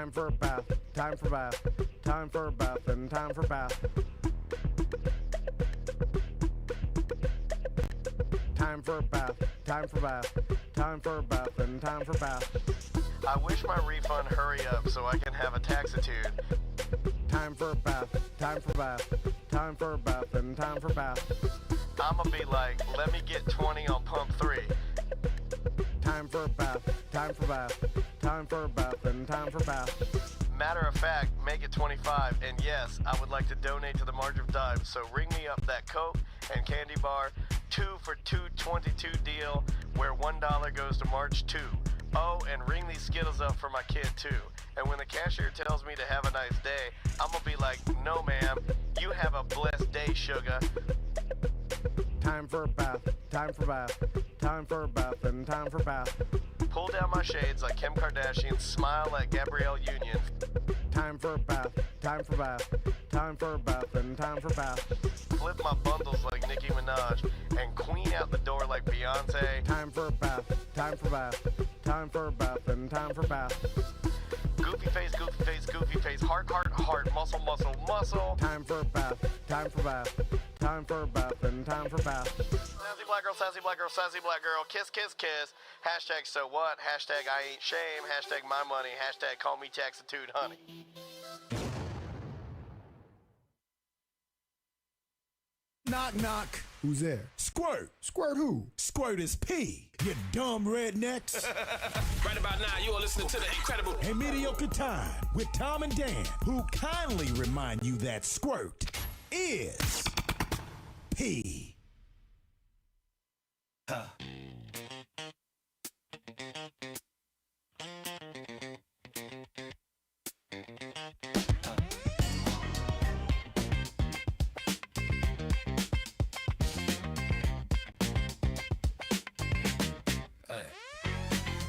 Time for a bath, time for bath, time for a bath, and time for bath. Time for a bath, time for bath, time for a bath, and time for bath. I wish my refund hurry up so I can have a tax-a-tude. Time for a bath, time for bath, time for a bath, and time for bath. I'ma be like, let me get 20 on pump 3. Time for a bath, time for bath, time for a bath, and time for bath. Matter of fact, make it 25, and yes, I would like to donate to the March of Dimes, so ring me up that Coke and candy bar 2 for $2.22 deal where $1 goes to March 2. Oh, and ring these Skittles up for my kid too. And when the cashier tells me to have a nice day, I'm gonna be like, no ma'am, you have a blessed day, sugar. Time for a bath, time for bath, time for a bath, and time for bath. Pull down my shades like Kim Kardashian, smile like Gabrielle Union. Time for a bath, time for bath, time for a bath, and time for bath. Flip my bundles like Nicki Minaj and queen out the door like Beyoncé. Time for a bath, time for bath, time for a bath, and time for bath. Goofy face, goofy face, goofy face, heart, heart, heart, muscle, muscle, muscle. Time for a bath, time for bath, time for a bath, and time for bath. Sassy black girl, sassy black girl, sassy black girl, kiss, kiss, kiss. Hashtag so what, hashtag I ain't shame, hashtag my money, hashtag call me tax-a-tude honey. Knock, knock. Who's there? Squirt. Squirt who? Squirt is P, you dumb rednecks. Right about now, you are listening to the incredible And Mediocre Time with Tom and Dan, who kindly remind you that squirt is P.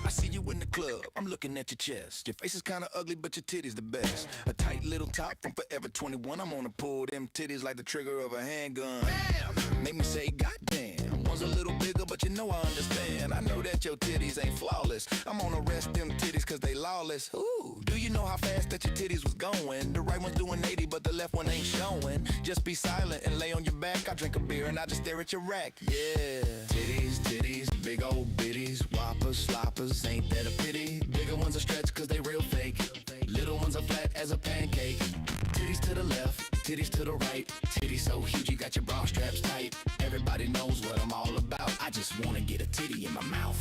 I see you in the club, I'm looking at your chest. Your face is kinda ugly, but your titties the best. A tight little top from Forever 21. I'm gonna pull them titties like the trigger of a handgun. Bam! Make me say, goddamn. One's a little bigger, but you know I understand. I know that your titties ain't flawless. I'm gonna arrest them titties cause they lawless. Ooh, do you know how fast that your titties was going? The right one's doing 80, but the left one ain't showing. Just be silent and lay on your back. I drink a beer and I just stare at your rack. Yeah, titties, titties, big old bitties, whoppers, sloppers, ain't that a pity? Bigger ones are stretched cause they real fake. Little ones are flat as a pancake. Titties to the left, titties to the right. Titties so huge you got your bra straps tight. Everybody knows what I'm all about. I just wanna get a titty in my mouth.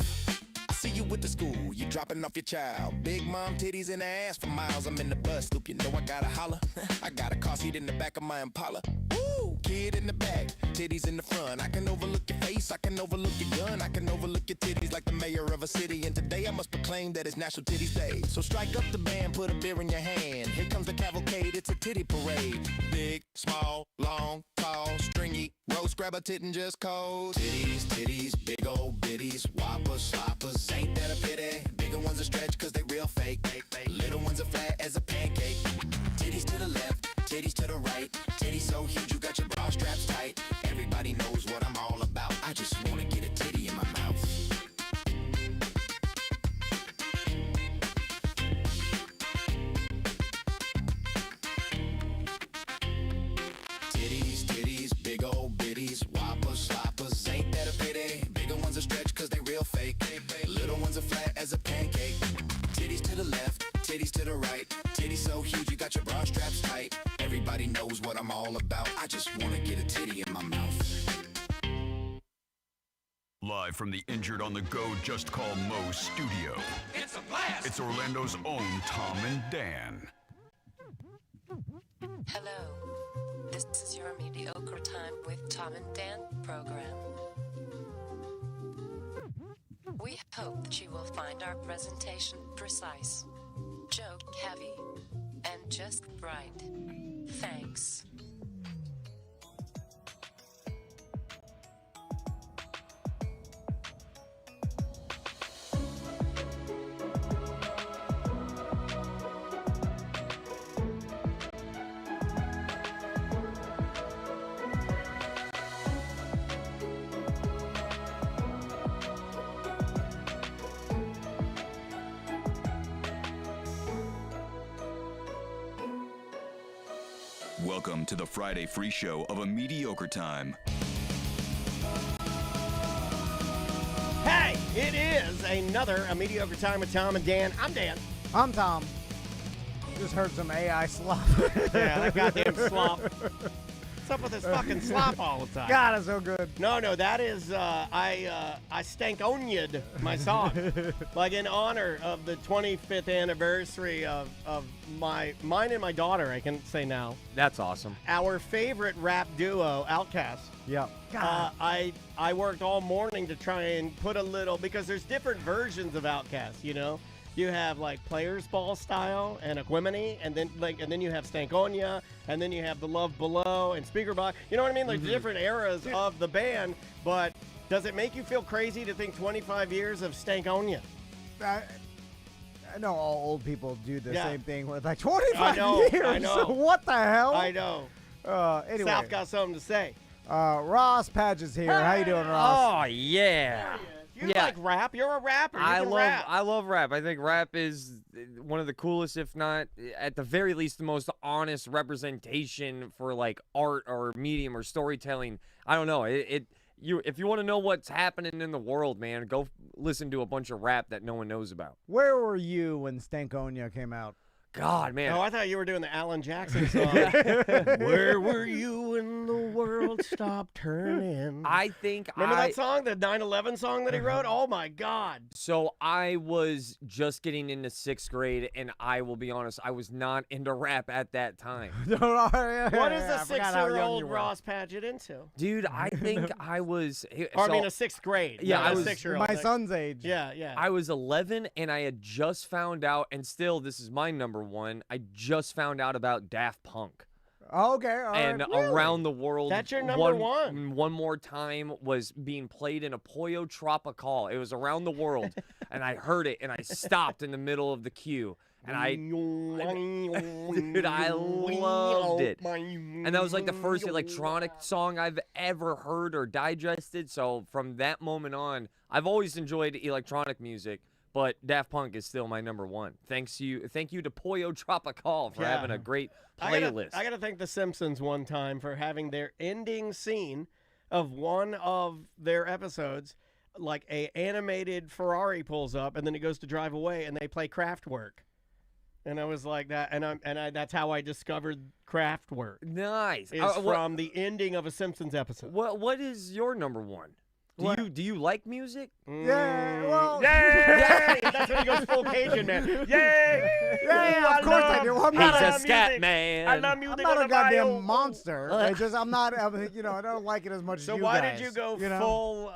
I see you with the school, you dropping off your child. Big mom titties in the ass for miles. I'm in the bus loop, you know I gotta holler. I got a car seat in the back of my Impala. Woo! Kid in the back, titties in the front. I can overlook your face, I can overlook your gun. I can overlook your titties like the mayor of a city. And today I must proclaim that it's National Titties Day. So strike up the band, put a beer in your hand. Here comes the cavalcade, it's a titty parade. Big, small, long, tall, stringy. Roast, grab a tit and just coast. Titties, titties, big old bitties. Whoppers, sloppers, ain't that a pity? Bigger ones are stretched cause they real fake. Little ones are flat as a pancake. Titties to the left, titties to the right. Titties so huge you got your bra straps tight. Everybody knows what I'm all about. I just wanna get a titty in my mouth. Titties, titties, big old bitties. Whoppers, sloppers, ain't that a pity? Bigger ones are stretched cause they real fake. Little ones are flat as a pancake. Titties to the left, titties to the right. Titties so huge you got your bra straps tight. Everybody knows what I'm all about. I just wanna get a titty in my mouth. Live from the Injured on the Go Just Call Mo studio. It's a blast! It's Orlando's own Tom and Dan. Hello, this is your Mediocre Time with Tom and Dan program. We hope that you will find our presentation precise, joke heavy, and just right. Thanks. Welcome to the Friday free show of a Mediocre Time. Hey, it is another A Mediocre Time with Tom and Dan. I'm Dan. I'm Tom. Just heard some AI slop. Yeah, that goddamn slop. What's up with this fucking slop all the time? God, it's so good. No, that is, I Stankoniya'd my song. Like in honor of the 25th anniversary of mine and my daughter, I can say now. That's awesome. Our favorite rap duo, Outkast. Yep. I worked all morning to try and put a little, because there's different versions of Outkast, you know? You have like Players Ball style and Equimini, and then you have Stankonia, and then you have The Love Below and Speaker Box. You know what I mean? Like different eras of the band. But does it make you feel crazy to think 25 years of Stankonia? I know all old people do the Yeah. same thing with like 25 years. I know. So what the hell? I know. Anyway, South got something to say. Ross Patchett's here. How you doing, Ross? Oh, yeah. You like rap? You're a rapper. You can rap. I love rap. I think rap is one of the coolest, if not at the very least the most honest representation for like art or medium or storytelling. I don't know. If you want to know what's happening in the world, man, go listen to a bunch of rap that no one knows about. Where were you when Stankonia came out? God, man. Oh, I thought you were doing the Alan Jackson song. Where were you when the world stopped turning? I think Remember that song, the 9/11 song that he wrote? Oh, my God. So I was just getting into 6th grade, and I will be honest, I was not into rap at that time. What is a 6-year-old Ross Patchett into? Dude, I think I was... Or, I mean, a 6th grade. Yeah, not I a was 6-year-old. My son's age. Yeah. I was 11, and I had just found out, and still, this is my number one, I just found out about Daft Punk. Okay, all right. And Around the World. That's your number one. One More Time was being played in a Pollo Tropical. It was Around the World, and I heard it, and I stopped in the middle of the queue. And dude, I loved it. And that was like the first electronic song I've ever heard or digested. So from that moment on, I've always enjoyed electronic music, but Daft Punk is still my number one. Thank you to Pollo Tropical for having a great playlist. I gotta thank the Simpsons one time for having their ending scene of one of their episodes, like a animated Ferrari pulls up and then it goes to drive away and they play Kraftwerk. And I was like that, and that's how I discovered Kraftwerk. Nice. Is from the ending of a Simpsons episode. What is your number one? Do you like music? Yeah, well... Yay! That's when he goes full Cajun, man. Yay! Yeah, of course I do. I'm not He's a scat man. I love music. I'm not on a the goddamn bio. monster. It's just I don't like it as much as you guys. So why did you go know? full,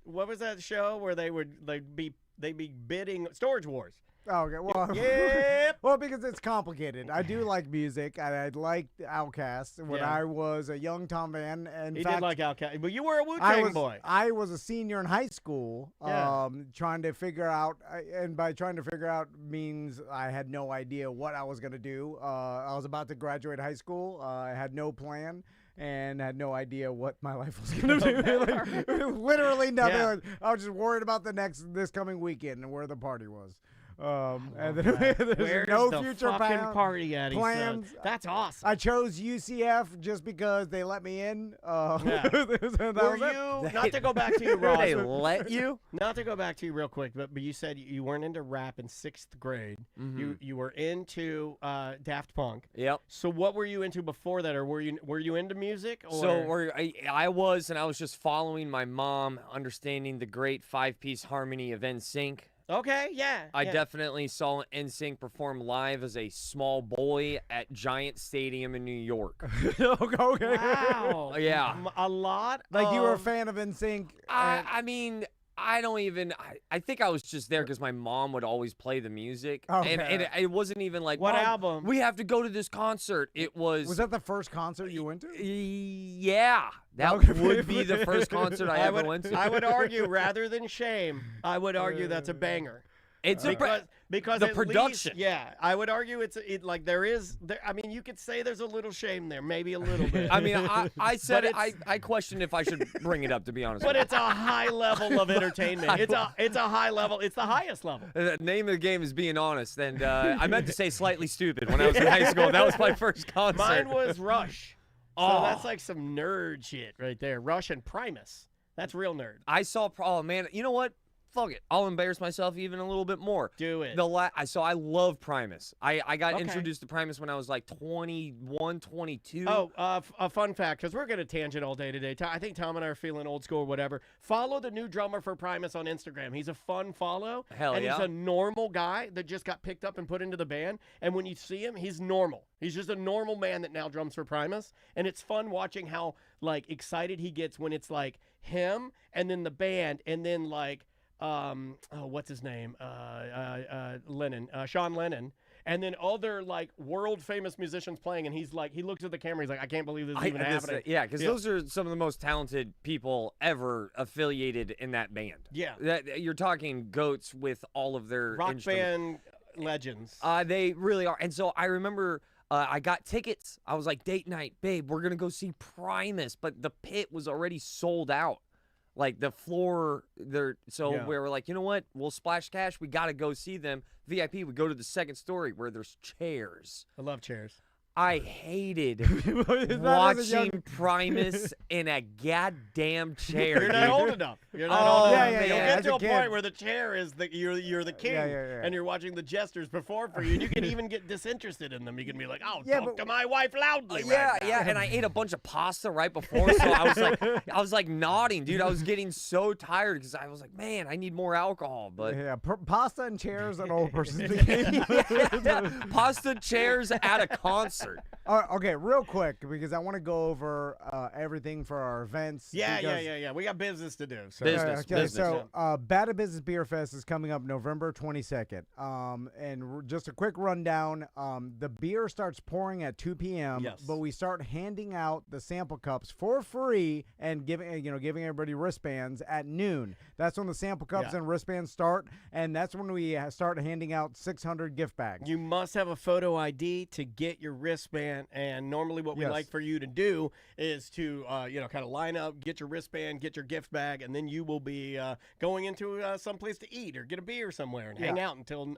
what was that show where they'd be bidding Storage Wars? Oh, okay, well, Yep. well, because it's complicated. I do like music. I liked Outkast when I was a young Tom Van. He did like Outkast, but you were a Wu-Tang boy. I was a senior in high school, trying to figure out, and by trying to figure out means I had no idea what I was going to do. I was about to graduate high school. I had no plan. And had no idea what my life was going to do. Like, literally nothing. Yeah. I was just worried about this coming weekend and where the party was. And then there's Where's no the future fucking party at? plans. That's awesome. I chose UCF just because they let me in. Were you, not to go back to you, Ross. They let you? Not to go back to you real quick, but you said you weren't into rap in 6th grade. Mm-hmm. You were into Daft Punk. Yep. So what were you into before that, or were you into music? Or? So I was just following my mom, understanding the great 5-piece harmony of NSYNC. Okay, yeah. I definitely saw NSYNC perform live as a small boy at Giant Stadium in New York. Okay. Wow. Yeah. A lot. Like you were a fan of NSYNC. I mean, I don't even. I think I was just there because my mom would always play the music, Okay. and it wasn't even like What Mom, album? We have to go to this concert. It was. Was that the first concert you went to? Yeah, that Okay. would be the first concert I ever went to. I would argue, rather than shame, I would argue that's a banger. It's because the at production. Least, I would argue like there is. I mean, you could say there's a little shame there, maybe a little bit. I mean, I said it. I questioned if I should bring it up, to be honest. But it's a high level of entertainment. It's a high level. It's the highest level. The name of the game is being honest, and I meant to say slightly stupid when I was in high school. That was my first concert. Mine was Rush. So that's like some nerd shit right there. Rush and Primus. That's real nerd. I saw. Oh man, you know what? Fuck it. I'll embarrass myself even a little bit more. Do it. So I love Primus. I got introduced to Primus when I was like 21, 22. A fun fact, because we're going to tangent all day today. I think Tom and I are feeling old school or whatever. Follow the new drummer for Primus on Instagram. He's a fun follow. Hell and yeah. He's a normal guy that just got picked up and put into the band. And when you see him, he's normal. He's just a normal man that now drums for Primus. And it's fun watching how like excited he gets when it's like him and then the band and then like what's his name? Sean Lennon. And then other like world famous musicians playing, and he's like, he looks at the camera, he's like, I can't believe this is even happening. Yeah, because those are some of the most talented people ever affiliated in that band. Yeah, you're talking goats with all of their rock band legends. They really are. And so I remember I got tickets. I was like, date night, babe, we're gonna go see Primus, but the pit was already sold out. Like the floor there, so we were like, you know what? We'll splash cash. We got to go see them. VIP, we go to the second story where there's chairs. I love chairs. I hated watching Primus in a goddamn chair. You're not old enough. You're not old enough. Yeah. You'll get to a kid. point where the chair is you're the king, and you're watching the jesters perform for you. And you can even get disinterested in them. You can be like, "Oh, talk to my wife loudly." Yeah. And I ate a bunch of pasta right before, so I was like nodding, dude. I was getting so tired because I was like, man, I need more alcohol. But pasta and chairs and old person. Pasta chairs at a concert. Okay, real quick, because I want to go over everything for our events. Yeah. We got business to do. So. Business. So, Bad Business Beer Fest is coming up November 22nd. And just a quick rundown. The beer starts pouring at 2 p.m. Yes. But we start handing out the sample cups for free and giving everybody wristbands at noon. That's when the sample cups and wristbands start, and that's when we start handing out 600 gift bags. You must have a photo ID to get your wristband, and normally what we like for you to do is to kind of line up, get your wristband, get your gift bag, and then you will be going into some place to eat or get a beer somewhere and hang out until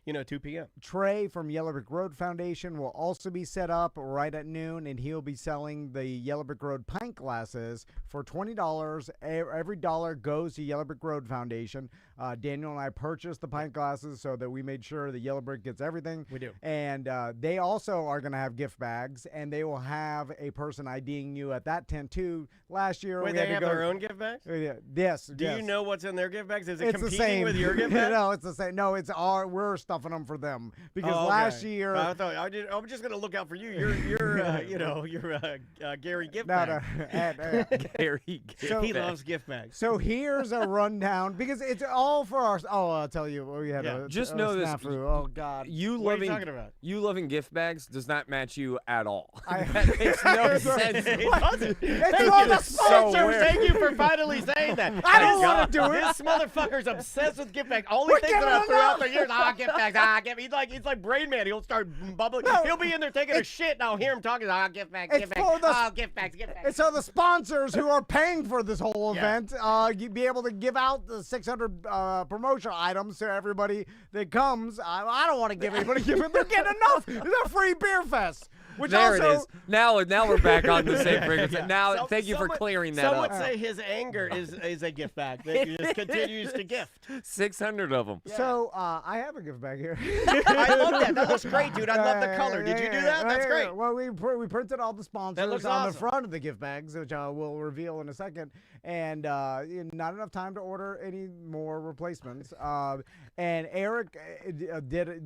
2 p.m. Trey from Yellow Brick Road Foundation will also be set up right at noon, and he'll be selling the Yellow Brick Road pint glasses for $20. Every dollar goes to Yellow Brick Road Foundation. Daniel and I purchased the pint glasses so that we made sure the Yellow Brick gets everything. We do. And they also are going to have gift bags, and they will have a person IDing you at that tent too. Last year, Wait, we they had have to go, their own gift bags? Yes. Do you know what's in their gift bags? Is it it's competing the same. with your gift bag? No, it's the same. No, we're stuffing them for them because okay. last year. I thought I'm just gonna look out for you. You're Gary gift bag. Gary. So, he loves gift bags. So here's a rundown because it's all for our. Oh, I'll tell you. We had just know this. Snafu. Oh God. What are you talking about? You loving gift bags does not match you at all. That makes no sense. It doesn't. It's all the sponsors. Thank you for finally saying that. I don't want to do it. This motherfucker's obsessed with gift bags. All he thinks about throughout the years, gift bags, gift. He's like Brain Man. He'll start bubbling. No, he'll be in there taking a shit, and I'll hear him talking. Gift bags, gift bags. Gift bags, gift bags. And so the sponsors who are paying for this whole event, you'd be able to give out the 600 promotional items to everybody that comes. I don't want to give anybody. They're getting enough. It's a free beer fest. Which there also, it is. Now we're back on the same frequency. Now, thank you for clearing that up. Some would say his anger is a gift bag that he just continues to gift. 600 of them. Yeah. So I have a gift bag here. I love that. That looks great, dude. I love the color. Did you do that? That's great. Well, we printed all the sponsors on awesome. the front of the gift bags, which I will reveal in a second. And not enough time to order any more replacements. And Eric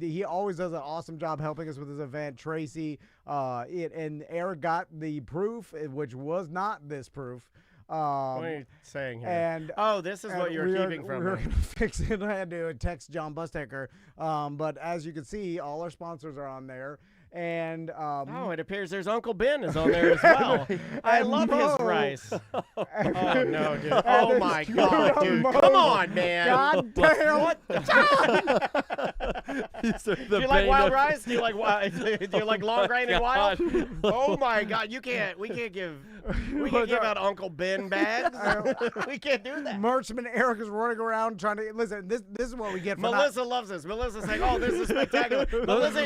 he always does an awesome job helping us with this event. Tracy, and Eric got the proof, which was not this proof. What are you saying here? This is what you're keeping from me. We were going to fix it. I had to text John Bustecker. But as you can see, all our sponsors are on there. And oh, it appears there's Uncle Ben is on there as well. I love his rice. Oh no, dude! Oh my God, dude! Come on, man! God damn! What? Do you like wild rice? Do you like long grain and wild? Oh my God! We can't give out Uncle Ben bags. We can't do that. Merchman Eric is running around trying to listen. This is what we get. For Melissa loves this. Melissa's saying, "Oh, this is spectacular." Melissa,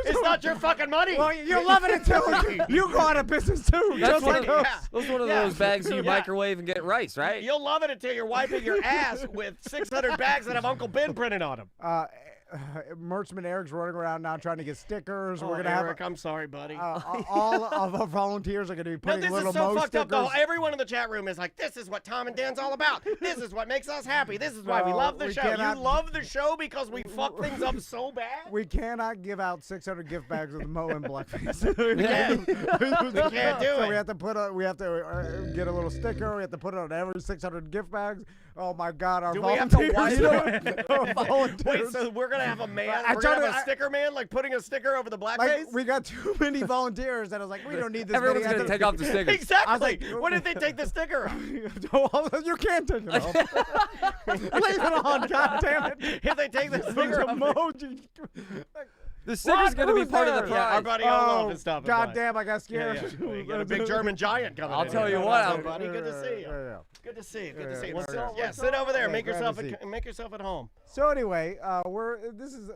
it's not your fucking money. Well, you're loving it too. You go out of business too. That's one like of those bags you microwave and get rice, right? You'll love it until you're wiping your ass with 600 bags that have Uncle Ben printed on them. Merchman Eric's running around now trying to get stickers. Oh, We're gonna Eric, I'm sorry, buddy. All of our volunteers are going to be putting little this is so Mo fucked stickers. up, though. Everyone in the chat room is like, this is what Tom and Dan's all about. This is what makes us happy. This is why we love the show. You love the show because we fuck things up so bad? We cannot give out 600 gift bags with Mo and blackface. We can't do it. So we have to get a little sticker. We have to put it on every 600 gift bags. Oh my God, our volunteers. Wait, so we're going to have a man? We're going to have a sticker man, like putting a sticker over the blackface? Like, we got too many volunteers, and I was like, we don't need this Everyone's many. going to take off the stickers. Exactly. What if they take the sticker off? You can't take it off. Leave it on, God damn it. If they take the sticker off. Emoji. The sticker's going to be part of the prize. Yeah, our buddy Olaf and stuff. God damn, I got scared. Yeah. We got a big German giant coming in. I'll tell you what. Buddy, good to see you. Good to see you. Good to see you. Yeah, Sit over there. Yeah, Make yourself at home. So anyway, this is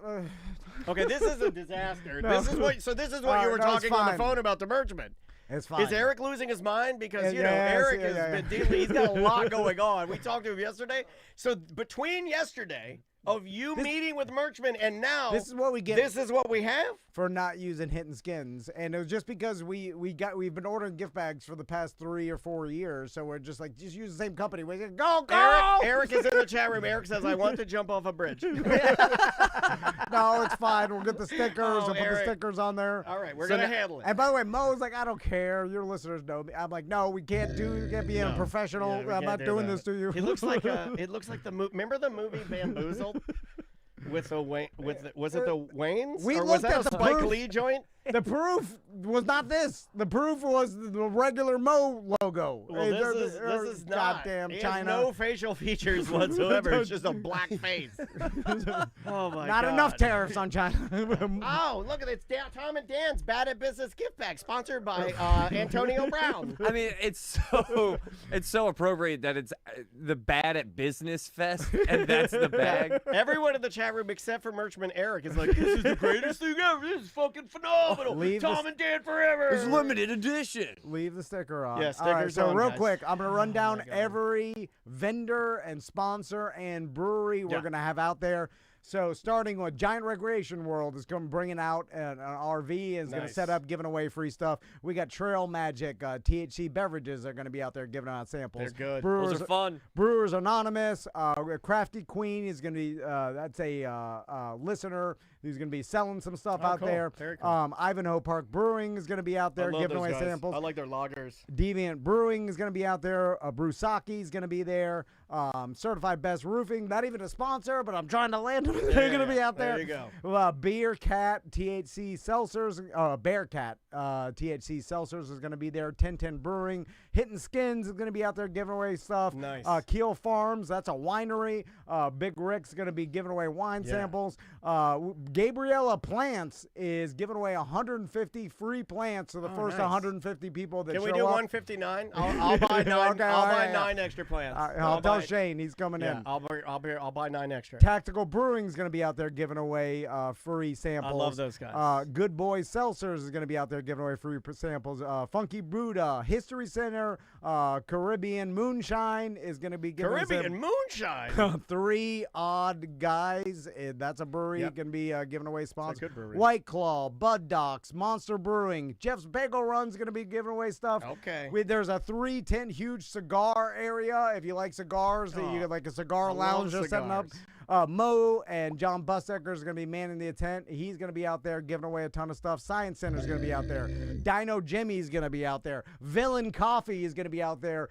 okay. This is a disaster. This is what you were talking on the phone about the merchant. It's fine. Is Eric losing his mind? Because, Eric has been dealing, he's got a lot going on. We talked to him yesterday. So between yesterday of you meeting with Merchman and now, this is what we get. This is what we have? For not using Hittin' Skins. And it was just because we've been ordering gift bags for the past 3 or 4 years. So we're just like, just use the same company. We said, go! Eric is in the chat room. Eric says, I want to jump off a bridge. No, it's fine. We'll get the stickers. We'll put the stickers on there. All right, we're going to handle it. And by the way, Mo's like, I don't care. Your listeners know me. I'm like, no, we can't be unprofessional. I'm not doing this to you. It looks like the movie. Remember the movie Bamboozled? Was it the Waynes? We or looked was that at a the Spike proof. Lee joint? The proof was not this. The proof was the regular Mo logo. Well, this is not. Goddamn It China. has no facial features whatsoever. It's just a black face. Oh my God. Not enough tariffs on China. Oh, look at it. It's Tom and Dan's Bad at Business gift bag, sponsored by Antonio Brown. I mean, it's so appropriate that it's the Bad at Business Fest, and that's the bag. Everyone in the chat room except for Merchman Eric is like, this is the greatest thing ever. This is fucking phenomenal. Tom and Dan forever. It's limited edition. Leave the sticker on. Yeah, All right, stickers so on, real guys. quick, I'm going to run down every vendor and sponsor and brewery we're going to have out there. So starting with Giant Recreation World is bringing out an RV, is going to set up, giving away free stuff. We got Trail Magic, THC beverages are going to be out there giving out samples. They're good. Those are fun. Brewers Anonymous, Crafty Queen is going to be, that's a listener who's going to be selling some stuff out there. Very cool. Ivanhoe Park Brewing is going to be out there giving away samples. I like their lagers. Deviant Brewing is going to be out there. Brewsaki is going to be there. Certified Best Roofing, not even a sponsor, but I'm trying to land them. They're going to be out there. There you go. Beer Cat, THC Seltzers, Bearcat, THC Seltzers is going to be there. 1010 Brewing. Hittin' Skins is going to be out there giving away stuff. Nice. Keel Farms, that's a winery. Big Rick's going to be giving away wine samples. Gabriella Plants is giving away 150 free plants to the first 150 people that show up. Can we do 159? I'll buy 9. I'll buy 9 extra plants. I'll tell Shane he's coming in. I'll buy 9 extra. Tactical Brewing's going to be out there giving away free samples. I love those guys. Good Boy Seltzers is going to be out there giving away free samples. Funky Buddha, History Center, Caribbean Moonshine is going to be giving Caribbean Moonshine. 3 Odd Guys. That's a brewery. Going to be giving away sponsors. Good brewery. White Claw, Bud Docks, Monster Brewing. Jeff's Bagel Run's going to be giving away stuff. Okay. There's a 310 huge cigar area. If you like cigars, you get like a cigar lounge just setting up. Mo and John Bussecker is going to be manning the tent. He's going to be out there giving away a ton of stuff. Science Center is going to be out there. Dino Jimmy is going to be out there. Villain Coffee is going to be out there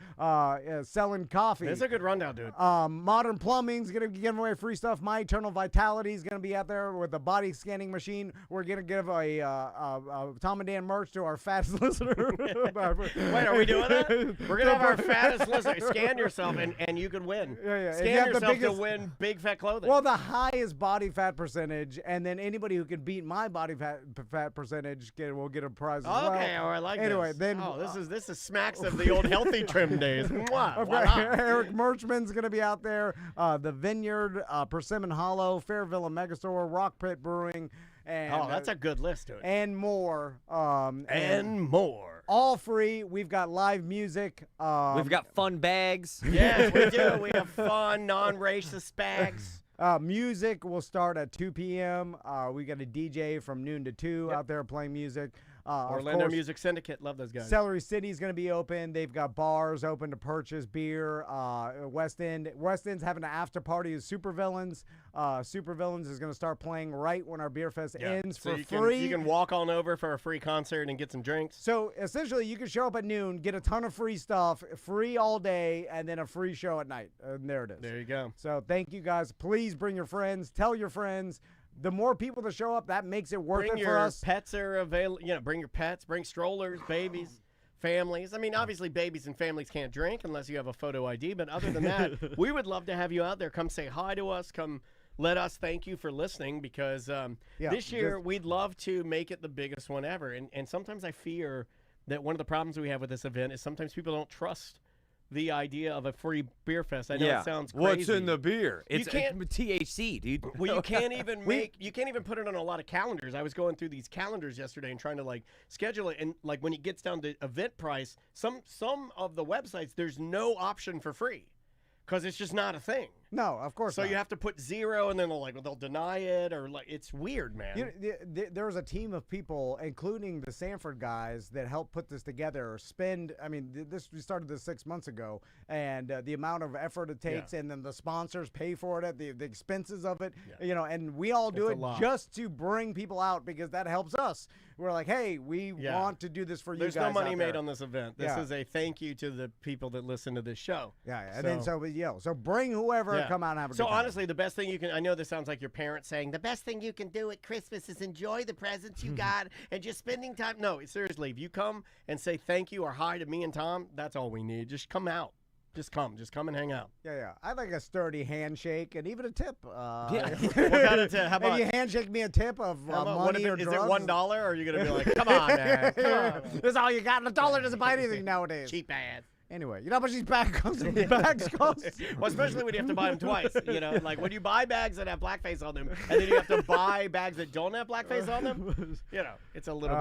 selling coffee. That's a good rundown, dude. Modern Plumbing is going to be giving away free stuff. My Eternal Vitality is going to be out there with the body scanning machine. We're going to give a Tom and Dan merch to our fattest listener. Wait, are we doing that? We're going to have our fattest listener. Scan yourself and you can win. Yeah. Scan yourself to win big fat clothing. Well, the highest body fat percentage, and then anybody who can beat my body fat percentage will get a prize as well. Okay, I like anyway, this. Then this is smacks of the old healthy trim days. Eric Merchman's going to be out there. The Vineyard, Persimmon Hollow, Fairville Megastore, Rock Pit Brewing. And, that's a good list, dude. And more. And more. All free. We've got live music. We've got fun bags. Yes, we do. We have fun, non-racist bags. Music will start at 2 p.m. We got a DJ from noon to 2 out there playing music. Orlando Music Syndicate, love those guys. Celery City's going to be open. They've got bars open to purchase beer. West End's having an after party of Supervillains. Supervillains is going to start playing right when our beer fest ends for free. You can walk on over for a free concert and get some drinks. So essentially, you can show up at noon, get a ton of free stuff, free all day, and then a free show at night. And there it is. There you go. So thank you guys. Please bring your friends. Tell your friends. The more people that show up, that makes it worth it for us. Pets are available. Bring your pets. Bring strollers, babies, families. I mean, obviously, babies and families can't drink unless you have a photo ID. But other than that, we would love to have you out there. Come say hi to us. Come let us thank you for listening because this year we'd love to make it the biggest one ever. And sometimes I fear that one of the problems we have with this event is sometimes people don't trust the idea of a free beer fest. I know it sounds crazy. What's in the beer? It's THC, dude. Well, you can't even put it on a lot of calendars. I was going through these calendars yesterday and trying to schedule it, and when it gets down to event price, some of the websites there's no option for free because it's just not a thing. No, of course So not. you have to put 0, and then they'll deny it, or it's weird, man. There was a team of people, including the Sanford guys, that helped put this together. We started this 6 months ago, and the amount of effort it takes, and then the sponsors pay for it, the expenses of it, and we all do it just to bring people out because that helps us. We're like, hey, we want to do this for you guys. There's no money made on this event. This is a thank you to the people that listen to this show. And then so bring whoever. Come out and have a good time. Honestly, the best thing you can, I know this sounds like your parents saying, the best thing you can do at Christmas is enjoy the presents you got and just spending time. No, seriously, if you come and say thank you or hi to me and Tom, that's all we need. Just come out. Just come and hang out. Yeah. I like a sturdy handshake and even a tip. What kind of tip? How about if you handshake me a tip of money or drugs? Is it $1 or are you going to be like, come on, man. Come on. This is all you got. And $1 doesn't buy anything nowadays. Cheap ass. Anyway, you know how much these bags cost? Well, especially when you have to buy them twice. Like when you buy bags that have blackface on them, and then you have to buy bags that don't have blackface on them. It's a little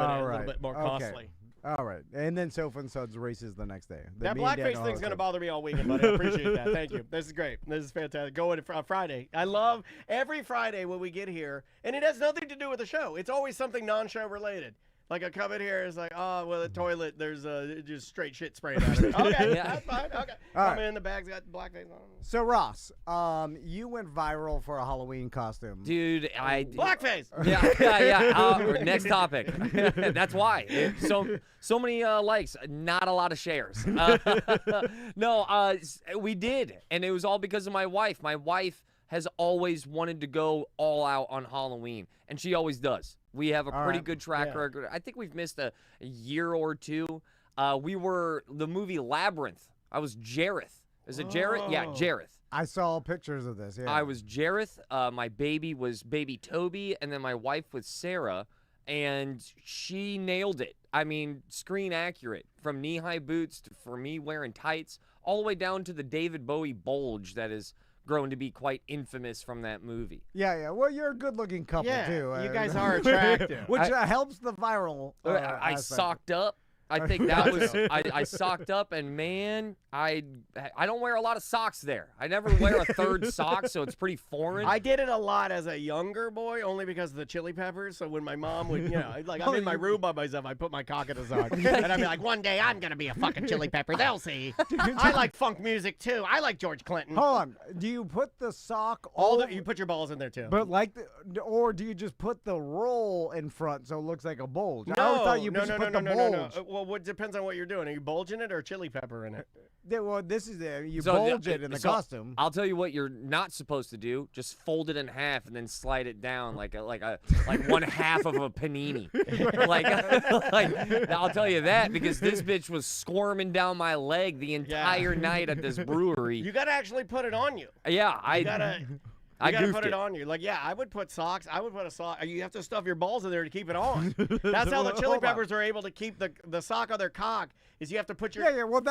bit more costly. All right, and then Sofa and Suds races the next day. That blackface thing's going to bother me all weekend, buddy. I appreciate that. Thank you. This is great. This is fantastic. Going on Friday. I love every Friday when we get here, and it has nothing to do with the show. It's always something non-show related. Like I come in here, it's like, oh, well, the toilet, there's just straight shit spraying out of it. Okay, that's fine. Okay. Come in, the bag's got blackface on it. So, Ross, you went viral for a Halloween costume. Dude, Blackface! Yeah. Next topic. That's why. So many likes, not a lot of shares. No, we did, and it was all because of my wife. My wife has always wanted to go all out on Halloween, and she always does. We have a pretty good track record. I think we've missed a year or two. We were the movie Labyrinth. I was Jareth. Is it Jareth? Yeah, Jareth. I saw pictures of this. Yeah. I was Jareth. My baby was baby Toby, and then my wife was Sarah, and she nailed it. I mean, screen accurate. From knee-high boots for me wearing tights, all the way down to the David Bowie bulge that is grown to be quite infamous from that movie. Yeah. Well, you're a good-looking couple, too. You guys are attractive. Which helps the viral I socked up. I think that was I socked up, and man, I don't wear a lot of socks there. I never wear a third sock, so it's pretty foreign. I did it a lot as a younger boy, only because of the Chili Peppers. So when my mom would, like I'm in my room by myself, I put my cock in a sock, and I'd be like, one day I'm gonna be a fucking Chili Pepper. They'll see. I like funk music too. I like George Clinton. Hold on. Do you put the sock you put your balls in there too? But or do you just put the roll in front so it looks like a bulge? I always thought you put the bulge. Well, it depends on what you're doing. Are you bulging it or Chili Pepper in it? Well, this is you bulge it in the costume. I'll tell you what you're not supposed to do. Just fold it in half and then slide it down like one half of a panini. like I'll tell you that because this bitch was squirming down my leg the entire night at this brewery. You gotta actually put it on you. Yeah, You gotta put it it on you. Like, I would put socks. I would put a sock. You have to stuff your balls in there to keep it on. That's how the Chili Peppers are able to keep the sock on their cock. Is you have to put your Well,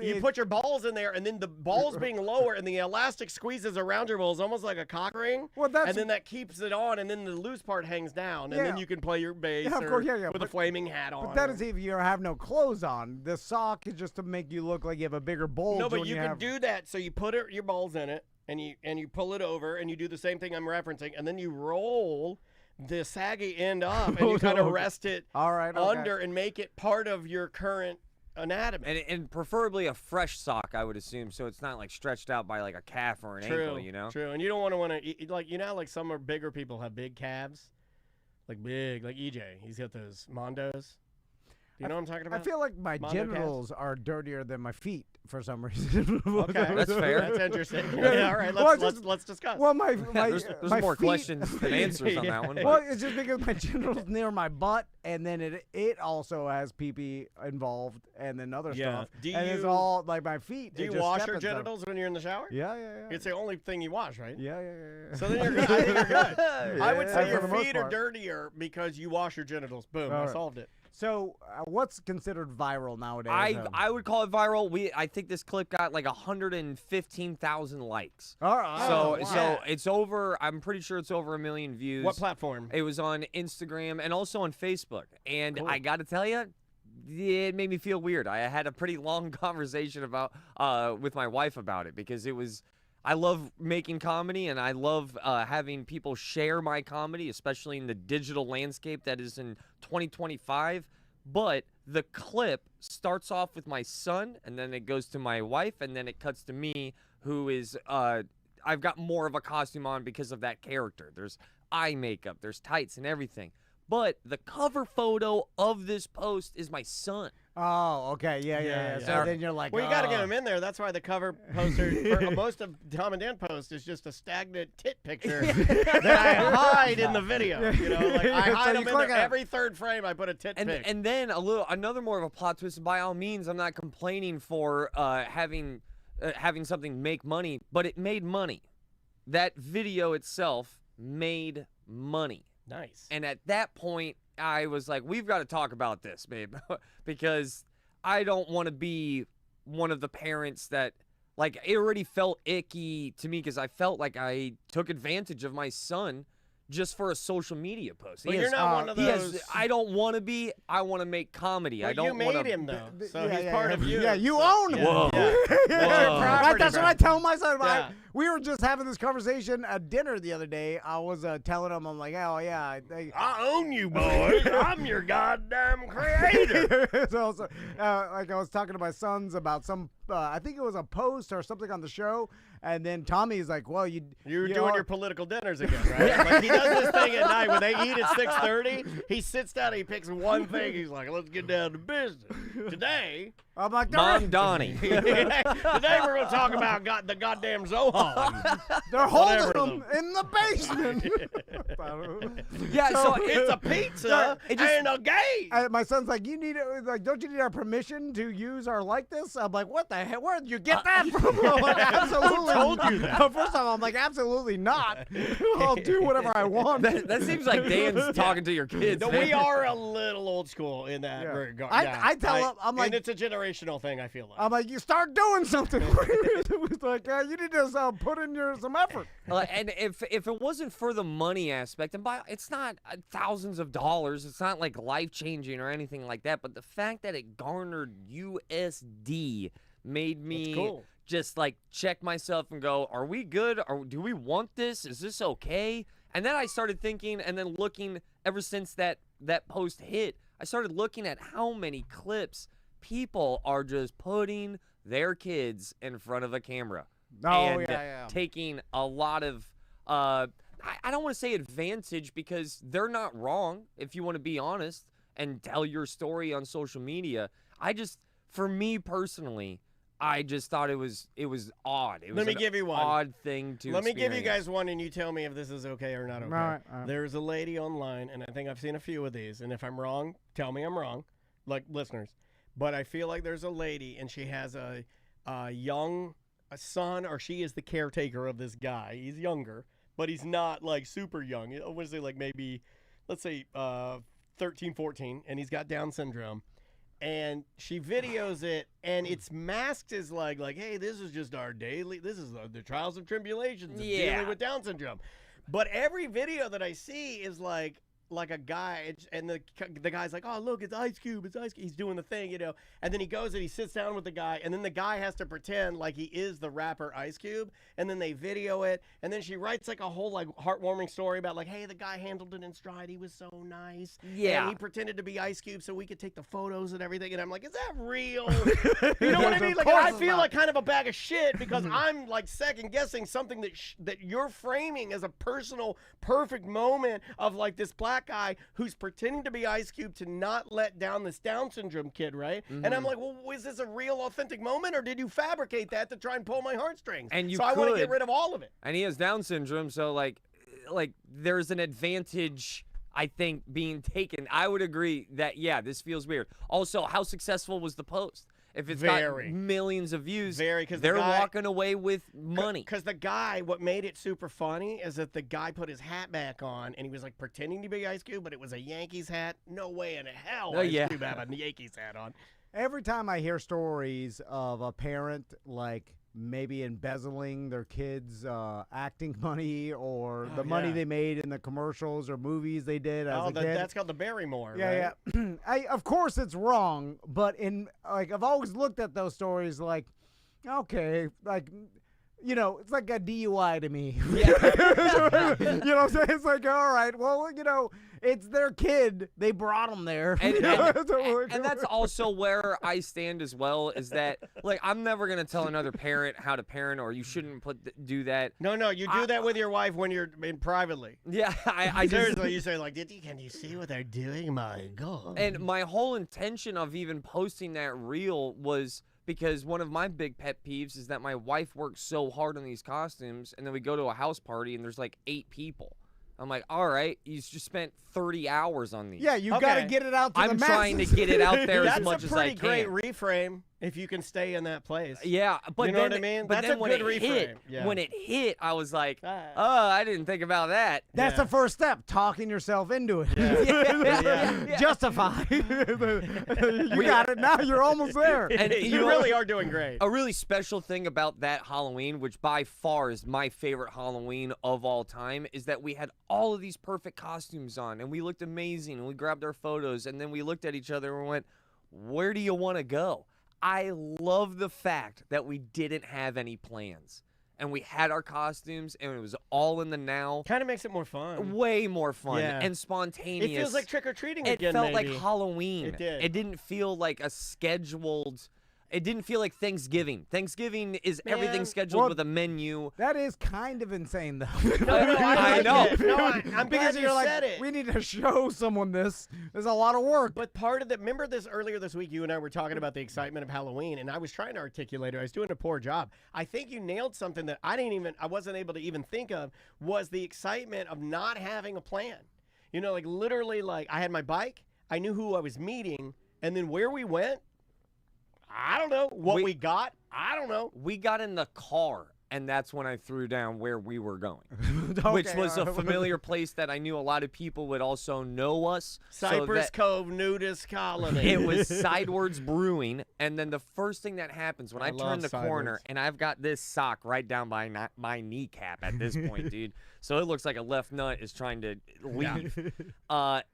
you put your balls in there, and then the balls being lower, and the elastic squeezes around your balls, almost like a cock ring. Well, and then that keeps it on, and then the loose part hangs down, and then you can play your bass with a flaming hat on. But that is if you have no clothes on. The sock is just to make you look like you have a bigger bulge. No, but you can do that. So you put your balls in it. And you pull it over, and you do the same thing I'm referencing, and then you roll the saggy end up, and you kind of rest it under and make it part of your current anatomy. And preferably a fresh sock, I would assume, so it's not like stretched out by like a calf or an ankle, you know? True, and you don't want to like, like some are bigger people have big calves, like EJ. He's got those Mondos. You know what I'm talking about? I feel like my genitals are dirtier than my feet for some reason. Okay, that's fair. That's interesting. Yeah, all right, let's discuss. Well, there's my more feet, questions than answers on that one. Well, it's just because my genitals near my butt, and then it also has pee-pee involved, and then other stuff. It's all like my feet. Do you wash your genitals when you're in the shower? Yeah. It's the only thing you wash, right? Yeah. So then you're good. I think you're good. I would say your for the most feet are part. dirtier because you wash your genitals. Boom, I solved it. So, what's considered viral nowadays? I would call it viral. I think this clip got like 115,000 likes. All right. So it's over. I'm pretty sure it's over 1 million views. What platform? It was on Instagram and also on Facebook. And I got to tell you, it made me feel weird. I had a pretty long conversation with my wife about it because it was. I love making comedy, and I love having people share my comedy, especially in the digital landscape that is in 2025. But the clip starts off with my son, and then it goes to my wife, and then it cuts to me, who is I've got more of a costume on because of that character. There's eye makeup, there's tights and everything. But the cover photo of this post is my son. Oh, okay. Yeah. So then you're like, well, you got to get him in there. That's why the cover poster for most of Tom and Dan posts is just a stagnant tit picture that I hide in the video. You know, like I hide them in there. Every third frame, I put a tit pic. And then another more of a plot twist. By all means, I'm not complaining for having something make money, but it made money. That video itself made money. Nice. And at that point, I was like, we've got to talk about this, babe, because I don't want to be one of the parents that, like, it already felt icky to me because I felt like I took advantage of my son just for a social media post. But you're not one of those. I don't want to be. I want to make comedy. But I don't you made him, though. So he's part of you. Yeah, you own him. Whoa. That's what I tell my son. We were just having this conversation at dinner the other day. I was telling him, I'm like, oh, yeah. I own you, boy. I'm your goddamn creator. Like I was talking to my sons about some, I think it was a post or something on the show. And then Tommy's like, well, you're doing your political dinners again, right? Like he does this thing at night when they eat at 6:30. He sits down and he picks one thing. He's like, let's get down to business. Today, I'm like, Mom Donnie. Today we're going to talk about the goddamn Zohan. They're holding them in the basement. So it's a pizza and a game. My son's like, don't you need our permission to use our likeness? I'm like, what the hell? Where did you get that from? I'm like, absolutely. told you that? First off, I'm like, absolutely not. I'll do whatever I want. That seems like Dan's talking to your kids. No, man. we are a little old school in that regard. I tell him, I'm like, and it's a generational thing, I feel like. I'm like, you start doing something. It was like, you need to put in some effort. And if it wasn't for the money aspect, and it's not thousands of dollars, it's not like life-changing or anything like that, but the fact that it garnered USD made me just like check myself and go, are we good? Or do we want this? Is this okay? And then I started thinking and then looking ever since that post hit, I started looking at how many clips people are just putting their kids in front of a camera. Taking a lot of, I don't want to say advantage because they're not wrong if you want to be honest and tell your story on social media. For me personally, I just thought it was odd. It was Let me give you one. Odd thing to Let me give you experience. guys one, and you tell me if this is okay or not okay. All right. There's a lady online, and I think I've seen a few of these, and if I'm wrong, tell me I'm wrong, like listeners. But I feel like there's a lady, and she has a young son, or she is the caretaker of this guy. He's younger, but he's not like super young. I would say like maybe, let's say 13, 14, and he's got Down syndrome. And she videos it, and it's masked as like, hey, this is just our daily, this is the trials and tribulations of dealing with Down syndrome. But every video that I see is like a guy, and the guy's like, oh, look, it's Ice Cube, it's Ice Cube. He's doing the thing, and then he goes and he sits down with the guy, and then the guy has to pretend like he is the rapper Ice Cube, and then they video it, and then she writes like a whole like heartwarming story about like, hey, the guy handled it in stride, he was so nice, and he pretended to be Ice Cube so we could take the photos and everything, and I'm like, is that real? You know what I mean? Like, I feel like kind of a bag of shit because I'm like second guessing something that you're framing as a personal perfect moment of like this black guy who's pretending to be Ice Cube to not let down this Down syndrome kid, right? And I'm like, well, is this a real authentic moment, or did you fabricate that to try and pull my heartstrings? And you I want to get rid of all of it. And he has Down syndrome, so like there's an advantage, I think, being taken. I would agree that, yeah, this feels weird. Also, how successful was the post? If it's got millions of views, because they're walking away with money. Because the guy, what made it super funny is that the guy put his hat back on, and he was like pretending to be Ice Cube, but it was a Yankees hat. No way in hell Ice Cube had a Yankees hat on. Every time I hear stories of a parent like maybe embezzling their kids' acting money or the money they made in the commercials or movies they did as a kid. That's called the Barrymore, right? Yeah. Of course it's wrong, but I've always looked at those stories like, okay, like, it's like a DUI to me. Yeah. You know what I'm saying? It's like, all right, well, it's their kid. They brought them there. And that's also where I stand as well, is that, like, I'm never going to tell another parent how to parent, or you shouldn't do that. No, you do that with your wife when you're in privately. Yeah, I seriously, you say, like, can you see what they're doing? My God. And my whole intention of even posting that reel was because one of my big pet peeves is that my wife works so hard on these costumes, and then we go to a house party, and there's like 8 people. I'm like, all right, you just spent 30 hours on these. Yeah, you got to get it out to the masses. I'm trying to get it out there as much as I can. That's a pretty great reframe if you can stay in that place. Yeah, but you know what I mean? But that's then a when good it reframe. Hit, when it hit, I was like, oh, I didn't think about that. That's the first step, talking yourself into it. Justify. You got it now. You're almost there. And you really are doing great. A really special thing about that Halloween, which by far is my favorite Halloween of all time, is that we had all of these perfect costumes on, and we looked amazing, and we grabbed our photos, and then we looked at each other and went, where do you want to go? I love the fact that we didn't have any plans, and we had our costumes, and it was all in the now. Kind of makes it more fun. Way more fun and spontaneous. It feels like trick-or-treating again, It felt like Halloween. It did. It didn't feel like a scheduled... It didn't feel like Thanksgiving. Thanksgiving is everything scheduled with a menu. That is kind of insane, though. I know. I'm because glad you're said it. We need to show someone this. There's a lot of work. But part of remember this earlier this week, you and I were talking about the excitement of Halloween, and I was trying to articulate it. I was doing a poor job. I think you nailed something that I wasn't able to even think of, was the excitement of not having a plan. Like literally, like I had my bike, I knew who I was meeting, and then where we went, I don't know. What we got? I don't know. We got in the car, and that's when I threw down where we were going, Okay, which was all a right. familiar place that I knew a lot of people would also know us. so Cypress that- Cove Nudist Colony. It was Sidewards Brewing, and then the first thing that happens when I turn love the corner, Sidewards. and I've got this sock right down by my kneecap at this point, dude. So it looks like a left nut is trying to leave.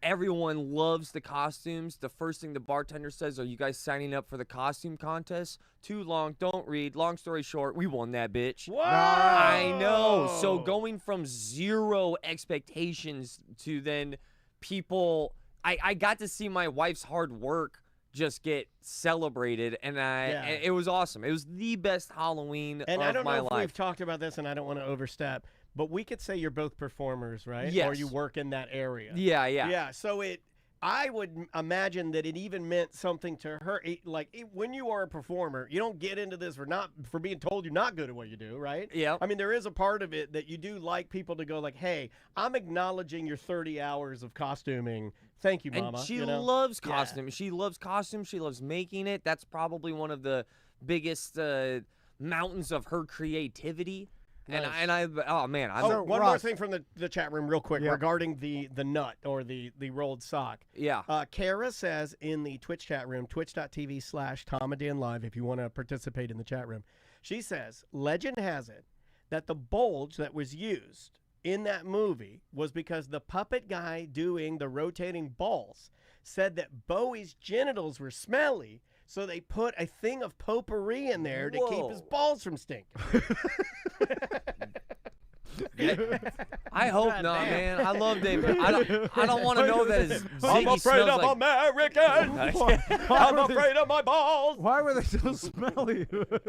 Everyone loves the costumes. The first thing the bartender says, "Are you guys signing up for the costume contest?" Too long, don't read. Long story short, we won that bitch. Whoa! I know. So going from zero expectations to then people, I got to see my wife's hard work just get celebrated, and it was awesome. It was the best Halloween And of I don't my know if life. we've talked about this, and I don't want to overstep, but we could say you're both performers, right? Or Yes. you work in that area. Yeah. Yeah, so I would imagine that it even meant something to her. When you are a performer, you don't get into this for being told you're not good at what you do, right? Yeah. I mean, there is a part of it that you do like people to go like, "Hey, I'm acknowledging your 30 hours of costuming. Thank you, Mama." And she you know? loves Yeah. costumes. She loves costumes. She loves making it. That's probably one of the biggest mountains of her creativity. Nice. And I oh man, I'm Oh, one more Ross- thing from the chat room real quick Yeah. regarding the nut or the rolled sock. yeah. Kara says in the Twitch chat room, twitch.tv/TomAndDanLive, if you want to participate in the chat room. She says, legend has it that the bulge that was used in that movie was because the puppet guy doing the rotating balls said that Bowie's genitals were smelly, so they put a thing of potpourri in there to keep his Whoa. balls from stinking. I hope not, man. I love David. I don't want to know that his I'm Ziggy afraid smells of like. Americans. I'm afraid of my balls. Why were they so smelly?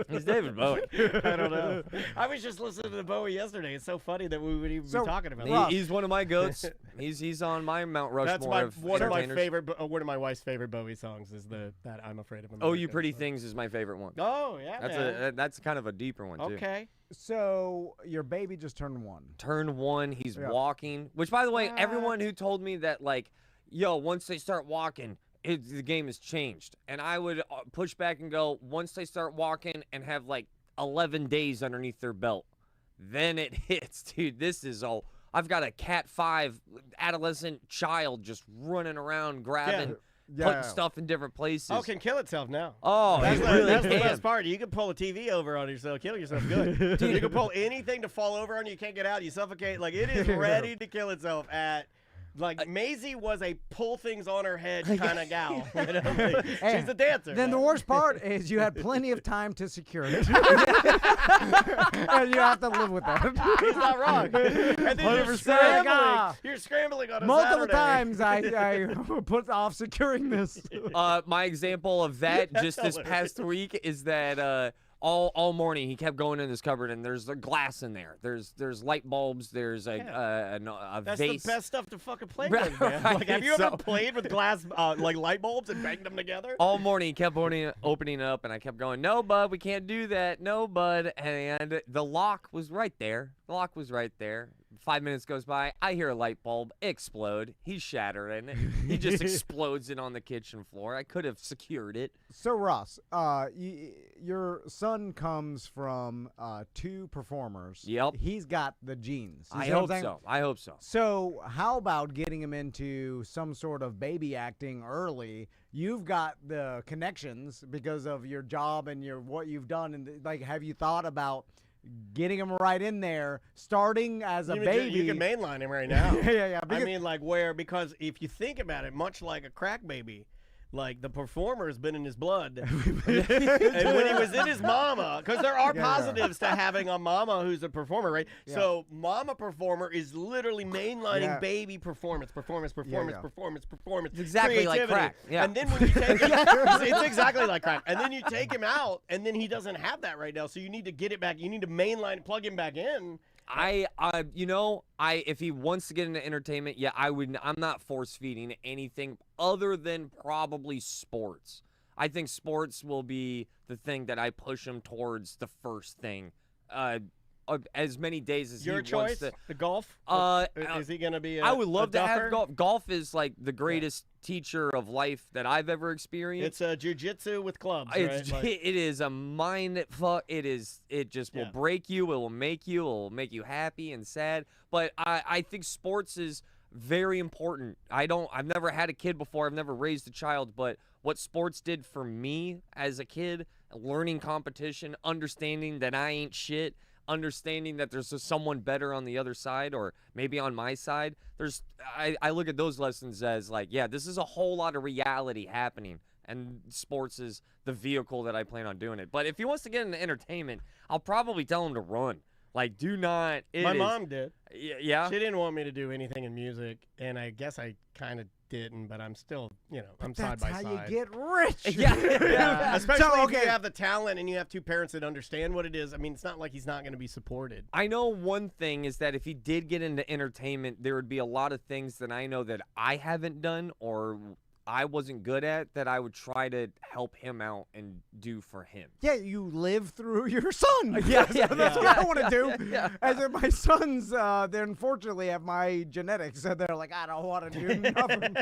He's David Bowie. I don't know. I was just listening to Bowie yesterday. It's so funny that we would even So, be talking about He- that. he's one of my goats. He's on my Mount Rushmore That's my of one of my entertainers. favorite. One of my wife's favorite Bowie songs is that I'm afraid of America. Oh, You Pretty Things is my favorite one. Oh yeah, man. That's kind of a deeper one too. Okay. So your baby just turned 1. Turn 1, he's Yeah. walking. Which, by the way, everyone who told me that, like, yo, once they start walking, the game has changed. And I would push back and go, once they start walking and have, like, 11 days underneath their belt, then it hits. Dude, this is all. I've got a Cat 5 adolescent child just running around, grabbing, Yeah. putting stuff in different places. Oh, can kill itself now. Oh, That's, it the, really that's the can. best part. You can pull a TV over on yourself, kill yourself good. Dude, you can pull anything to fall over on you, can't get out, you suffocate. Like, it is ready to kill itself at. Like, Maisie was a pull things on her head kind of gal. You know? Like, she's a dancer. Then the man. worst part is you had plenty of time to secure it. And you have to live with that. He's not wrong. And then you're 100%. scrambling. Ah. You're scrambling on a Multiple Saturday. times I put off securing this. My example of that just this hilarious. past week is that all morning he kept going in this cupboard and there's a glass in there. There's light bulbs. There's a That's vase. the best stuff to fucking play Right, with, man. Like, have you so- ever played with glass, like light bulbs and banged them together? All morning he kept opening it up and I kept going, no, bud, we can't do that. No, bud. And the lock was right there. The lock was right there. 5 minutes goes by. I hear a light bulb explode. He's shattering it. He just explodes it on the kitchen floor. I could have secured it. So Ross, your son comes from 2 performers. Yep. He's got the genes. You I see what I'm hope saying? so. I hope so. So how about getting him into some sort of baby acting early? You've got the connections because of your job and what you've done. And like, have you thought about getting him right in there, starting as a baby? You can mainline him right now. yeah. I mean, like, because if you think about it, much like a crack baby, like, the performer has been in his blood. And when he was in his mama, because there are positives to having a mama who's a performer, right? Yeah. So mama performer is literally mainlining Yeah. baby performance. Yeah. Exactly like creativity. crack. Yeah. And then when you take it's exactly like crack. And then you take him out, and then he doesn't have that right now. So you need to get it back. You need to mainline, plug him back in. If he wants to get into entertainment, yeah, I'm not force feeding anything other than probably sports. I think sports will be the thing that I push him towards the first thing. as many days as Your he choice, wants to. the golf. Is he gonna be? I would love to duffer? have golf. Golf is like the greatest teacher of life that I've ever experienced. It's jiu-jitsu with clubs, It's, right? it is a mind fuck. It is. It just will break you. It will make you. It will make you happy and sad. But I think sports is very important. I've never had a kid before. I've never raised a child. But what sports did for me as a kid, learning competition, understanding that I ain't shit, understanding that there's someone better on the other side or maybe on my side. I look at those lessons as like, yeah, this is a whole lot of reality happening, and sports is the vehicle that I plan on doing it. But if he wants to get into entertainment, I'll probably tell him to run. Like, do not. My mom did. Yeah. She didn't want me to do anything in music, and I guess I kind of didn't, but I'm still, I'm side by side. That's how you get rich. Yeah. Especially So, if you have the talent and you have two parents that understand what it is. I mean, it's not like he's not going to be supported. I know one thing is that if he did get into entertainment, there would be a lot of things that I know that I haven't done or I wasn't good at that I would try to help him out and do for him. Yeah, you live through your son. That's what I want to do. As if my sons, they unfortunately have my genetics, and they're like, I don't want to do nothing.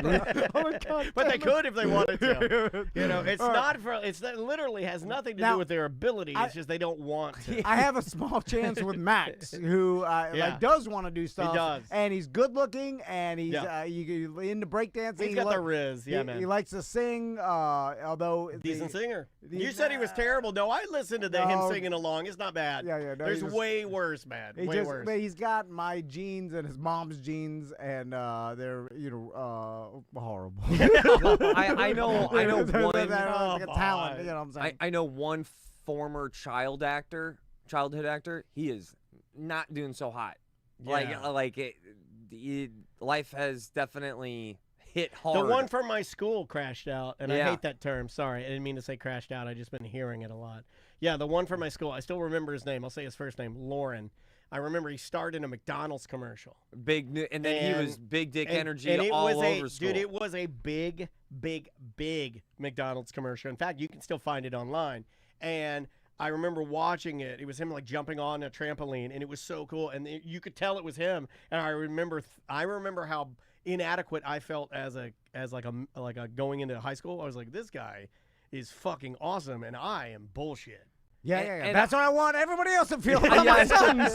But they could if they wanted to. It's not for. It literally has nothing to do with their ability. It's just they don't want to. I have a small chance with Max, who does want to do stuff. He does, and he's good looking, and he's into breakdancing. He's got the riz. Yeah, man. He likes to sing, although decent singer. You said he was terrible. No, I listened to him singing along. It's not bad. No, there's way worse, man. Way worse. But he's got my genes and his mom's genes, and they're horrible. I know one talent. You know what I'm saying? I know one former childhood actor. He is not doing so hot. Life has definitely hit hard. The one from my school crashed out, and I hate that term. Sorry, I didn't mean to say crashed out. I just been hearing it a lot. Yeah, the one from my school. I still remember his name. I'll say his first name, Lauren. I remember he starred in a McDonald's commercial. And then he was big dick energy all over school. Dude, it was a big, big, big McDonald's commercial. In fact, you can still find it online. And I remember watching it. It was him like jumping on a trampoline, and it was so cool. And you could tell it was him. And I remember how inadequate I felt as a going into high school. I was like, this guy is fucking awesome, and I am bullshit. And that's what I want everybody else to feel about my sons.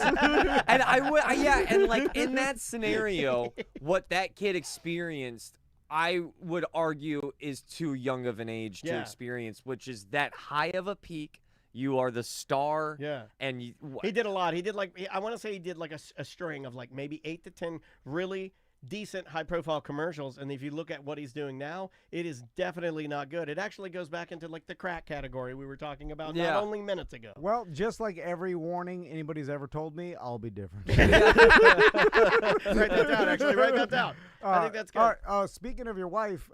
And like in that scenario, what that kid experienced, I would argue is too young of an age to experience, which is that high of a peak. You are the star. Yeah. And he did a lot. He did I want to say he did like a string of like maybe 8 to 10 really decent high-profile commercials, and if you look at what he's doing now, it is definitely not good. It actually goes back into like the crack category we were talking about not only minutes ago. Well, just like every warning anybody's ever told me, I'll be different. Write that down, actually. Write that down. I think that's good. All right, speaking of your wife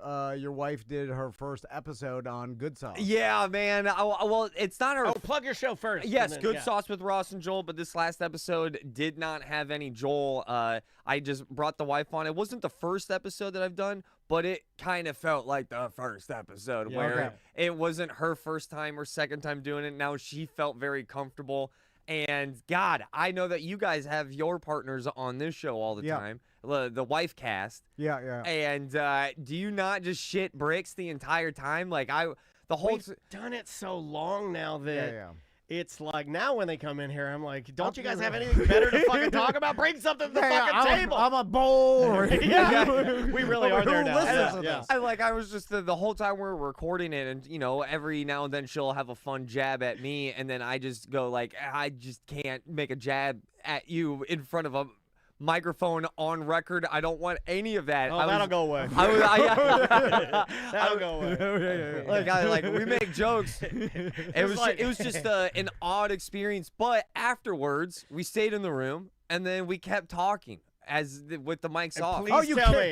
did her first episode on Good Sauce. Yeah, man. Well, it's not her. Oh, plug your show first. Yes, Good Sauce with Ross and Joel, but this last episode did not have any Joel. I just brought the wife on. It wasn't the first episode that I've done, but it kind of felt like the first episode where it wasn't her first time or second time doing it. Now she felt very comfortable. And God, I know that you guys have your partners on this show all the time, the wife cast. Yeah. And do you not just shit bricks the entire time? Like we've done it so long now that it's like now when they come in here, I'm like, don't you guys have anything better to fucking talk about? Bring something to the fucking table. I'm a bowl. We really are there now. I was just the whole time we were recording it, and every now and then she'll have a fun jab at me, and then I just go like, I just can't make a jab at you in front of a microphone on record. I don't want any of that. Oh, that'll go away. That'll go away. Like we make jokes. It was just an odd experience. But afterwards, we stayed in the room and then we kept talking with the mics off.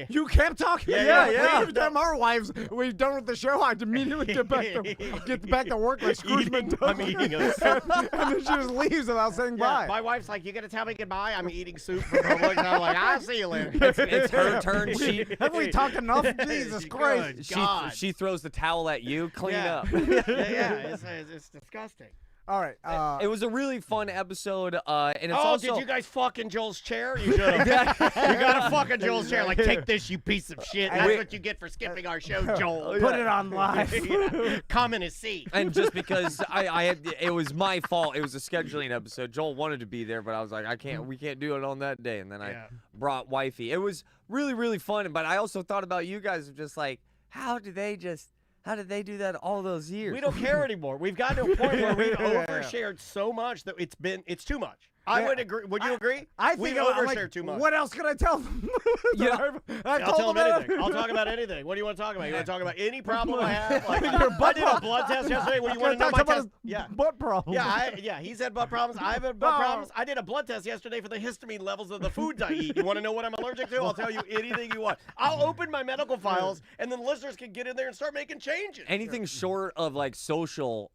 You kept talking. Yeah. Every time our wives, we're done with the show, I immediately get back to work like Scrooge McDuck. I'm eating a soup. And then she just leaves without saying bye. My wife's like, you gonna tell me goodbye? I'm eating soup from Publix. And I'm like, I'll see you later. It's her turn. Have we talked enough? Jesus Christ. She throws the towel at you. Clean up. Yeah. It's disgusting. All right. It was a really fun episode, and it's also. Did you guys fuck in Joel's chair? You should have. You gotta fuck in Joel's chair. Like, take this, you piece of shit. That's what you get for skipping our show, Joel. Put it on live. Come in his seat. And just because I had, it was my fault. It was a scheduling episode. Joel wanted to be there, but I was like, we can't do it on that day. And then I brought wifey. It was really, really fun. But I also thought about you guys of just like, how did they do that all those years? We don't care anymore. We've gotten to a point where we've overshared so much that it's too much. I would agree. Would you agree? I think we overshare too much. What else can I tell them? I'll tell them anything. I'll talk about anything. What do you want to talk about? You want to talk about any problem I have? Like, I did a blood test yesterday. What do you want to know? My test? Yeah. Butt problems. Yeah, he's had butt problems. I've had butt problems. I did a blood test yesterday for the histamine levels of the foods I eat. You want to know what I'm allergic to? I'll tell you anything you want. I'll open my medical files, and then listeners can get in there and start making changes. Anything short of like social,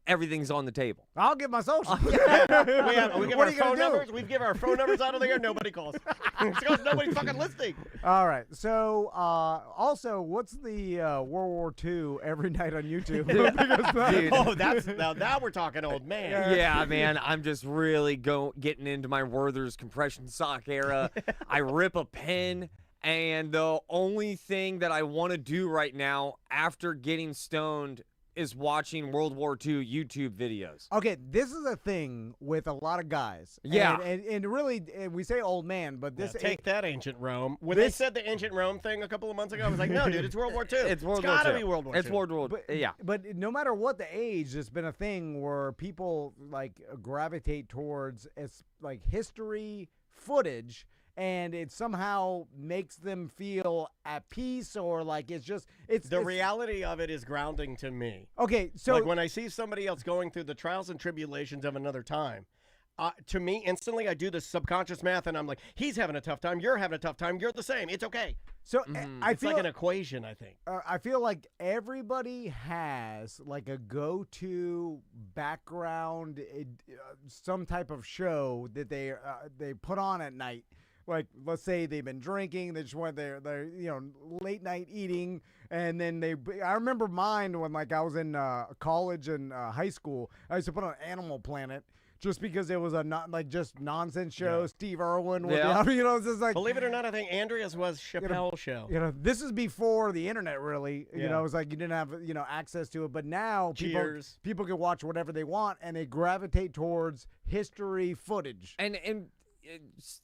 everything's on the table. I'll give my social. We give our phone numbers. We give our phone numbers out of the air. Nobody calls. It's because nobody's fucking listening. All right. So, also, what's the World War II every night on YouTube? Dude. Now we're talking old man. Yeah, man. I'm just really getting into my Werther's compression sock era. I rip a pen. And the only thing that I want to do right now after getting stoned is watching World War II YouTube videos. Okay, this is a thing with a lot of guys. Yeah. And really, we say old man, but this... take that, ancient Rome. When they said the ancient Rome thing a couple of months ago, I was like, no, dude, it's World War II. It's gotta be World War II. It's World War II. Yeah. But no matter what the age, there's been a thing where people, like, gravitate towards, like, history footage, and it somehow makes them feel at peace, or like it's the reality of it is grounding to me. Okay, so like when I see somebody else going through the trials and tribulations of another time, to me instantly I do the subconscious math, and I'm like, he's having a tough time, you're having a tough time, you're the same, it's okay. So it's like an equation, I think. I feel like everybody has like a go-to background, some type of show that they put on at night. Like, let's say they've been drinking, they just went their late night eating, and then I remember mine when, like, I was in college and high school. I used to put on Animal Planet just because it was just nonsense show. Yeah. Steve Irwin was it's just like, believe it or not, I think Andrea's was Chappelle's show. This is before the internet, really. You know, it was like you didn't have access to it, but now people can watch whatever they want, and they gravitate towards history footage. And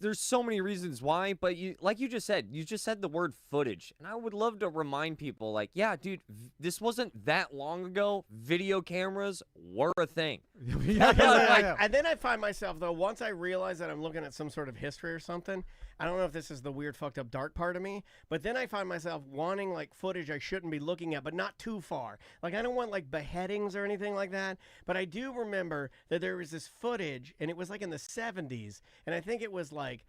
there's so many reasons why, but like you just said the word footage, and I would love to remind people, like, yeah, dude, this wasn't that long ago. Video cameras were a thing. And then I find myself, though, once I realize that I'm looking at some sort of history or something, I don't know if this is the weird fucked up dark part of me, but then I find myself wanting like footage I shouldn't be looking at, but not too far. Like, I don't want like beheadings or anything like that, but I do remember that there was this footage, and it was like in the 70s, and I think it was like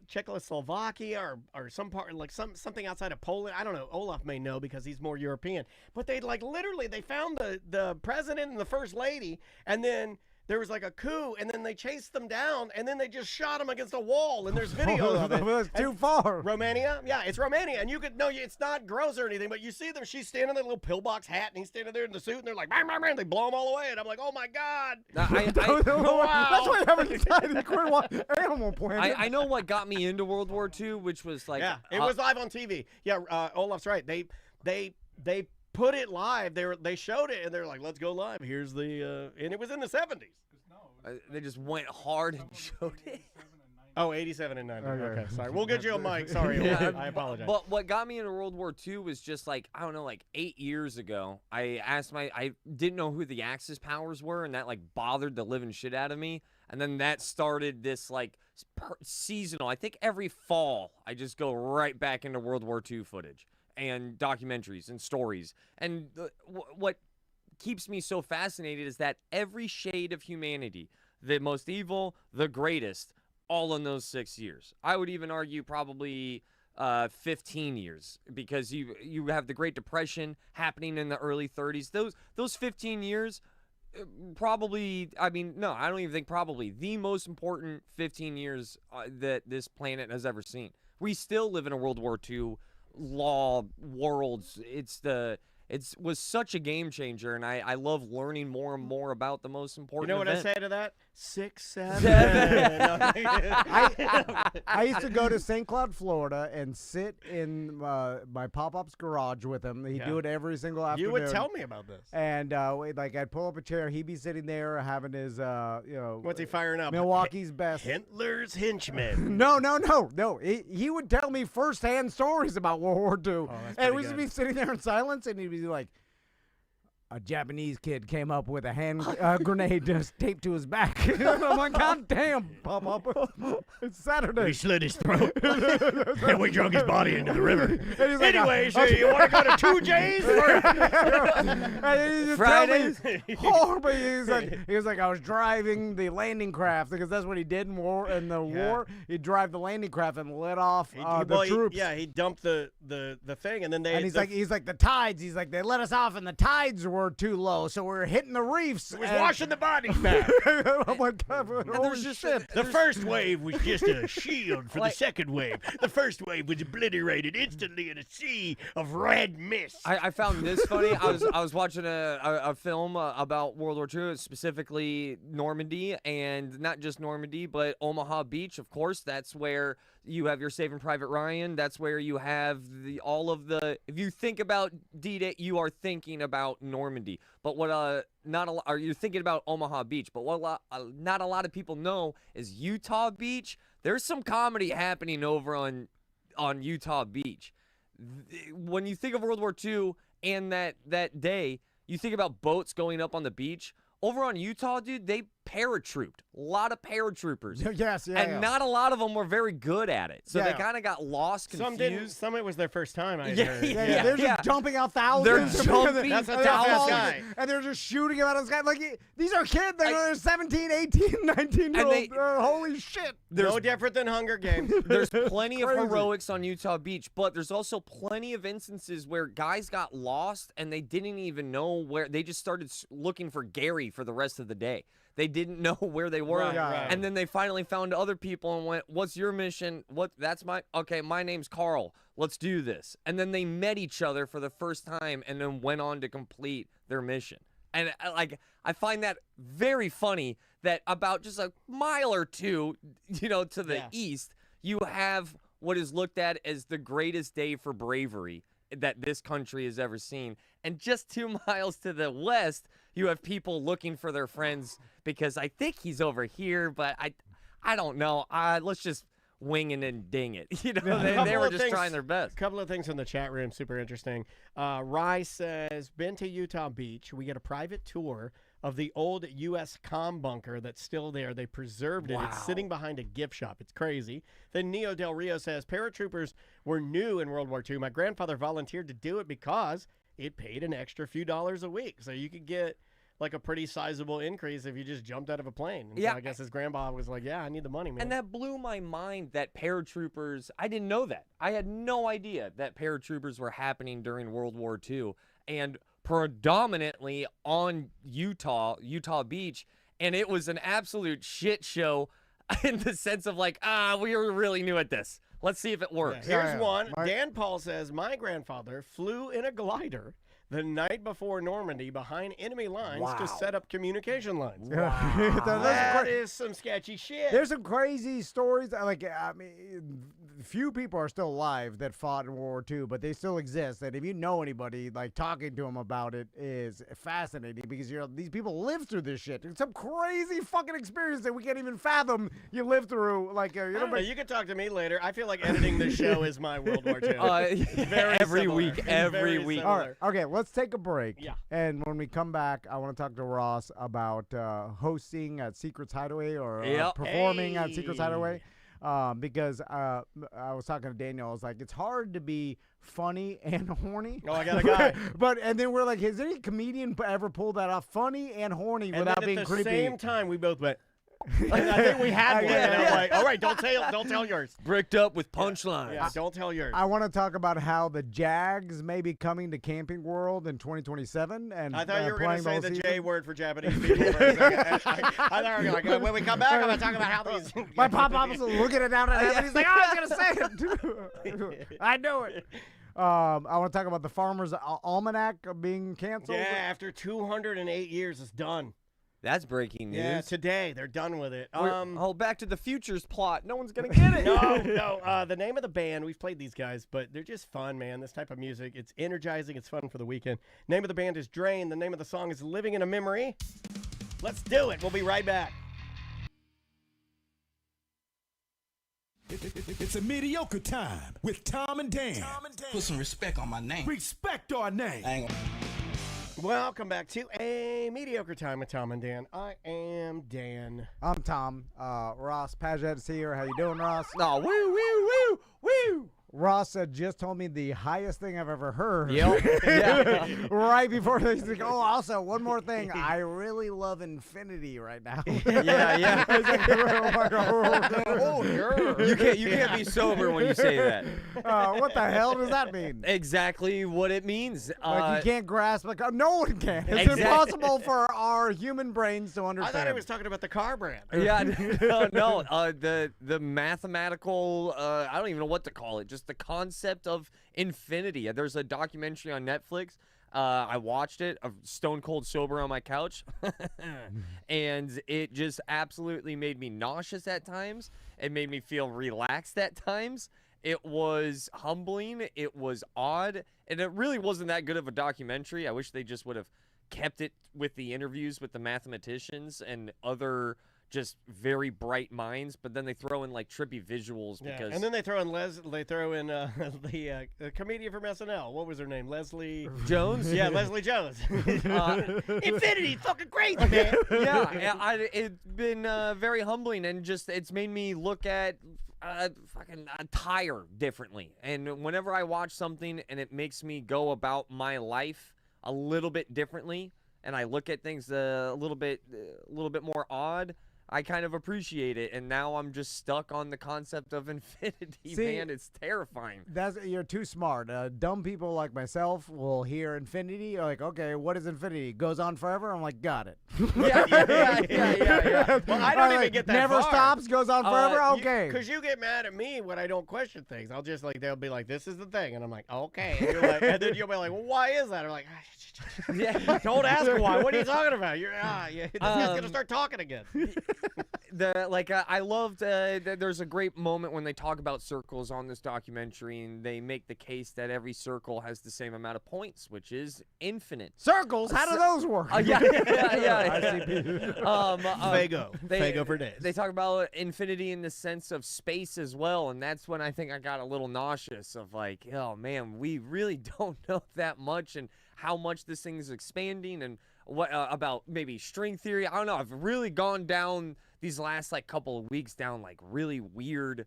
Czechoslovakia or some part, like something outside of Poland. I don't know. Olaf may know because he's more European. But they they found the president and the first lady, and then there was like a coup, and then they chased them down, and then they just shot them against a wall, and there's video of it. That's too far. Romania? Yeah, it's Romania, and it's not gross or anything, but you see them, she's standing in that little pillbox hat, and he's standing there in the suit, and they're like, bang, bang, bang, they blow them all away, and I'm like, oh my God. That's why I haven't decided to quit watching Animal Planet. I know what got me into World War II, which was like... Yeah, it was live on TV. Yeah, Olaf's right. They put it live. They showed it, and they're like, let's go live. Here's the... and it was in the 70s. They just went hard and showed it. Oh, 87 and 90. Okay, sorry. We'll get you a mic. Sorry, yeah, I apologize. But what got me into World War II was just like, I don't know, like 8 years ago, I didn't know who the Axis powers were, and that like bothered the living shit out of me. And then that started this like seasonal. I think every fall, I just go right back into World War II footage and documentaries and stories. And what keeps me so fascinated is that every shade of humanity, the most evil, the greatest, all in those 6 years. I would even argue probably 15 years, because you have the Great Depression happening in the early 30s. Those 15 years, probably, I mean, no, I don't even think probably, the most important 15 years that this planet has ever seen. We still live in a World War II law world. it was such a game changer, and I love learning more and more about the most important You know what event. I say to that? 6, 7. I used to go to St. Cloud, Florida, and sit in my pop-up's garage with him. He'd do it every single afternoon. You would tell me about this. And I'd pull up a chair. He'd be sitting there having his, What's he firing up? Milwaukee's best. Hitler's henchman. No. He would tell me firsthand stories about World War II. And we'd be sitting there in silence, and he'd be like, a Japanese kid came up with a hand grenade just taped to his back. I'm like, God damn, Pop-Up. It's Saturday. We slit his throat. And we drug his body into the river. And he's like, Anyway, so you want to go to 2J's? And he just Fridays? tell me, but he was like, I was driving the landing craft, because that's what he did in the war. He'd drive the landing craft and let off the troops. He dumped the thing, and then they. And he's like the tides. He's like, they let us off, and the tides were too low, so we were hitting the reefs. It was washing the bodies back. Oh my God! Holy shit! The first wave was just a shield for the second wave. The first wave was obliterated instantly in a sea of red mist. I found this funny. I was watching a film about World War II, specifically Normandy, and not just Normandy, but Omaha Beach. Of course, that's where you have your Saving Private Ryan. That's where you have all of the. If you think about D-Day, you are thinking about Normandy. But what you're thinking about Omaha Beach. But what not a lot of people know is Utah Beach. There's some comedy happening over on Utah Beach. When you think of World War II and that day, you think about boats going up on the beach. Over on Utah, dude, they paratrooped. A lot of paratroopers. And not a lot of them were very good at it. So they kind of got lost, confused. Some it was their first time, I heard. They're just jumping out thousands. They're jumping. That's a tough guy. And they're just shooting out of the sky. Like, these are kids. They're 17, 18, 19-year-old. Holy shit. No different than Hunger Games. There's plenty of heroics on Utah Beach, but there's also plenty of instances where guys got lost and they didn't even know where. They just started looking for Gary for the rest of the day. They didn't know where they were. Right. And then they finally found other people and went, what's your mission? My name's Carl. Let's do this. And then they met each other for the first time and then went on to complete their mission. And I find that very funny that about just a mile or two, to the east, you have what is looked at as the greatest day for bravery that this country has ever seen. And just 2 miles to the west, you have people looking for their friends because I think he's over here, but I don't know. Let's just wing it and ding it. They were just trying their best. A couple of things in the chat room, super interesting. Rye says, been to Utah Beach. We get a private tour of the old U.S. comm bunker that's still there. They preserved it. Wow. It's sitting behind a gift shop. It's crazy. Then Neo Del Rio says, paratroopers were new in World War II. My grandfather volunteered to do it because it paid an extra few dollars a week. So you could get like a pretty sizable increase if you just jumped out of a plane. And so I guess his grandpa was like, I need the money, man. And that blew my mind that paratroopers, I didn't know that. I had no idea that paratroopers were happening during World War II and predominantly on Utah Beach. And it was an absolute shit show in the sense of like, we were really new at this. Let's see if it works. Here's one. Dan Paul says, my grandfather flew in a glider the night before Normandy behind enemy lines to set up communication lines. Wow. That is some sketchy shit. There's some crazy stories. Few people are still alive that fought in World War II, but they still exist. And if you know anybody, like talking to them about it is fascinating because these people live through this shit. It's some crazy fucking experience that we can't even fathom you live through. Like, you can talk to me later. I feel like editing this show is my World War II. Every week. All right. Okay, let's take a break. Yeah. And when we come back, I want to talk to Ross about hosting at Secret's Hideaway or performing at Secret's Hideaway. Because I was talking to Daniel, I was like, it's hard to be funny and horny. Oh, I got a guy. And then we're like, has any comedian ever pulled that off, funny and horny, without being creepy? At the same time, we both went. I think we had one. And I'm like, all right, don't tell yours. Bricked up with punchlines. Yeah, don't tell yours. I want to talk about how the Jags may be coming to Camping World in 2027. And I thought you were going to say the J word for Japanese people for a second. I thought you were like, when we come back, I'm going to talk about how these. My pop-up was looking it down at him, and he's like, I was going to say it. I know it. I want to talk about the Farmer's Almanac being canceled. Yeah, after 208 years, it's done. That's breaking news. Yeah, today they're done with it. Back to the Future's plot. No one's gonna get it. No. The name of the band, we've played these guys, but they're just fun, man. This type of music, it's energizing. It's fun for the weekend. Name of the band is Drain. The name of the song is Living in a Memory. Let's do it. We'll be right back. It's a mediocre time with Tom and Dan. Put some respect on my name. Respect our name. Welcome back to a Mediocre Time with Tom and Dan. I am Dan. I'm Tom. Ross Patchett is here. How you doing, Ross? No, woo. Ross just told me the highest thing I've ever heard. Yep. Yeah. Right before they think, oh, also, one more thing. I really love Infinity right now. Yeah. Oh, sure. You can't be sober when you say that. What the hell does that mean? Exactly what it means. Like you can't grasp no one can. It's impossible for our human brains to I understand. thought he was talking about the car brand. Yeah, no. The mathematical. I don't even know what to call it. Just the concept of infinity. There's a documentary on Netflix. I watched it, stone cold sober on my couch, and it just absolutely made me nauseous at times. It made me feel relaxed at times. It was humbling. It was odd, and it really wasn't that good of a documentary. I wish they just would have kept it with the interviews with the mathematicians and other just very bright minds, but then they throw in like trippy visuals because. And then they throw in the comedian from SNL. What was her name? Leslie Jones. Yeah, Leslie Jones. Infinity, fucking crazy, man. It's been very humbling, and just it's made me look at tire differently. And whenever I watch something and it makes me go about my life a little bit differently, and I look at things a little bit more odd, I kind of appreciate it, and now I'm just stuck on the concept of infinity. Man, it's terrifying. You're too smart. Dumb people like myself will hear infinity, like, okay, what is infinity? Goes on forever? I'm like, got it. Yeah. Well, I don't even get that never far. stops, goes on forever? Okay. Because you get mad at me when I don't question things. I'll just, they'll be like, this is the thing, and I'm like, okay. And, and then you'll be like, well, why is that? I'm like, don't ask why. What are you talking about? This guy's going to start talking again. I loved there's a great moment when they talk about circles on this documentary, and they make the case that every circle has the same amount of points, which is infinite. Circles? How do those work? Yeah. Fago for days. They talk about infinity in the sense of space as well, and that's when I think I got a little nauseous of like, oh man, we really don't know that much, and how much this thing is expanding, and what about maybe string theory. I don't know. I've really gone down these last couple of weeks down really weird,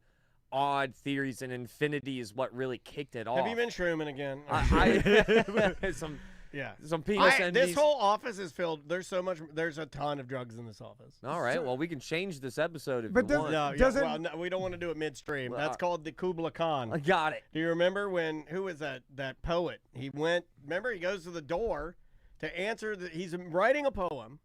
odd theories, and infinity is what really kicked it off. Have you been shrooming again? Some penis envies. This whole office is filled. There's a ton of drugs in this office. All right, well, we can change this episode if But you want. No, we don't want to do it midstream. That's called the Kubla Khan. I got it. Do you remember who was that poet? He goes to the door to answer, he's writing a poem.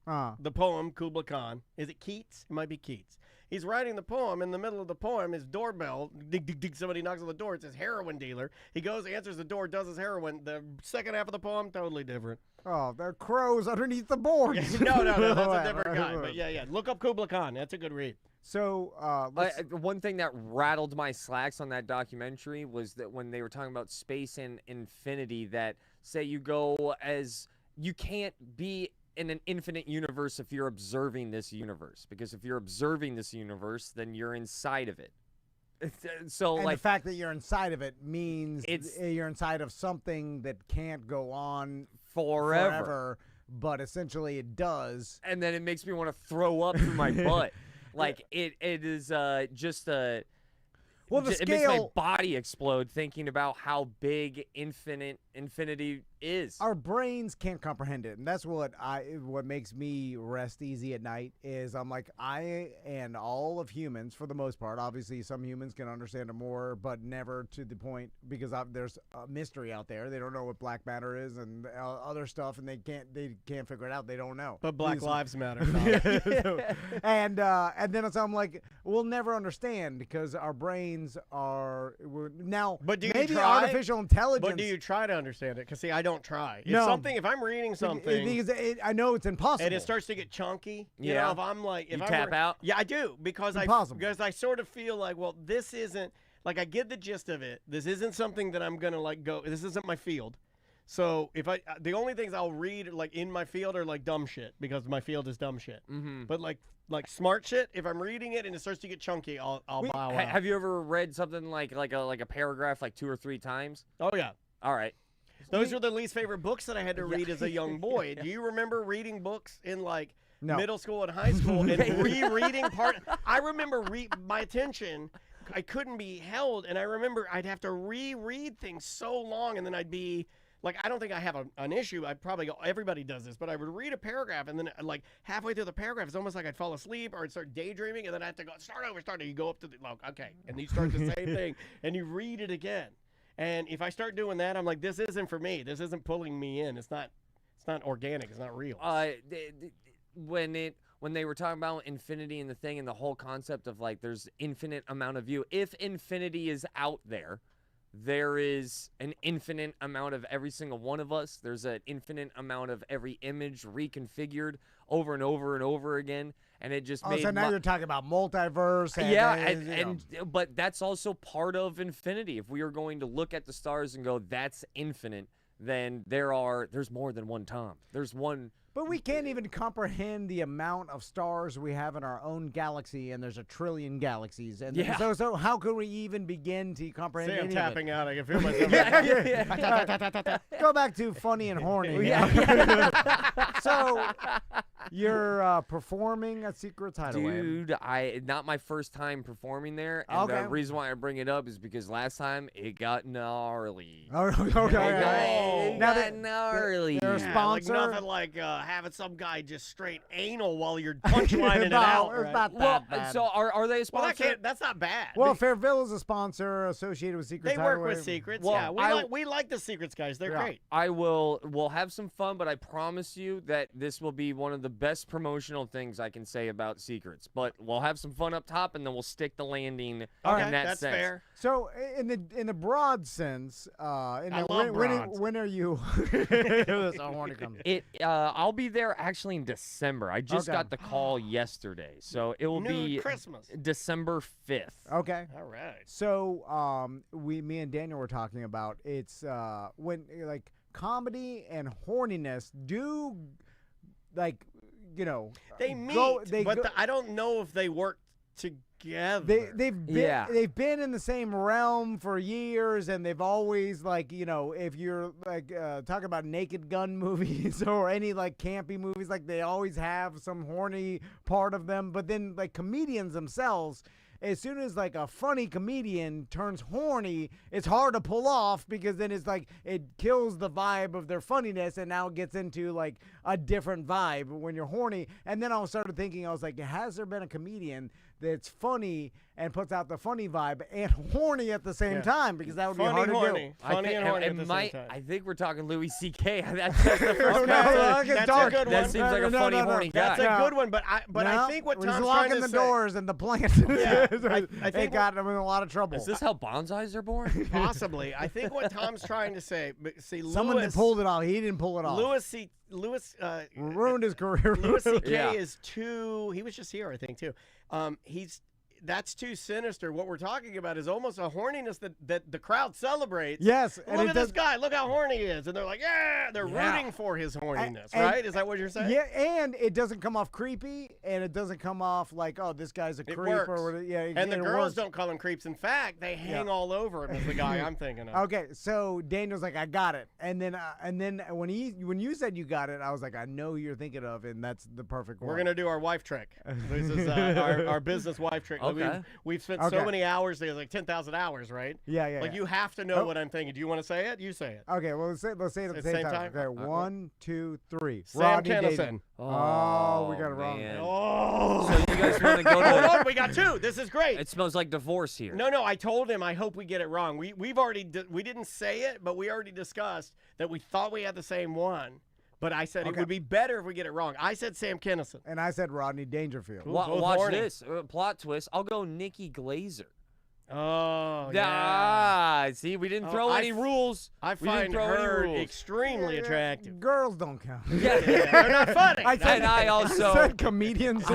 The poem, Kubla Khan. Is it Keats? It might be Keats. He's writing the poem. In the middle of the poem, his doorbell, dig, dig, dig, somebody knocks on the door. It says heroin dealer. He goes, answers the door, does his heroin. The second half of the poem, totally different. Oh, there are crows underneath the boards. No, that's a different guy. But yeah. Look up Kubla Khan. That's a good read. So, one thing that rattled my slacks on that documentary was that when they were talking about space and infinity, that say you can't be in an infinite universe if you're observing this universe, because if you're observing this universe, then you're inside of it. So, and the fact that you're inside of it means you're inside of something that can't go on forever, but essentially it does. And then it makes me want to throw up through my butt. It is just a. Well, it makes my body explode thinking about how big infinity is. Our brains can't comprehend it, and that's what makes me rest easy at night. Is I'm like, I and all of humans, for the most part. Obviously, some humans can understand it more, but never to the point because there's a mystery out there. They don't know what black matter is and other stuff, and they can't figure it out. They don't know. But Black Lives Matter. And then I'm like, we'll never understand because our brains are now. But do you maybe try? artificial intelligence. But do you try to understand it? Because see, I don't try. No. If I'm reading something, because I know it's impossible, and it starts to get chunky. You Yeah. know, if I'm like, if You I'm tap out? Yeah, I do because Impossible. I sort of feel like, well, this isn't like I get the gist of it. This isn't something that I'm gonna like go. This isn't my field. So if the only things I'll read like in my field are like dumb shit because my field is dumb shit. Mm-hmm. But like smart shit, if I'm reading it and it starts to get chunky, I'll bow out. Have you ever read something like a paragraph like 2 or 3 times? Oh yeah. All right. Those were the least favorite books that I had to read as a young boy. Do you remember reading books in like middle school and high school and rereading part? I remember my attention, I couldn't be held, and I remember I'd have to reread things so long, and then I'd be like, I don't think I have an issue. I'd probably go, everybody does this, but I would read a paragraph, and then like halfway through the paragraph, it's almost like I'd fall asleep or I'd start daydreaming, and then I have to go start over. You go up to the okay, and you start the same thing, and you read it again. And if I start doing that, I'm like, this isn't for me. This isn't pulling me in. It's not organic. It's not real. When they were talking about infinity and the thing and the whole concept of like there's infinite amount of you. If infinity is out there, there is an infinite amount of every single one of us. There's an infinite amount of every image reconfigured over and over and over again. And it just made so now you're talking about multiverse. And, but that's also part of infinity. If we are going to look at the stars and go, that's infinite, then there's more than one Tom. There's one. But we can't even comprehend the amount of stars we have in our own galaxy, and there's 1 trillion galaxies. And so how could we even begin to comprehend See, I'm any tapping of it? out. I can feel myself. Go back to funny and horny. So you're performing at Secret Hideaway. Dude, not my first time performing there. And the reason why I bring it up is because last time it got gnarly. Okay. It got gnarly. They're a sponsor. Like nothing like having some guy just straight anal while you're punchlining it out. It's not Well, that bad. so are they a sponsor? That's not bad. Well, Fairville is a sponsor associated with Secret They Hideaway. work with Secrets. Well, we like the Secrets guys. They're great. We'll have some fun, but I promise you that this will be one of the best promotional things I can say about Secrets. But we'll have some fun up top, and then we'll stick the landing in that that's sense. fair. So in the broad sense, when are you? That's how horny comes. I'll be there actually in December. I just got the call yesterday, so it will be Christmas. December 5th. Okay. All right. So me and Daniel were talking about it's when like comedy and horniness do like they meet, I don't know if they work together. They've been in the same realm for years, and they've always if you're talking about Naked Gun movies or any like campy movies, like they always have some horny part of them. But then like comedians themselves, as soon as like a funny comedian turns horny, it's hard to pull off because then it's like it kills the vibe of their funniness, and now it gets into like a different vibe when you're horny. And then I started thinking, I was like, has there been a comedian that's funny and puts out the funny vibe and horny at the same time? Because that would be hard to do. Funny and horny at the same time. I think we're talking Louis C.K. That's the first That's a good one. That seems like a funny, horny guy. That's a good one, but I think what Tom's he's trying locking to the say, doors and the plant. I think got him in a lot of trouble. Is this how bonsais are born? Possibly. I think what Tom's trying to say, see, someone pulled it off. He didn't pull it off. Lewis ruined his career. Louis C.K. is too. He was just here, I think, too. That's too sinister. What we're talking about is almost a horniness that the crowd celebrates. Yes. Look at this guy. Look how horny he is. And they're like, they're rooting for his horniness, right? Is that what you're saying? Yeah, and it doesn't come off creepy, and it doesn't come off like, oh, this guy's a creep. Works. Or whatever. Yeah, and the girls works. don't call him creeps. In fact, they hang all over him as the guy I'm thinking of. Okay, so Daniel's like, I got it. And then when you said you got it, I was like, I know who you're thinking of, and that's the perfect one. We're going to do our wife trick. This is our business wife trick. Like Okay. we've spent Okay. so many hours together, like 10,000 hours, right? Yeah. Like yeah. you have to know what I'm thinking. Do you want to say it? You say it. Okay, well, let's say it at the same time. Okay, 1, 2, 3. Sam Rodney Kennison. Dangerfield. Oh, we got it wrong. man. Oh. So you guys want to go Hold to? on, we got 2. This is great. It smells like divorce here. No, I told him I hope we get it wrong. We've already we didn't say it, but we already discussed that we thought we had the same one. But I said it would be better if we get it wrong. I said Sam Kennison. And I said Rodney Dangerfield. Ooh, both Watch horny. this plot twist. I'll go Nikki Glazer. Oh, yeah. Ah, see, we didn't throw I any f- rules. I We didn't find throw any her rules. extremely attractive. Girls don't count. Yeah, they're not funny. And I also, said comedians.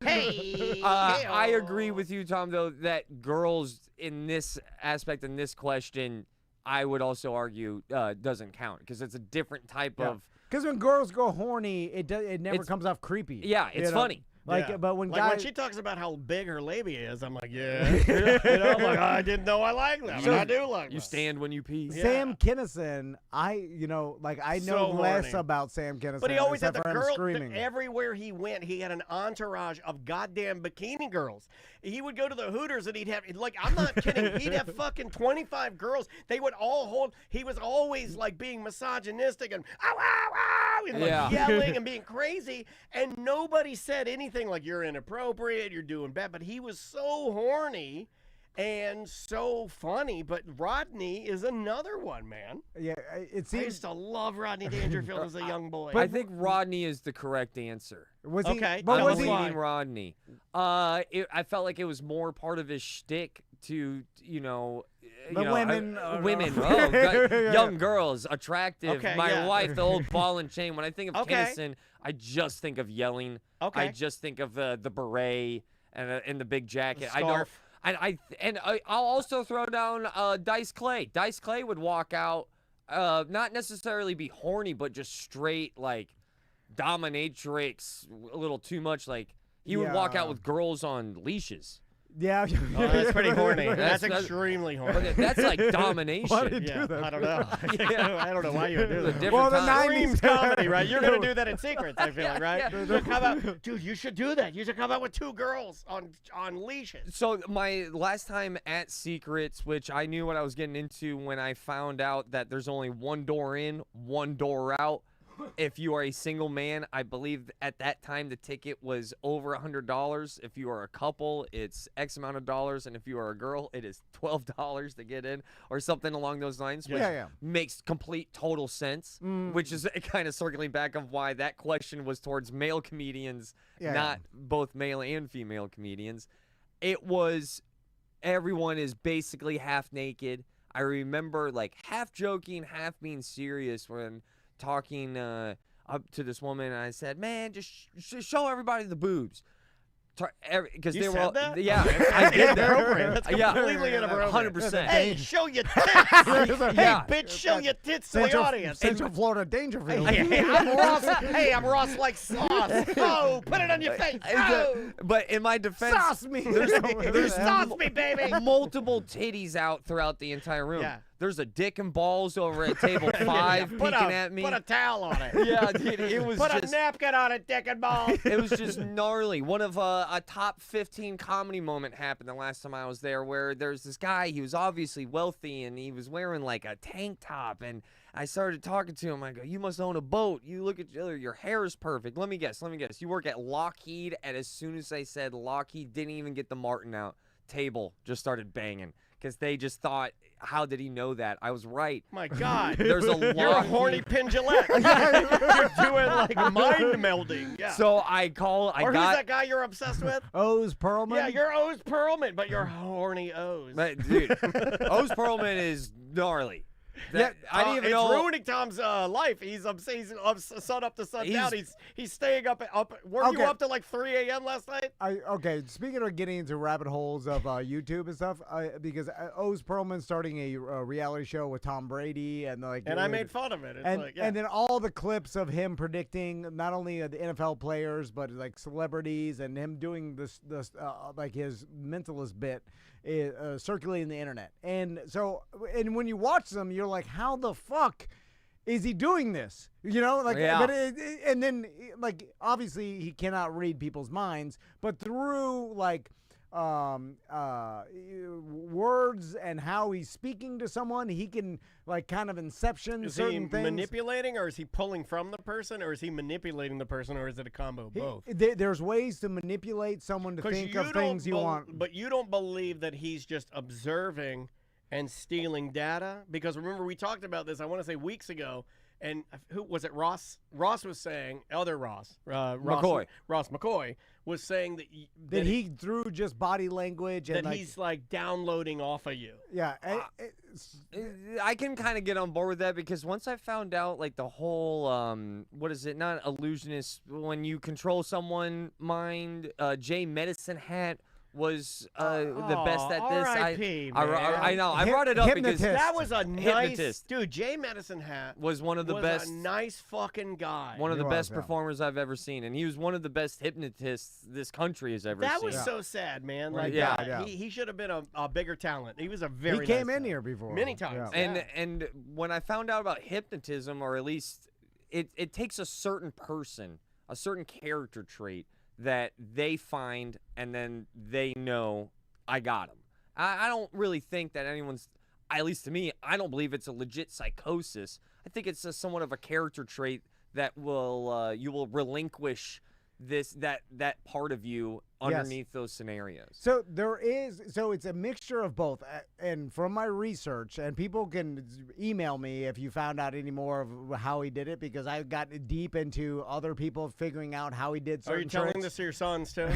Hey. I agree with you, Tom. Though that girls in this aspect, in this question, I would also argue doesn't count because it's a different type of. Because when girls go horny, it never It's- comes off creepy. Yeah, it's you know? funny. Like, Yeah. but when like guys, when she talks about how big her labia is, I'm like, yeah. You know, I'm like, I didn't know I like that, but I do like You that. stand when you pee. Yeah. Sam Kinison, I know So less horny. about Sam Kinison. But he always had except the for him girl. screaming. Everywhere he went, he had an entourage of goddamn bikini girls. He would go to the Hooters and he'd have, like, I'm not kidding, he'd have fucking 25 girls. They would all hold. He was always like being misogynistic and ow, ow, ow, and like Yeah. yelling and being crazy. And nobody said anything like you're inappropriate, you're doing bad. But he was so horny and so funny. But Rodney is another one, man. Yeah, it I seems. used to love Rodney Dangerfield as a young boy. I think Rodney is the correct answer. Was he? Okay, But I'm was he? leaning Rodney. I felt like it was more part of his shtick to, The women, women, Yeah. young girls, attractive. Okay, My yeah. wife, the old ball and chain. When I think of Okay. Kinnison, I just think of yelling. Okay. I just think of the beret and the big jacket. The scarf. I'll also throw down Dice Clay. Dice Clay would walk out, not necessarily be horny, but just straight like dominatrix, a little too much. Like he would walk out Yeah. with girls on leashes. Yeah. Oh, that's pretty horny. That's That's- extremely horny. But that's like domination. Why did Yeah, do that? I don't know. I don't know why you would do It was a that. different Well, the time. 90s Screams comedy, right? You're gonna do that in secrets. I feel like, right? Yeah. You'll come out, dude. You should do that. You should come out with 2 girls on leashes. So my last time at Secrets, which I knew what I was getting into when I found out that there's only one door in, one door out. If you are a single man, I believe at that time the ticket was over $100. If you are a couple, it's X amount of dollars, and if you are a girl, it is $12 to get in, or something along those lines. Which Yeah. makes complete total sense. Which is kind of circling back of why that question was towards male comedians, Yeah. not both male and female comedians. It was everyone is basically half naked. I remember like half joking, half being serious when talking up to this woman, and I said, "Man, just show everybody the boobs." Because You they were said all, that? yeah, I did Inappropriate. that. That's completely inappropriate. 100%. Hey, show your tits. Yeah. Hey, bitch, show your tits to the audience. Central Florida Dangerfield. Hey, I'm Ross. Hey, I'm Ross like sauce. Oh, put it on your face. Oh, But in my defense, Sauce me. there's sauce me, baby. multiple titties out throughout the entire room. Yeah. There's a dick and balls over at table 5 Put peeking at me. Put a towel on it. Yeah, dude, it was Put just a napkin on it, dick and balls. it was just gnarly. One of a top 15 comedy moment happened the last time I was there, where there's this guy. He was obviously wealthy, and he was wearing like a tank top. And I started talking to him. I go, "You must own a boat. You look at your hair is perfect. Let me guess. You work at Lockheed." And as soon as I said Lockheed, didn't even get the Martin out. Table just started banging because they just thought, "How did he know that?" I was right. My God. There's a You're a Lockheed- horny Pendulette. You're doing like mind melding. Yeah. So I or who's got. that guy you're obsessed with? O's Perlman. Yeah, you're O's Perlman, but you're horny O's. But, dude, O's Perlman is gnarly. That, I didn't even it's know. ruining Tom's life. He's up sun up to sun down. He's- He's staying up. Were you Okay. up to like 3 a.m. last night? Okay, speaking of getting into rabbit holes of YouTube and stuff, because O's Perlman starting a reality show with Tom Brady and like, And I made fun of it. It's and like, yeah. and then all the clips of him predicting not only the NFL players but like celebrities, and him doing this like his mentalist bit circulating the internet. And so, and when you watch them, you're like, how the fuck is he doing this? You know, like, Yeah. but and then like obviously he cannot read people's minds, but through like words and how he's speaking to someone, he can like kind of inception Is certain he things. manipulating, or is he pulling from the person, or is he manipulating the person, or is it a combo of both? There's ways to manipulate someone to 'Cause think you of things you don't want. But you don't believe that he's just observing and stealing data? Because remember, we talked about this, I want to say weeks ago, and who was it? Ross was saying, Ross McCoy was saying that he through just body language and that like, he's like downloading off of you. yeah. I can kind of get on board with that because once I found out like the whole what is it? Not illusionist, when you control someone mind. Jay Medicine Hat was the best at this. R.I.P., I know. I brought it up because that was a nice hypnotist. dude. Jay Medicine Hat was one of the best. A nice fucking guy. One of the He best was, yeah. performers I've ever seen, and he was one of the best hypnotists this country has ever That seen. was so sad, man. Like, Yeah. he should have been a bigger talent. He was a very. He came nice in guy. here before many times. Yeah. And when I found out about hypnotism, or at least it takes a certain person, a certain character trait that they find, and then they know I got him. I don't really think that anyone's, at least to me, I don't believe it's a legit psychosis. I think it's somewhat of a character trait that will you will relinquish that part of you underneath those scenarios. So it's a mixture of both. And from my research, and people can email me if you found out any more of how he did it, because I got deep into other people figuring out how he did certain Are you telling tricks. this to your sons too?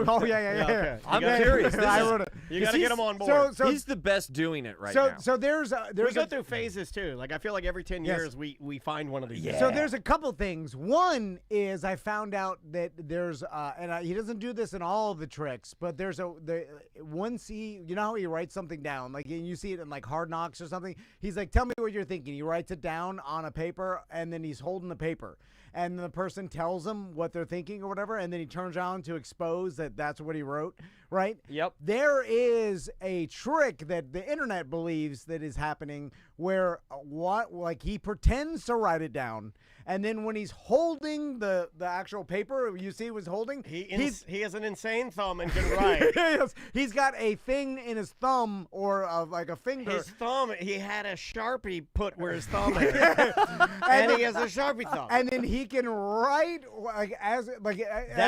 Oh yeah. Okay. I'm curious. I wrote it. You got to get him on board. So He's the best doing it right now. So there's we go through phases too. Like I feel like every 10 Yes. years we find one of these. So there's a couple things. One is I found out that there's he doesn't do this in all of the tricks, but there's once you know how he writes something down, like you see it in like Hard Knocks or something. He's like, tell me what you're thinking. He writes it down on a paper, and then he's holding the paper, and the person tells him what they're thinking or whatever, and then he turns around to expose that that's what he wrote, right? Yep. There is a trick that the internet believes that is happening where like he pretends to write it down, and then when he's holding the actual paper, you see he was holding, he has an insane thumb and can write. Yes, he's got a thing in his thumb or like a finger. His thumb, he had a Sharpie put where his thumb is. and he has a Sharpie thumb. And then he can write as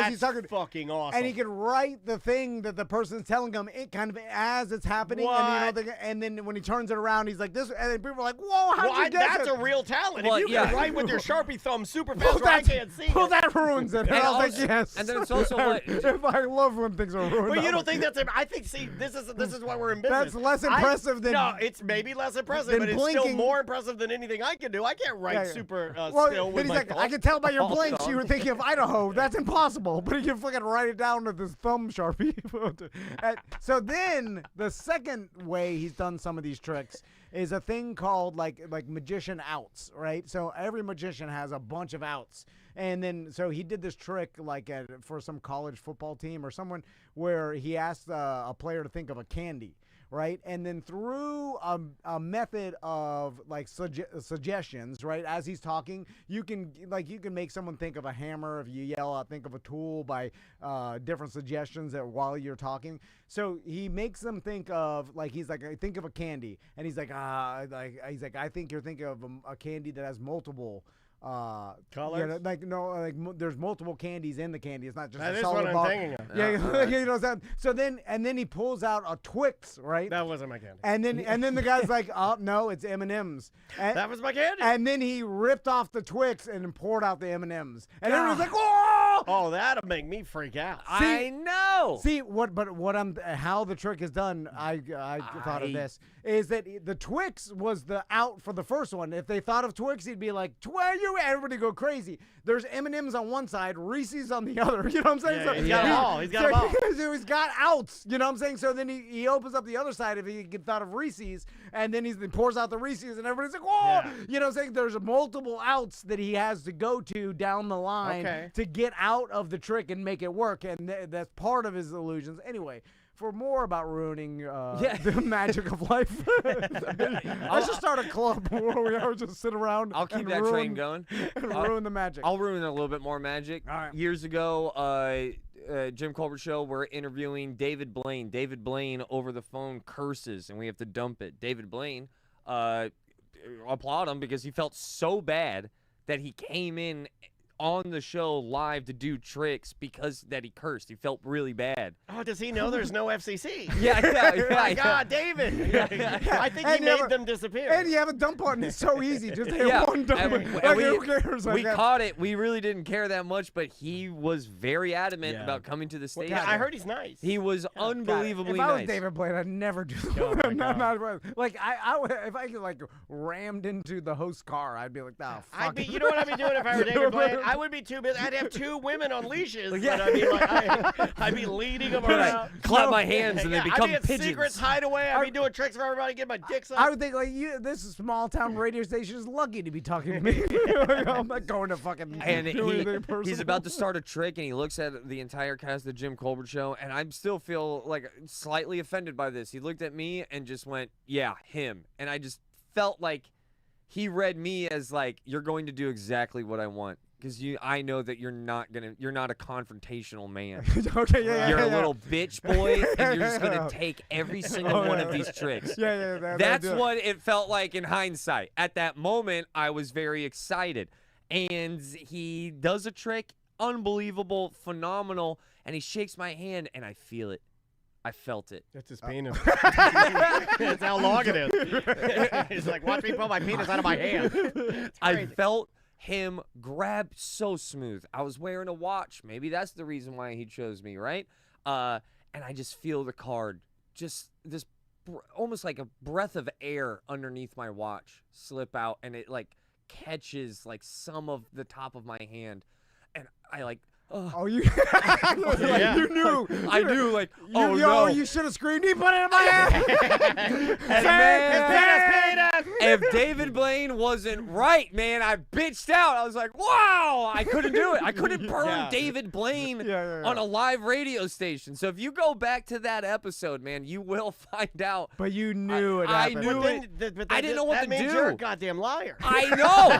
he's talking. Fucking awesome. And he can write the thing that the person's telling him, it kind of as it's happening. What? And then when he turns it around, he's like this, and then people are like, "Whoa, how'd you get that's that?" a real talent. Well, if you can write with your Sharpie thumb super fast, where I can't see Well, it. that ruins it. And I was like, yes. And then it's also what. If I love when things are ruined. But you don't think that's? I think. See, this is why we're in business. That's less impressive than. No, it's maybe less impressive, than but it's still blinking. more impressive than anything I can do. I can't write Yeah, yeah. super Well, still then with he's my like, thumb. I can tell by your Oh, blinks dog. you were thinking of Idaho. That's impossible. But he can fucking write it down with his thumb Sharpie. So then the second way he's done some of these tricks is a thing called like magician outs, right? So every magician has a bunch of outs. And then, so he did this trick like for some college football team or someone where he asked a player to think of a candy, right? And then through a method of like suggestions, right? As he's talking, you can make someone think of a hammer if you yell out, think of a tool by different suggestions that while you're talking. So he makes them think of he's like, think of a candy, and he's like, I think you're thinking of a candy that has multiple Colors? There's multiple candies in the candy. It's not just That a is solid what I'm ball. thinking of. Yeah, you know what I'm saying? So then he pulls out a Twix, right? That wasn't my candy. And then the guy's like, oh no, it's M&Ms. That was my candy. And then he ripped off the Twix and poured out the M&Ms. And everyone's like, oh! Oh, that'll make me freak out. I know. See how the trick is done. I thought of this is that the Twix was the out for the first one. If they thought of Twix, he'd be like, everybody go crazy. There's M&Ms on one side, Reese's on the other. You know what I'm saying? Yeah, he's got them all. He's got them all. So he's got outs. You know what I'm saying? So then he opens up the other side if he thought of Reese's, and then he pours out the Reese's, and everybody's like, whoa! Yeah. You know what I'm saying? There's multiple outs that he has to go to down the line to get out of the trick and make it work. And that's part of his illusions. Anyway, for more about ruining the magic of life, I should start a club where we all just sit around. I'll keep and that ruin, train going. And ruin the magic. I'll ruin a little bit more magic. All right. Years ago, Jim Colbert show, we're interviewing David Blaine. David Blaine over the phone curses, and we have to dump it. David Blaine, applaud him because he felt so bad that he came in on the show live to do tricks because that he cursed. He felt really bad. Oh, does he know there's no FCC? Yeah. My God, David. I think he made them disappear. And you have a dump button. It's so easy. Just hit one dump button. Who cares? We caught it. We really didn't care that much, but he was very adamant about coming to the stage. Yeah, I heard he's nice. He was unbelievably nice. If I was nice. David Blaine, I'd never do that. Oh Like, I would, if I like rammed into the host car, I'd be like, oh, fuck. You know what I'd be doing if I were David Blaine? I would be too busy. I'd have 2 women on leashes. Yeah. I'd be like, I'd be leading them around. Clap my hands and they become I'd be at pigeons. Secrets Hideaway. I'd be doing tricks for everybody, get my dicks up. I would think like this small town radio station is lucky to be talking to me. I'm not going to fucking and do anything personal. he's about to start a trick, and he looks at the entire cast of the Jim Colbert show, and I still feel like slightly offended by this. He looked at me and just went, "Yeah, him," and I just felt like he read me as like, "You're going to do exactly what I want." Because I know that you're not a confrontational man. Okay, yeah. You're a little bitch boy, and you're just gonna take every single one of these tricks. That's what it felt like in hindsight. At that moment, I was very excited, and he does a trick, unbelievable, phenomenal, and he shakes my hand, and I feel it. I felt it. That's his penis. That's how long it is. He's like, watch me pull my penis out of my hand. I felt him grab so smooth. I was wearing a watch. Maybe that's the reason why he chose me, right? And I just feel the card, just this almost like a breath of air underneath my watch slip out, and it like catches like some of the top of my hand, and I like. Oh, you you knew. I knew, like, no. You should have screamed, he put it in my hand. If David Blaine wasn't right, man, I bitched out. I was like, wow, I couldn't do it. I couldn't burn David Blaine on a live radio station. So if you go back to that episode, man, you will find out. But you knew it happened. I knew it. I didn't know what to do. That means you're a goddamn liar. I know.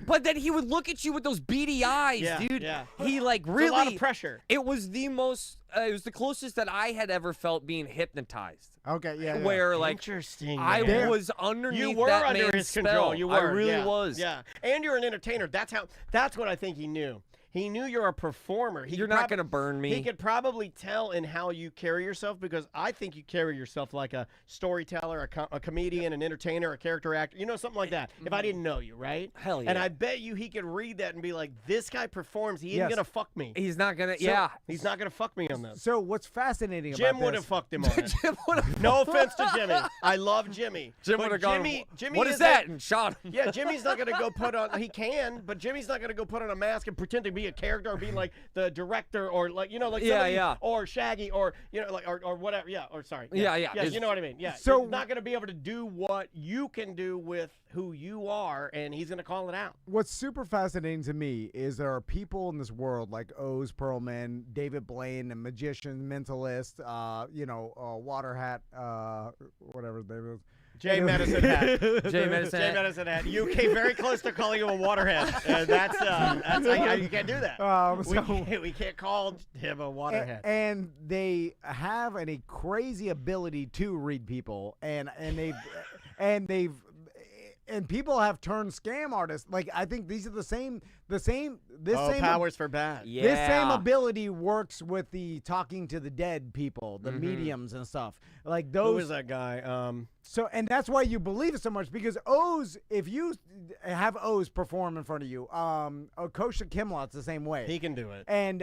But then he would look at you with those beady eyes, dude. Yeah. He like really. It's a lot of pressure. It was the most. It was the closest that I had ever felt being hypnotized. Okay, yeah. Where like interesting. I was underneath you were that under man's his spell. control. You were. I really was. Yeah. And you're an entertainer. That's what I think he knew. He knew you're a performer. You're not going to burn me. He could probably tell in how you carry yourself, because I think you carry yourself like a storyteller, a comedian, an entertainer, a character actor, something like that. If I didn't know you, right? Hell yeah. And I bet you he could read that and be like, this guy performs. He ain't going to fuck me. He's not going to, He's not going to fuck me on this. So what's fascinating Jim about this... would have fucked him on it. No offense to Jimmy. I love Jimmy. Jim would have gone, Jimmy what is that? And shot him. Yeah, Jimmy's not going to go put on, he can, but Jimmy's not going to go put on a mask and pretend to be a character or be like the director or like somebody, or Shaggy or or whatever, or sorry, yeah, you know what I mean, so he's not going to be able to do what you can do with who you are, and he's going to call it out. What's super fascinating to me is there are people in this world like Oz Perlman, David Blaine, a magician, mentalist, water hat, whatever they was. J Medicine Hat. J Medicine Hat. You came very close to calling him a waterhead. That's how you can't do that. We can't call him a waterhead. And they have a crazy ability to read people, and people have turned scam artists. Like, I think these are the same powers for bad. Yeah. This same ability works with the talking to the dead people, the mediums and stuff. Like those. Who is that guy? So, and that's why you believe it so much, because O's, if you have O's perform in front of you, Kosha Kimlot's the same way. He can do it. And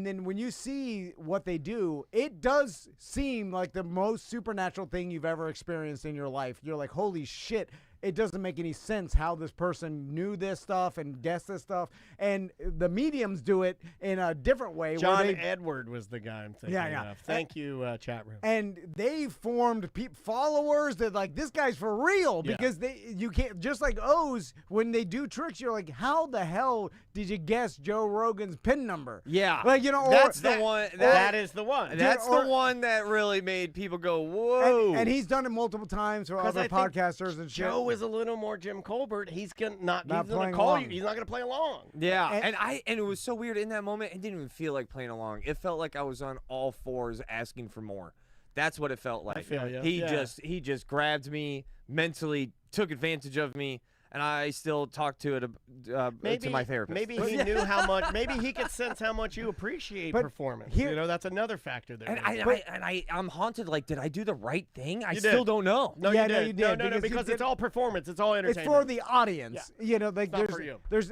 then when you see what they do, it does seem like the most supernatural thing you've ever experienced in your life. You're like, holy shit. it doesn't make any sense how this person knew this stuff and guessed this stuff. And the mediums do it in a different way. John Edward was the guy I'm thinking Yeah. of. Thank you, chat room. And they formed followers that like, this guy's for real, because you can't, just like O's, when they do tricks, you're like, how the hell did you guess Joe Rogan's PIN number? Yeah. Like, you know, that's the one. That is the one. That's the one that really made people go, whoa. And he's done it multiple times for other podcasters and shit. Joe is a little more Jim Colbert. He's gonna not Not he's gonna playing call along. you. He's not gonna play along. Yeah, and it was so weird in that moment. It didn't even feel like playing along. It felt like I was on all fours asking for more. That's what it felt like. I feel you. He just grabbed me mentally, took advantage of me, and I still talk to it to my therapist. Maybe he knew how much. Maybe he could sense how much you appreciate performance. You know, that's another factor there. And I'm haunted. Like, did I do the right thing? I You still did. don't know. No, Yeah, you no, did. you did, No, because it's all performance. It's all entertainment. It's for the audience. You know, like It's not for you. there's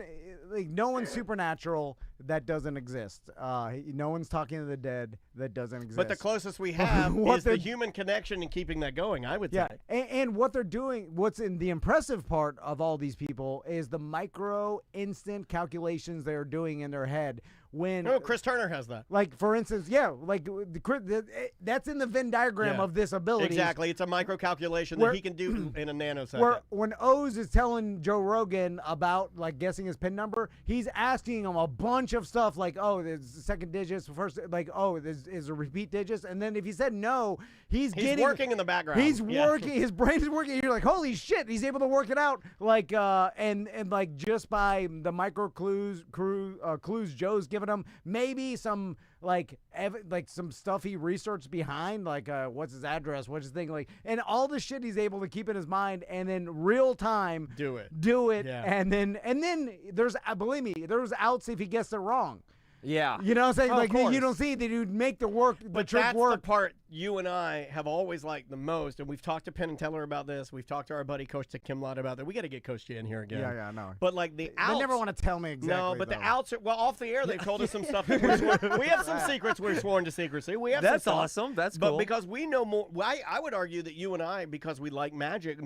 like no one's supernatural that doesn't exist. No one's talking to the dead that doesn't exist. But the closest we have What is the they're- human connection and keeping that going, I would Yeah, say. and what they're doing, what's in the impressive part of all these people is the micro instant calculations they're doing in their head. When Chris Turner has that. Like, for instance, that's in the Venn diagram of this ability. Exactly. It's a micro calculation that he can do in a nanosecond. Where when O's is telling Joe Rogan about like guessing his PIN number, he's asking him a bunch of stuff like, oh, there's second digits, first, like, oh, is a repeat digits, and then if he said no, he's working in the background. He's working. His brain is working. You're like, holy shit, he's able to work it out. Like, and like just by the micro clues Joe's giving him, maybe some like some stuff he researched behind, like what's his address, what's his thing, like, and all the shit he's able to keep in his mind, and then real time do it, Yeah. and then there's believe me, there's outs if he gets it wrong. Yeah. You know what I'm saying? Oh, like of course. you don't see that you'd make the trick That's work. the part you and I have always liked the most, and we've talked to Penn and Teller about this. We've talked to our buddy Coach Kimlott about that. We got to get Coach J in here again. Yeah, I know. But like the outs, They never want to tell me exactly. No, but though. the outs are off the air. They've told us some stuff. That we're sworn, we have some secrets we're sworn to secrecy. We have That's some stuff, awesome. That's but cool. because we know more, I would argue that you and I, because we like magic,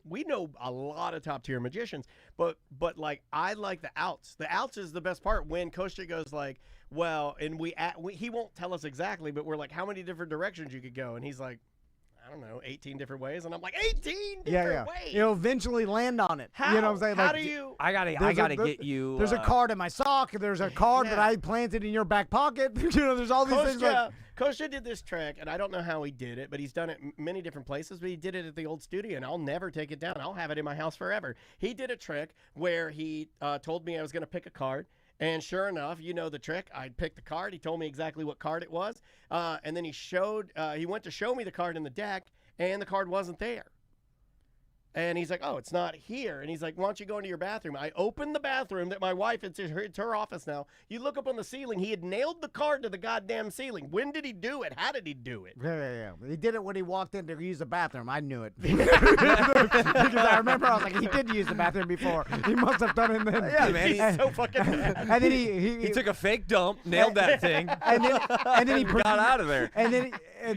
we know a lot of top tier magicians. But like I like the outs. The outs is the best part when Coach J goes like, well, and he won't tell us exactly, but we're like, how many different directions you could go? And he's like, I don't know, 18 different ways. And I'm like, 18 different ways? You'll eventually land on it. How? You know what I'm saying? How Like, do you? I gotta get you. There's a card in my sock. There's a card that I planted in your back pocket. You know, there's all these things. Like, Coach J did this trick, and I don't know how he did it, but he's done it many different places, but he did it at the old studio, and I'll never take it down. I'll have it in my house forever. He did a trick where he told me I was going to pick a card. And sure enough, you know the trick. I picked the card. He told me exactly what card it was. And then he went to show me the card in the deck, and the card wasn't there. And he's like, oh, it's not here. And he's like, why don't you go into your bathroom? I opened the bathroom that my wife, it's her office now. You look up on the ceiling. He had nailed the card to the goddamn ceiling. When did he do it? How did he do it? Yeah. He did it when he walked in to use the bathroom. I knew it. Because I remember I was like, he did use the bathroom before. He must have done it then. Yeah, man. He's so fucking bad. And then he took a fake dump, nailed that thing, and then he got out of there. And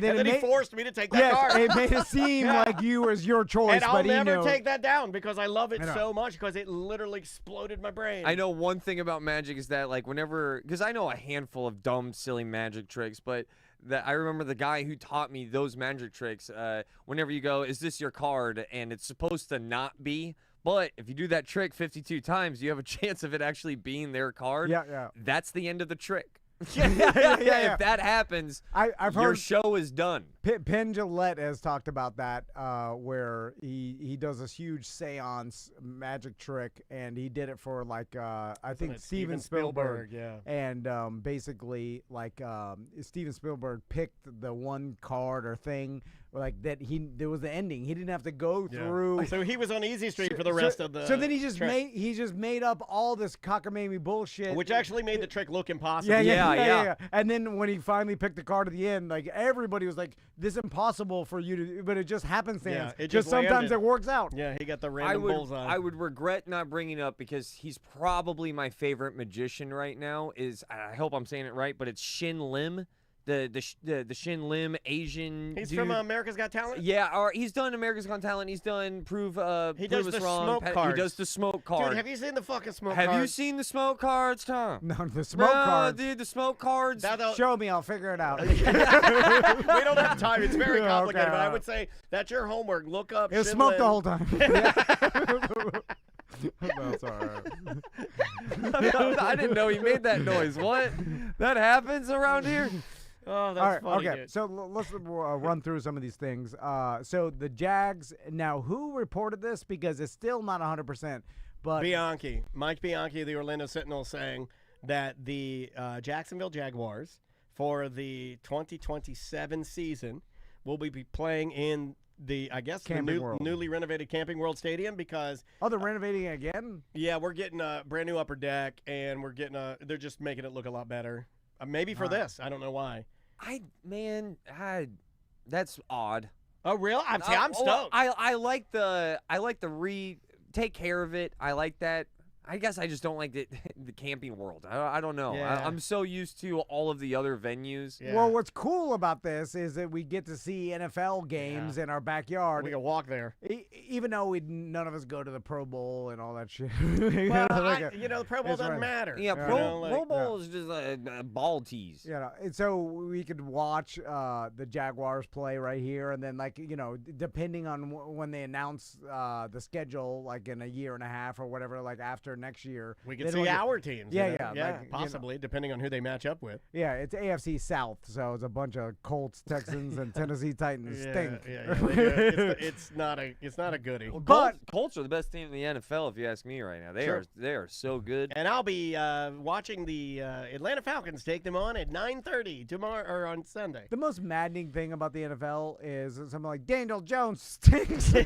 then he forced me to take that card. It made it seem like you was your choice, And I'll but he never knew. take that down because I love it so much because it literally exploded my brain. I know one thing about magic is that, like, because I know a handful of dumb, silly magic tricks, but I remember the guy who taught me those magic tricks. Whenever you go, is this your card? And it's supposed to not be. But if you do that trick 52 times, you have a chance of it actually being their card. Yeah. That's the end of the trick. Yeah. If that happens, I've your heard show is done. Penn Jillette has talked about that, where he does this huge seance magic trick, and he did it for like I think Steven Spielberg. Yeah. And basically, like Steven Spielberg picked the one card or thing like that. There was the ending. He didn't have to go through. So he was on Easy Street for the rest of the. So then he just made up all this cockamamie bullshit, which actually made the trick look impossible. Yeah. And then when he finally picked the card at the end, like everybody was like, "This is impossible for you to," but it just happenstance. Yeah, it just sometimes landed. it works out. Yeah, he got the random bullseye. I would regret not bringing it up because he's probably my favorite magician right now. I hope I'm saying it right, but it's Shin Lim. the Shin Lim Asian He's dude. from America's Got Talent? Yeah, or he's done America's Got Talent. He's done Prove He Prove does Us the Wrong. smoke cards. He does the smoke card. Dude, have you seen the fucking smoke Have cards? you seen the smoke cards, Tom? No, the smoke cards. Dude, the smoke cards. Show me, I'll figure it out. We don't have time. It's very Okay, complicated, but I all would say that's your homework. Look up It was Shin smoked the Lim. whole time. That's all right. I didn't know he made that noise. What? That happens around here? Oh, that's All right, funny, okay. dude. So let's run through some of these things. So the Jags. Now, who reported this? Because it's still not 100%. But Mike Bianchi, of the Orlando Sentinel, saying that the Jacksonville Jaguars for the 2027 season will be playing in the Camping World. newly renovated Camping World Stadium because they're renovating it again. yeah, we're getting a brand new upper deck and they're just making it look a lot better. Maybe for this, I don't know why. That's odd. Oh, really? I'm stoked. I like the take care of it. I like that. I guess I just don't like the Camping World. I don't know. Yeah. I'm so used to all of the other venues. Yeah. Well, what's cool about this is that we get to see NFL games in our backyard. We can walk there. Even though none of us go to the Pro Bowl and all that shit. Well, the Pro Bowl doesn't matter. Yeah, you Pro know, like- Bowl is just a ball tease. And so we could watch the Jaguars play right here, and then depending on when they announce the schedule, like in a year and a half or whatever, like after next year, we can see our teams. Yeah, possibly depending on who they match up with. Yeah, it's AFC South, so it's a bunch of Colts, Texans, and Tennessee Titans. Stink. It's not a goodie. But Colts are the best team in the NFL, if you ask me right now. They are so good. And I'll be watching the Atlanta Falcons take them on at 9:30 tomorrow or on Sunday. The most maddening thing about the NFL is something like Daniel Jones stinks, and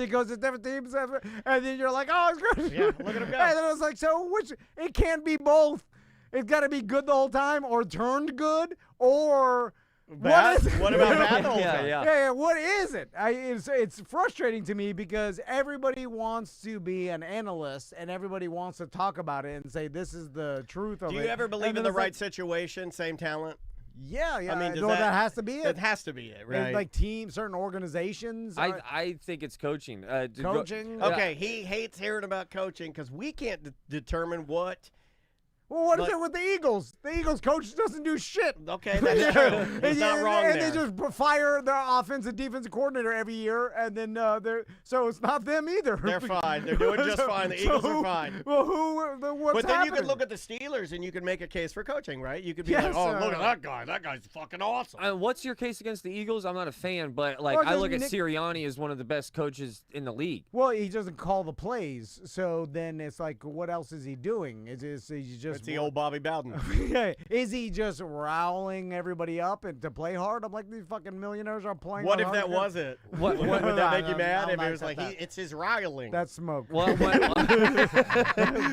he goes to different teams, and then you're like, oh, it's good. Yeah, look at him go. And then I was like, so it can't be both. It's got to be good the whole time, or turned good, or Bad? what is it? What about bad the whole time? Yeah. What is it? It's frustrating to me because everybody wants to be an analyst and everybody wants to talk about it and say this is the truth of it. Do you ever believe And in then the it's right situation, same talent? Yeah. I mean, that has to be it. It has to be it, right? And like teams, certain organizations. I think it's coaching. Coaching? Okay, he hates hearing about coaching because we can't determine what. Well, what is it with the Eagles? The Eagles coach doesn't do shit. Okay, that's true. He's not wrong and there. they just fire their offensive defensive coordinator every year, and then so it's not them either. They're fine. They're doing just fine. The Eagles are fine. Well, what's But then happening? you could look at the Steelers and you could make a case for coaching, right? You could be Yes, like, oh, look at that guy. That guy's fucking awesome. What's your case against the Eagles? I'm not a fan, but Well, I look at Nick- Sirianni as one of the best coaches in the league. Well, he doesn't call the plays, so then it's like, what else is he doing? Is he just It's the old Bobby Bowden. Is he just riling everybody up and to play hard? I'm like, these fucking millionaires are playing. What hard. if that was it? What- Would that make you No, mad no, if no, it was like, that. it's his riling? That's smoke. Well,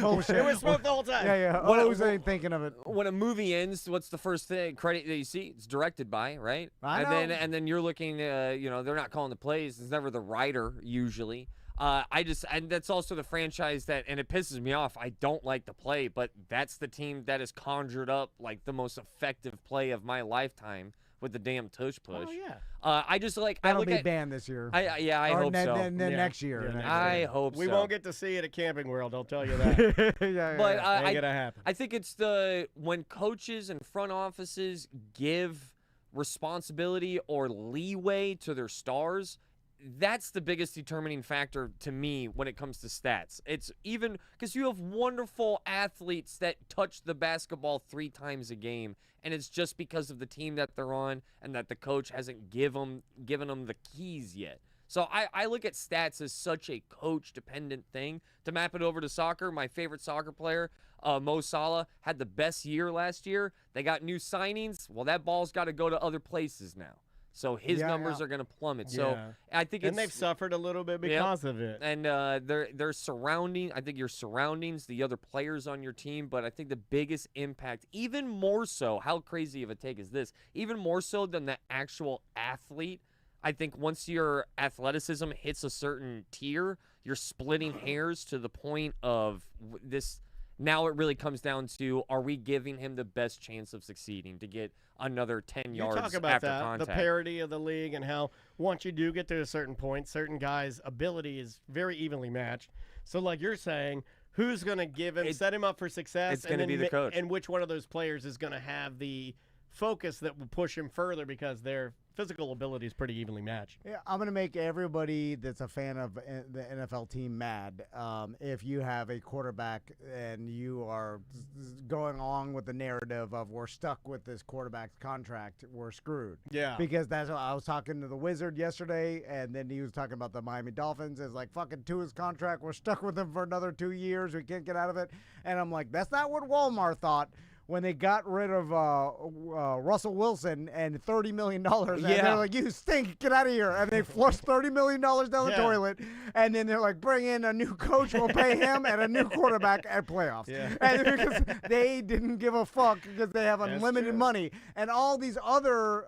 Bullshit. It was smoke the whole time. Yeah. What- Always ain't thinking of it. when a movie ends, what's the first credit that you see? It's directed by, right? I know. And then you're looking, they're not calling the plays. It's never the writer usually. And that's also the franchise and it pisses me off. I don't like the play, but that's the team that has conjured up like the most effective play of my lifetime with the damn tush push. Oh, yeah. I just like I That'll look be at banned this year. I Or hope so. Then Yeah. next year. Yeah, next I hope We so. won't get to see it at Camping World, I'll tell you that. yeah. But Ain't gonna happen. I think it's when coaches and front offices give responsibility or leeway to their stars, that's the biggest determining factor to me when it comes to stats. It's even because you have wonderful athletes that touch the basketball 3 times a game, and it's just because of the team that they're on and that the coach hasn't given them the keys yet. So I look at stats as such a coach-dependent thing. To map it over to soccer, my favorite soccer player, Mo Salah, had the best year last year. They got new signings. Well, that ball's got to go to other places now. So his numbers are going to plummet. So I think and they've suffered a little bit because of it. And their surrounding, I think your surroundings, the other players on your team, but I think the biggest impact, even more so, how crazy of a take is this? Even more so than the actual athlete, I think once your athleticism hits a certain tier, you're splitting hairs to the point of this. Now it really comes down to, are we giving him the best chance of succeeding to get another 10 yards You talk about after that, contact? the parity of the league, and how once you do get to a certain point, certain guys' ability is very evenly matched. So like you're saying, who's going to give him, set him up for success? It's going to be the coach. And which one of those players is going to have the focus that will push him further because their physical ability is pretty evenly matched. Yeah, I'm going to make everybody that's a fan of the NFL team mad. If you have a quarterback and you are going along with the narrative of we're stuck with this quarterback's contract, we're screwed. Yeah. Because that's what I was talking to the Wizard yesterday, and then he was talking about the Miami Dolphins. It's like, fucking Tua's contract, we're stuck with him for another 2 years. We can't get out of it. And I'm like, that's not what Walmart thought when they got rid of Russell Wilson and $30 million. And they're like, you stink, get out of here. And they flushed $30 million down the toilet. And then they're like, bring in a new coach, we'll pay him, and a new quarterback at playoffs. Yeah. And because they didn't give a fuck because they have unlimited money. And all these other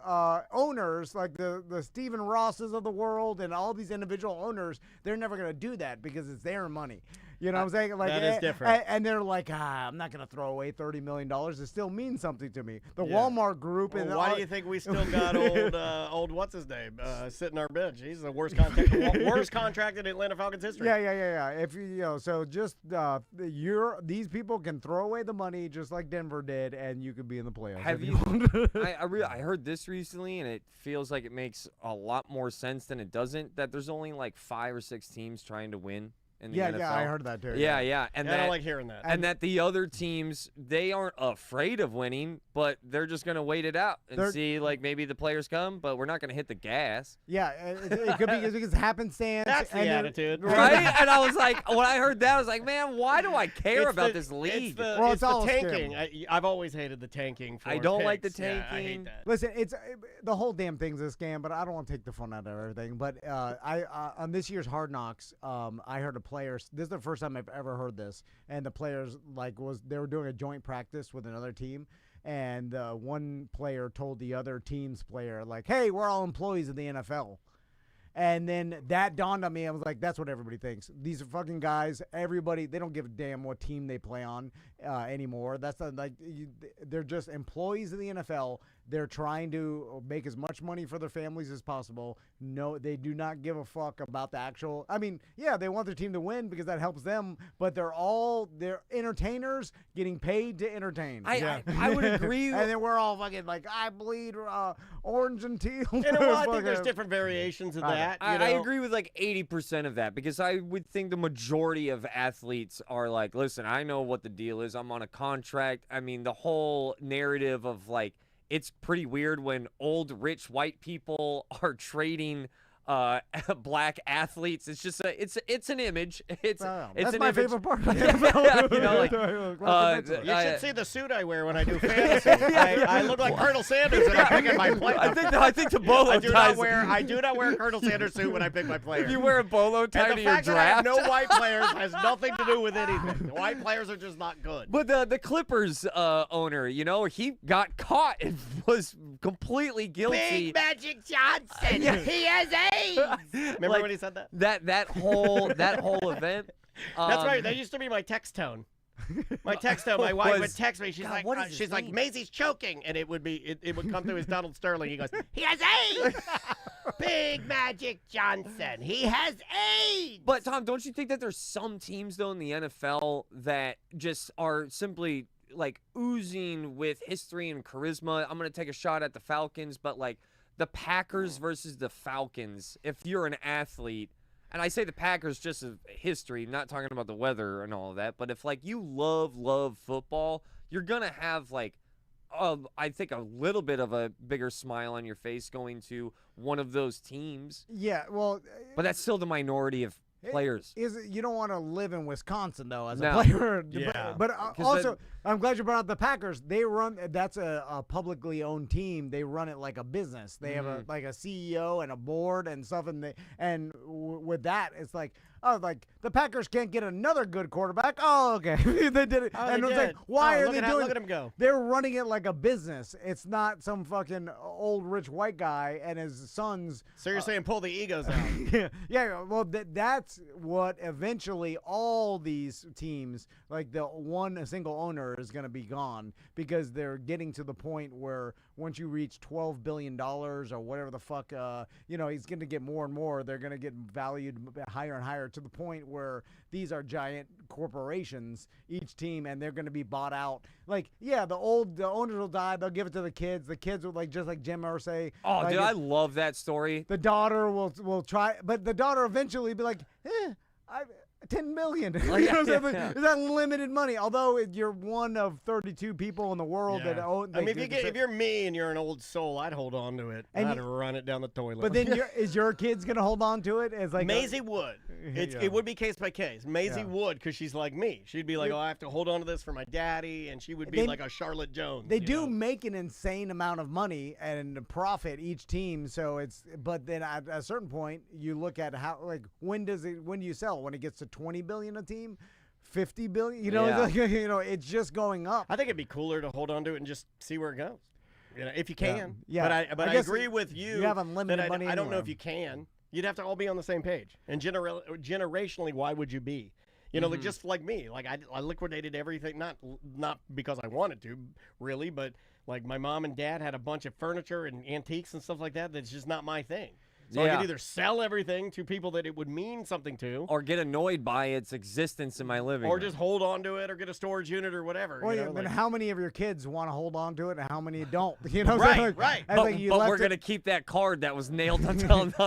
owners, like the Stephen Rosses of the world and all these individual owners, they're never going to do that because it's their money. You know what I'm saying? Like, that is different. And they're like, I'm not going to throw away $30 million. It still means something to me. The Walmart group. Well, and why do you think we still got old what's his name sitting our bench? He's the worst contract in Atlanta Falcons history. Yeah. If so just these people can throw away the money just like Denver did, and you could be in the playoffs. Have you? I heard this recently, and it feels like it makes a lot more sense than it doesn't. That there's only like 5 or 6 teams trying to win in the NFL. Yeah, I heard that too. Yeah. And I don't like hearing that. And that the other teams, they aren't afraid of winning, but they're just going to wait it out and see, like, maybe the players come, but we're not going to hit the gas. Yeah, it could be because happenstance. That's the attitude. Right? And I was like, when I heard that, I was like, man, why do I care about this league? It's the tanking. I've always hated the tanking. I don't picks. like the tanking. Yeah, I hate that. Listen, the whole damn thing's a scam, but I don't want to take the fun out of everything. But I on this year's Hard Knocks, I heard a player. This is the first time I've ever heard this, and the players they were doing a joint practice with another team, and one player told the other team's player, like, "Hey, we're all employees of the NFL." And then that dawned on me. I was like, that's what everybody thinks. These are fucking guys. Everybody, they don't give a damn what team they play on anymore. That's not, like, they're just employees of the NFL. They're trying to make as much money for their families as possible. No, they do not give a fuck about the actual. I mean, yeah, they want their team to win because that helps them, but they're entertainers getting paid to entertain. I would agree. And then we're all fucking like, I bleed orange and teal. You know what? I think there's different variations of that. I agree with like 80% of that, because I would think the majority of athletes are like, listen, I know what the deal is. I'm on a contract. I mean, the whole narrative of like, it's pretty weird when old rich white people are trading black athletes. It's just it's an image. It's that's an my image. favorite part. You should see the suit I wear when I do fantasy. I look like Colonel Sanders and I pick my player. I think the bolo ties. I do not wear a Colonel Sanders suit when I pick my player. If you wear a bolo tie and to the your fact that I have draft, no white players has nothing to do with anything. The white players are just not good. But the Clippers owner, he got caught and was completely guilty. Big Magic Johnson. He has AIDS. Remember when he said that? That whole event. That's right. That used to be my text tone. My text tone. My wife would text me. She's like, Maisie's choking, and it would come through as Donald Sterling. He goes, he has AIDS. Big Magic Johnson. He has AIDS. But Tom, don't you think that there's some teams though in the NFL that just are simply like oozing with history and charisma? I'm gonna take a shot at the Falcons, but like the Packers versus the Falcons, if you're an athlete, and I say the Packers just as history, not talking about the weather and all of that, but if like you love football, you're gonna have like I think a little bit of a bigger smile on your face going to one of those teams. Yeah, well, but that's still the minority of players. You don't want to live in Wisconsin though as a No. player. Yeah. But also I'm glad you brought up the Packers. They run. That's a publicly owned team. They run it like a business. They have a CEO and a board and stuff. And with that, it's like, oh, like the Packers can't get another good quarterback. Oh, okay, they did it. Oh, and they it's like, did. why Oh, are look they at how- doing? look at 'em go. They're running it like a business. It's not some fucking old rich white guy and his sons. So you're saying pull the egos out? Yeah. Well, that's what eventually all these teams, like a single owner, is going to be gone because they're getting to the point where once you reach $12 billion or whatever the fuck, he's going to get more and more. They're going to get valued higher and higher to the point where these are giant corporations, each team, and they're going to be bought out. Like, yeah, the owners will die. They'll give it to the kids. The kids will, like, just like Jim or say. Oh, like, dude, I love that story. the daughter will try, but the daughter eventually be like, $10 million. You know what I'm saying? yeah. Is that limited money? Although you're one of 32 people in the world that own. I mean, if you're me and you're an old soul, I'd hold on to it. And I'd run it down the toilet. But then is your kids gonna hold on to it? As like Maisie would. It would be case by case. Maisie would, because she's like me. She'd be like, oh, I have to hold on to this for my daddy, and she would be like a Charlotte Jones. They do make an insane amount of money and profit each team. So but then at a certain point, you look at how, like, when do you sell? When it gets to 20 billion a team, 50 billion. It's just going up. I think it'd be cooler to hold on to it and just see where it goes. If you can. Yeah. But I agree with you. You have unlimited money. I don't know anyway. if you can. You'd have to all be on the same page. And generationally, why would you be? Like just like me. Like I liquidated everything, not because I wanted to, really, but like my mom and dad had a bunch of furniture and antiques and stuff like that. That's just not my thing. So I could either sell everything to people that it would mean something to, Or get annoyed by its existence in my living or room. just hold on to it, or get a storage unit or whatever. Well, then how many of your kids want to hold on to it, and how many don't? Right. But we're going to keep that card that was nailed on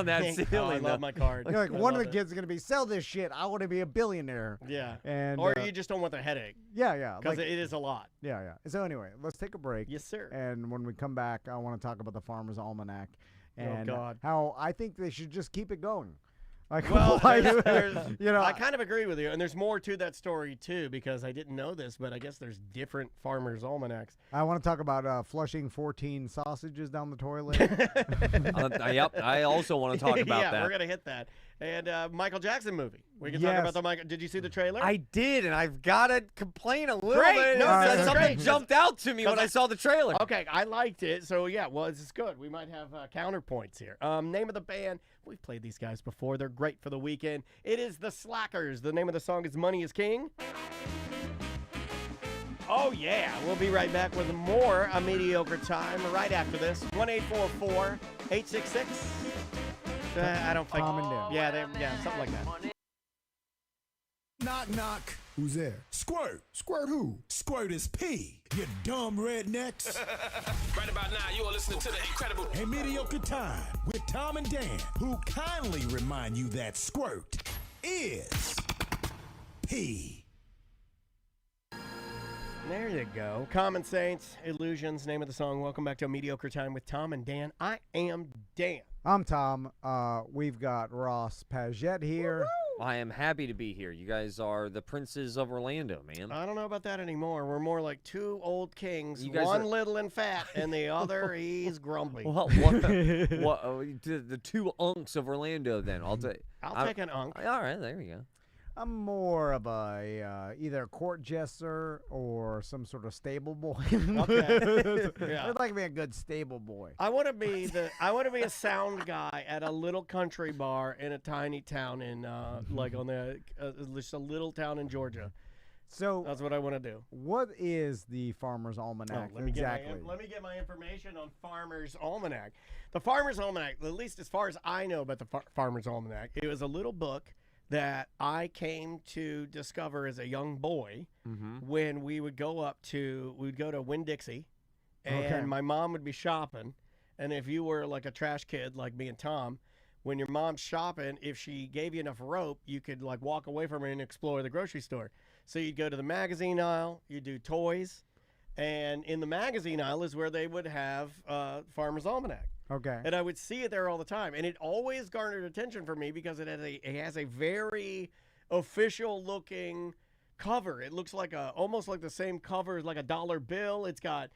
that ceiling. Oh, I love my card. You're like, I one of love the it. kids is going to be, sell this shit. I want to be a billionaire. Yeah. And or you just don't want the headache. Yeah. Because it is a lot. Yeah. So anyway, let's take a break. Yes, sir. And when we come back, I want to talk about the Farmer's Almanac. And God. how I think they should just keep it going. Like, Well, there's, I kind of agree with you. And there's more to that story, too, because I didn't know this, but I guess there's different farmers' almanacs. I want to talk about flushing 14 sausages down the toilet. Yep, I also want to talk about yeah, that. we're going to hit that. And Michael Jackson movie. We can talk about the Michael. Did you see the trailer? I did, and I've got to complain a little Great. bit. No, that's Something great. jumped out to me when I saw the trailer. Okay, I liked it. So, yeah, well, this is good. We might have counterpoints here. Name of the band. We've played these guys before. They're great for the weekend. It is The Slackers. The name of the song is Money is King. Oh, yeah. We'll be right back with more A Mediocre Time right after this. 1-844-866. I don't think. Calm and down. Yeah, something like that. Knock, knock. Who's there? Squirt. Squirt who? Squirt is P. You dumb rednecks. Right about now, you are listening to the incredible. A Mediocre Time with Tom and Dan, who kindly remind you that squirt is P. There you go. Common Saints, Illusions, name of the song. Welcome back to A Mediocre Time with Tom and Dan. I am Dan. I'm Tom. We've got Ross Patchett here. I am happy to be here. You guys are the princes of Orlando, man. I don't know about that anymore. We're more like two old kings. You guys one are- little and fat, and the other, he's grumbly. What, the two unks of Orlando, then. I'll take an unk. All right, there we go. I'm more of a either a court jester or some sort of stable boy. Okay. Yeah. I'd like to be a good stable boy. I want to be a sound guy at a little country bar in a tiny town in like on the just a little town in Georgia. So that's what I want to do. What is the Farmer's Almanac exactly? Let me get my information on Farmer's Almanac. The Farmer's Almanac, at least as far as I know about the Farmer's Almanac, it was a little book that I came to discover as a young boy when we would go to Winn-Dixie, and my mom would be shopping. And if you were like a trash kid like me and Tom, when your mom's shopping, if she gave you enough rope, you could like walk away from her and explore the grocery store. So you'd go to the magazine aisle, you'd do toys, and in the magazine aisle is where they would have Farmer's Almanac. Okay. And I would see it there all the time. And it always garnered attention for me because it has a very official looking cover. It looks like almost like the same cover as like a dollar bill. It's got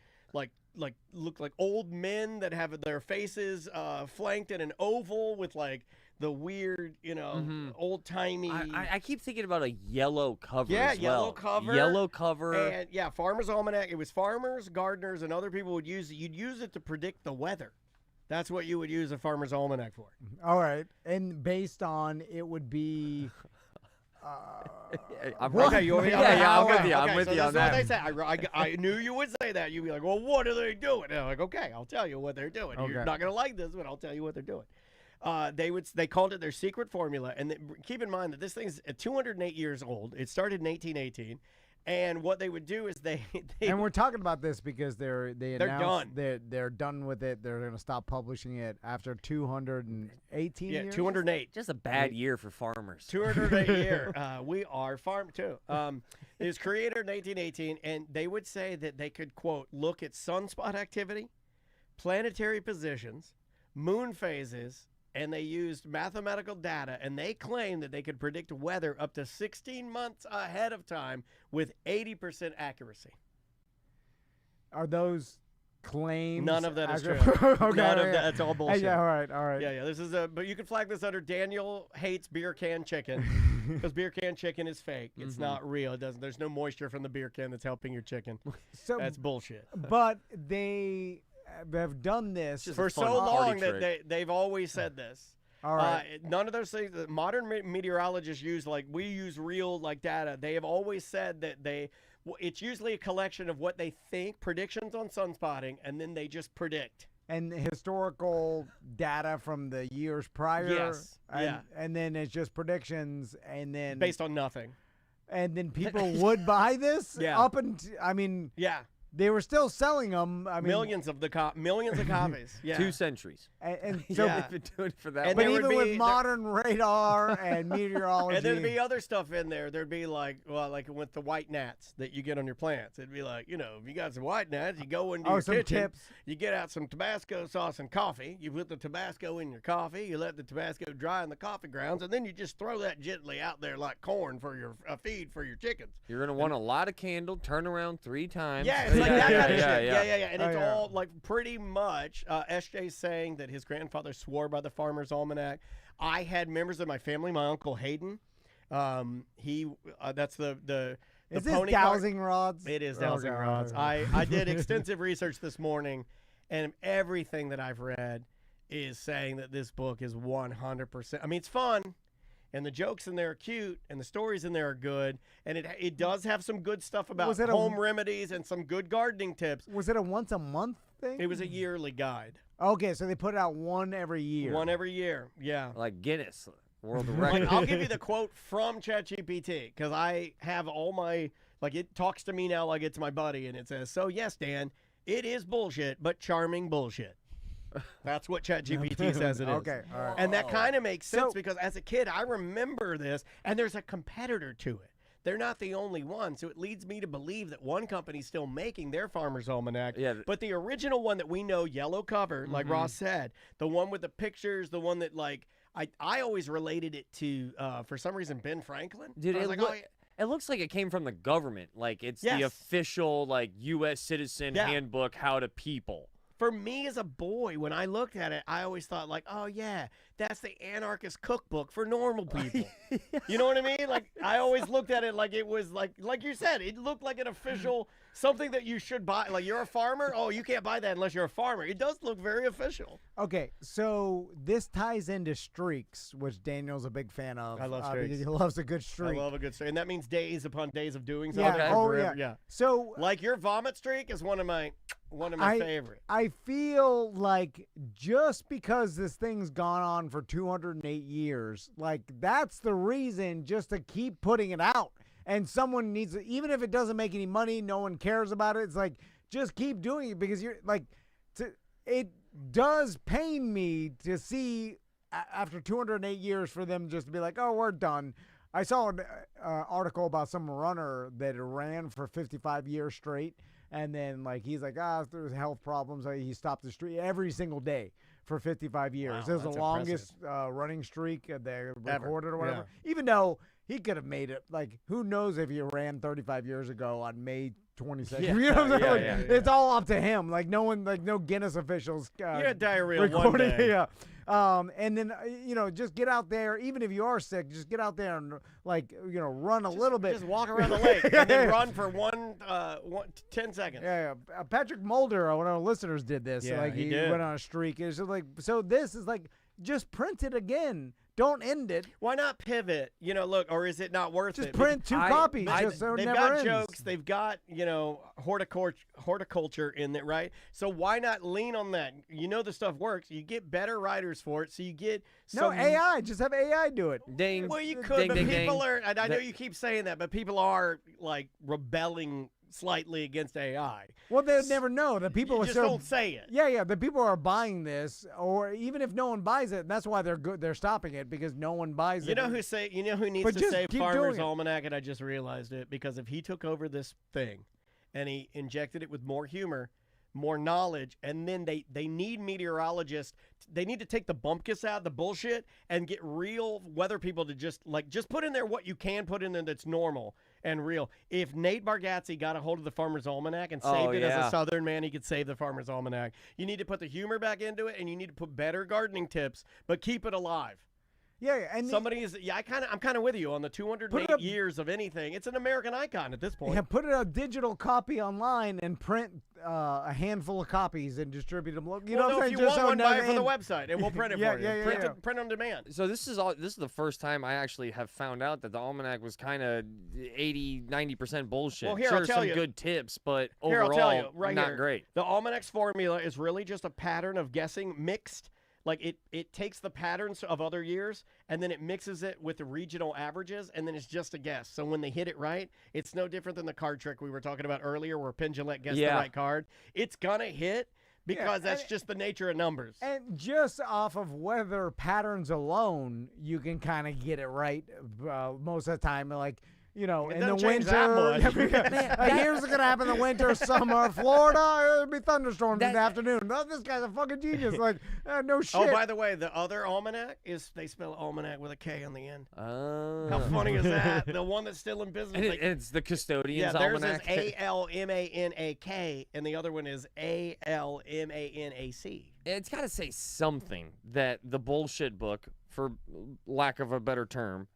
look like old men that have their faces flanked in an oval with like the weird, old timey. I keep thinking about a yellow cover. Yeah, as yellow well. cover. Yellow cover. And yeah, Farmer's Almanac. It was farmers, gardeners, and other people would use it. You'd use it to predict the weather. That's what you would use a Farmer's Almanac for. All right, and based on it would be. I'm okay, I'm with you. Okay, I'm with so you on that's that. what they say. I knew you would say that. You'd be like, well, what are they doing? And I'm like, okay, I'll tell you what they're doing. Okay. You're not going to like this, but I'll tell you what they're doing. They called it their secret formula. And keep in mind that this thing's 208 years old. It started in 1818. And what they would do is they and we're talking about this because they're done. They're done with it. They're going to stop publishing it after 218 years. 208. Just a bad year for farmers. 208 year. We are farm too. It was created in 1818, and they would say that they could, quote, look at sunspot activity, planetary positions, moon phases, and they used mathematical data, and they claimed that they could predict weather up to 16 months ahead of time with 80% accuracy. Are those claims? None of that is true. Okay, None of that's all bullshit. Yeah, all right. Yeah. This is but you can flag this under Daniel hates beer can chicken because beer can chicken is fake. It's not real. It doesn't. There's no moisture from the beer can that's helping your chicken. So that's bullshit. But they have done this for so long that they've always said this. All right. None of those things that modern meteorologists use, like we use real data. They have always said that it's usually a collection of what they think, predictions on sunspotting, and then they just predict. And historical data from the years prior. Yes. And then it's just predictions, and then based on nothing. And then people would buy this. Yeah. Yeah. They were still selling them. Millions of copies. Yeah. 2 centuries. And so they've been doing it for that. But even with modern radar and meteorology, and there'd be other stuff in there. There'd be like with the white gnats that you get on your plants. It'd be like, if you got some white gnats, you go into your kitchen, tips. You get out some Tabasco sauce and coffee. You put the Tabasco in your coffee. You let the Tabasco dry in the coffee grounds, and then you just throw that gently out there like corn for your feed for your chickens. You're gonna want a lot of candle. Turn around 3 times. Yeah. It's like that kind of shit. Yeah. And it's all like pretty much SJ's saying that his grandfather swore by the Farmer's Almanac. I had members of my family, my Uncle Hayden. That's the Is this pony dowsing rods? It is dowsing rods. I did extensive research this morning, and everything that I've read is saying that this book is 100%. I mean, it's fun. And the jokes in there are cute, and the stories in there are good, and it does have some good stuff about home remedies and some good gardening tips. Was it a once a month thing? It was a yearly guide. Okay, so they put it out one every year. One every year, yeah. Like Guinness World Record. I'll give you the quote from ChatGPT because I have all my it talks to me now like it's my buddy, and it says, "So yes, Dan, it is bullshit, but charming bullshit." That's what ChatGPT says it is. Okay, all right. And that kind of makes sense because as a kid, I remember this, and there's a competitor to it. They're not the only one, so it leads me to believe that one company's still making their Farmer's Almanac. Yeah. But the original one that we know, yellow cover, like Ross said, the one with the pictures, the one that I always related it to, for some reason, Ben Franklin. Dude, I was it looks like it came from the government. Like it's Yes. the official U.S. citizen handbook, how to people. For me as a boy, when I looked at it, I always thought oh yeah, that's the anarchist cookbook for normal people. You know what I mean? I always looked at it like it was like you said, it looked like an official something that you should buy. Like you're a farmer, oh, you can't buy that unless you're a farmer. It does look very official. Okay, so this ties into streaks, which Daniel's a big fan of. I love because streaks. he loves a good streak. I love a good streak, and that means days upon days of doing Yeah. something. Oh forever. yeah. So like your vomit streak is one of my favorites. I feel like just because this thing's gone on for 208 years, that's the reason just to keep putting it out. And someone needs to, even if it doesn't make any money, no one cares about it. It's just keep doing it because it does pain me to see after 208 years for them just to be like, oh, we're done. I saw an article about some runner that ran for 55 years straight. And then, he's there's health problems. He stopped the streak every single day for 55 years. Wow, This is the that's longest running streak they recorded or whatever. Yeah. Even though he could have made it. Like, who knows if he ran 35 years ago on May 22nd? Yeah, You know what I'm saying? yeah, Like, yeah. it's all up to him. Like, no one, like, no Guinness officials. You had diarrhea one recording. day. Yeah. And then, just get out there. Even if you are sick, just get out there and, like, run a little bit. Just walk around the lake and then run for 10 seconds. Yeah. Patrick Mulder, one of our listeners, did this. Yeah, like, he did. went on a streak. It's just like, so this is like, just print it again. Don't end it. Why not pivot? Look, or is it not worth it? Just print 2 copies. Just so it they've never got ends. jokes. They've got, horticulture in it, right? So why not lean on that? The stuff works. You get better writers for it, so you get No, some... AI. Just have AI do it. Ding. Well, you could, ding, but ding, people ding. are... And I know you keep saying that, but people are, like, rebelling slightly against AI. Well, they would never know. The people You are just still don't say it. Yeah. The people are buying this, or even if no one buys it, that's why they're good. They're stopping it because no one buys You it. know who needs But to just save keep Farmer's doing it. Almanac, and I just realized it, because if he took over this thing and he injected it with more humor, more knowledge, and then they need meteorologists. They need to take the bumpkiss out, the bullshit, and get real weather people to just put in there what you can put in there that's normal and real. If Nate Bargatze got a hold of the Farmer's Almanac and saved it as a Southern man, he could save the Farmer's Almanac. You need to put the humor back into it, and you need to put better gardening tips, but keep it alive. Yeah, and I'm kind of with you on the 208 years of anything. It's an American icon at this point. Yeah, put a digital copy online and print a handful of copies and distribute them. You know what I'm saying? If you want one, buy it from the end. website, and we'll print it for you. Yeah. Print on demand. So this is the first time I actually have found out that the almanac was kind of 80-90% bullshit. Well, here, sure, I'll tell some you. good tips, but Here, overall, I'll tell you, right not here. great. The almanac's formula is really just a pattern of guessing mixed. Like it takes the patterns of other years and then it mixes it with the regional averages, and then it's just a guess. So when they hit it right, it's no different than the card trick we were talking about earlier where Penn Jillette guessed the right card. It's gonna hit because that's just the nature of numbers. And just off of weather patterns alone, you can kind of get it right most of the time. Like, in the winter, here's what's going to happen in the winter, summer, Florida, it'll be thunderstorms in the afternoon. Oh, this guy's a fucking genius. Like, no shit. Oh, by the way, the other almanac they spell almanac with a K on the end. Oh. How funny is that? The one that's still in business. And it's the custodian's theirs almanac. is ALMANAK, and the other one is ALMANAC. It's got to say something that the bullshit book, for lack of a better term,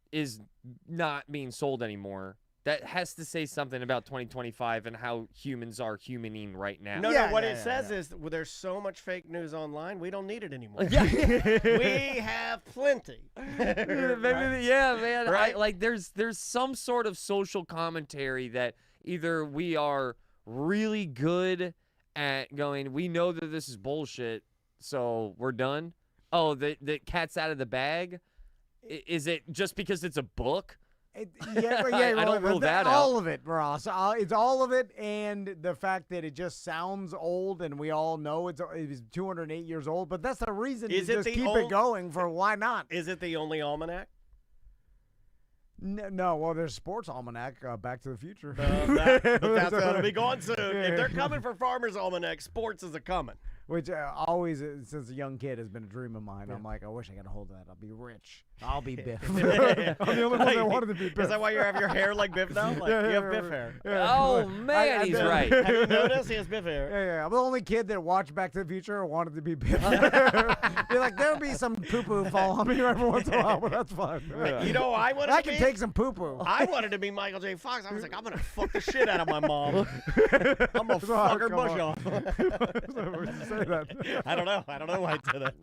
is not being sold anymore. That has to say something about 2025 and how humans are humaning right now. No, what it says is there's so much fake news online, we don't need it anymore. We have plenty. Yeah, man. Right? There's some sort of social commentary that either we are really good at going, we know that this is bullshit, so we're done. Oh, the cat's out of the bag. Is it just because it's a book? I don't rule that out. All of it, Ross. It's all of it, and the fact that it just sounds old, and we all know it's 208 years old. But that's the reason to just keep it going. For why not? Is it the only almanac? No, well, there's Sports Almanac, Back to the Future. But that's going to be gone soon. If they're coming for Farmer's Almanac, sports is a coming. Which always, since a young kid, has been a dream of mine. I'm like, I wish I got a hold of that. I'll be rich. I'll be Biff. I'm the only one that wanted to be Biff. Is that why you have your hair like Biff now? Like, you have Biff hair. Oh, man, he's right. Have you noticed? He has Biff hair. Yeah. I'm the only kid that watched Back to the Future and wanted to be Biff. You're like, there'll be some poo-poo fall on me every once in a while, but that's fine. You know, I can take some poo-poo. I wanted to be Michael J. Fox. I was like, I'm going to fuck the shit out of my mom. I'm going to fuck her bush off. Say that. I don't know why I did that.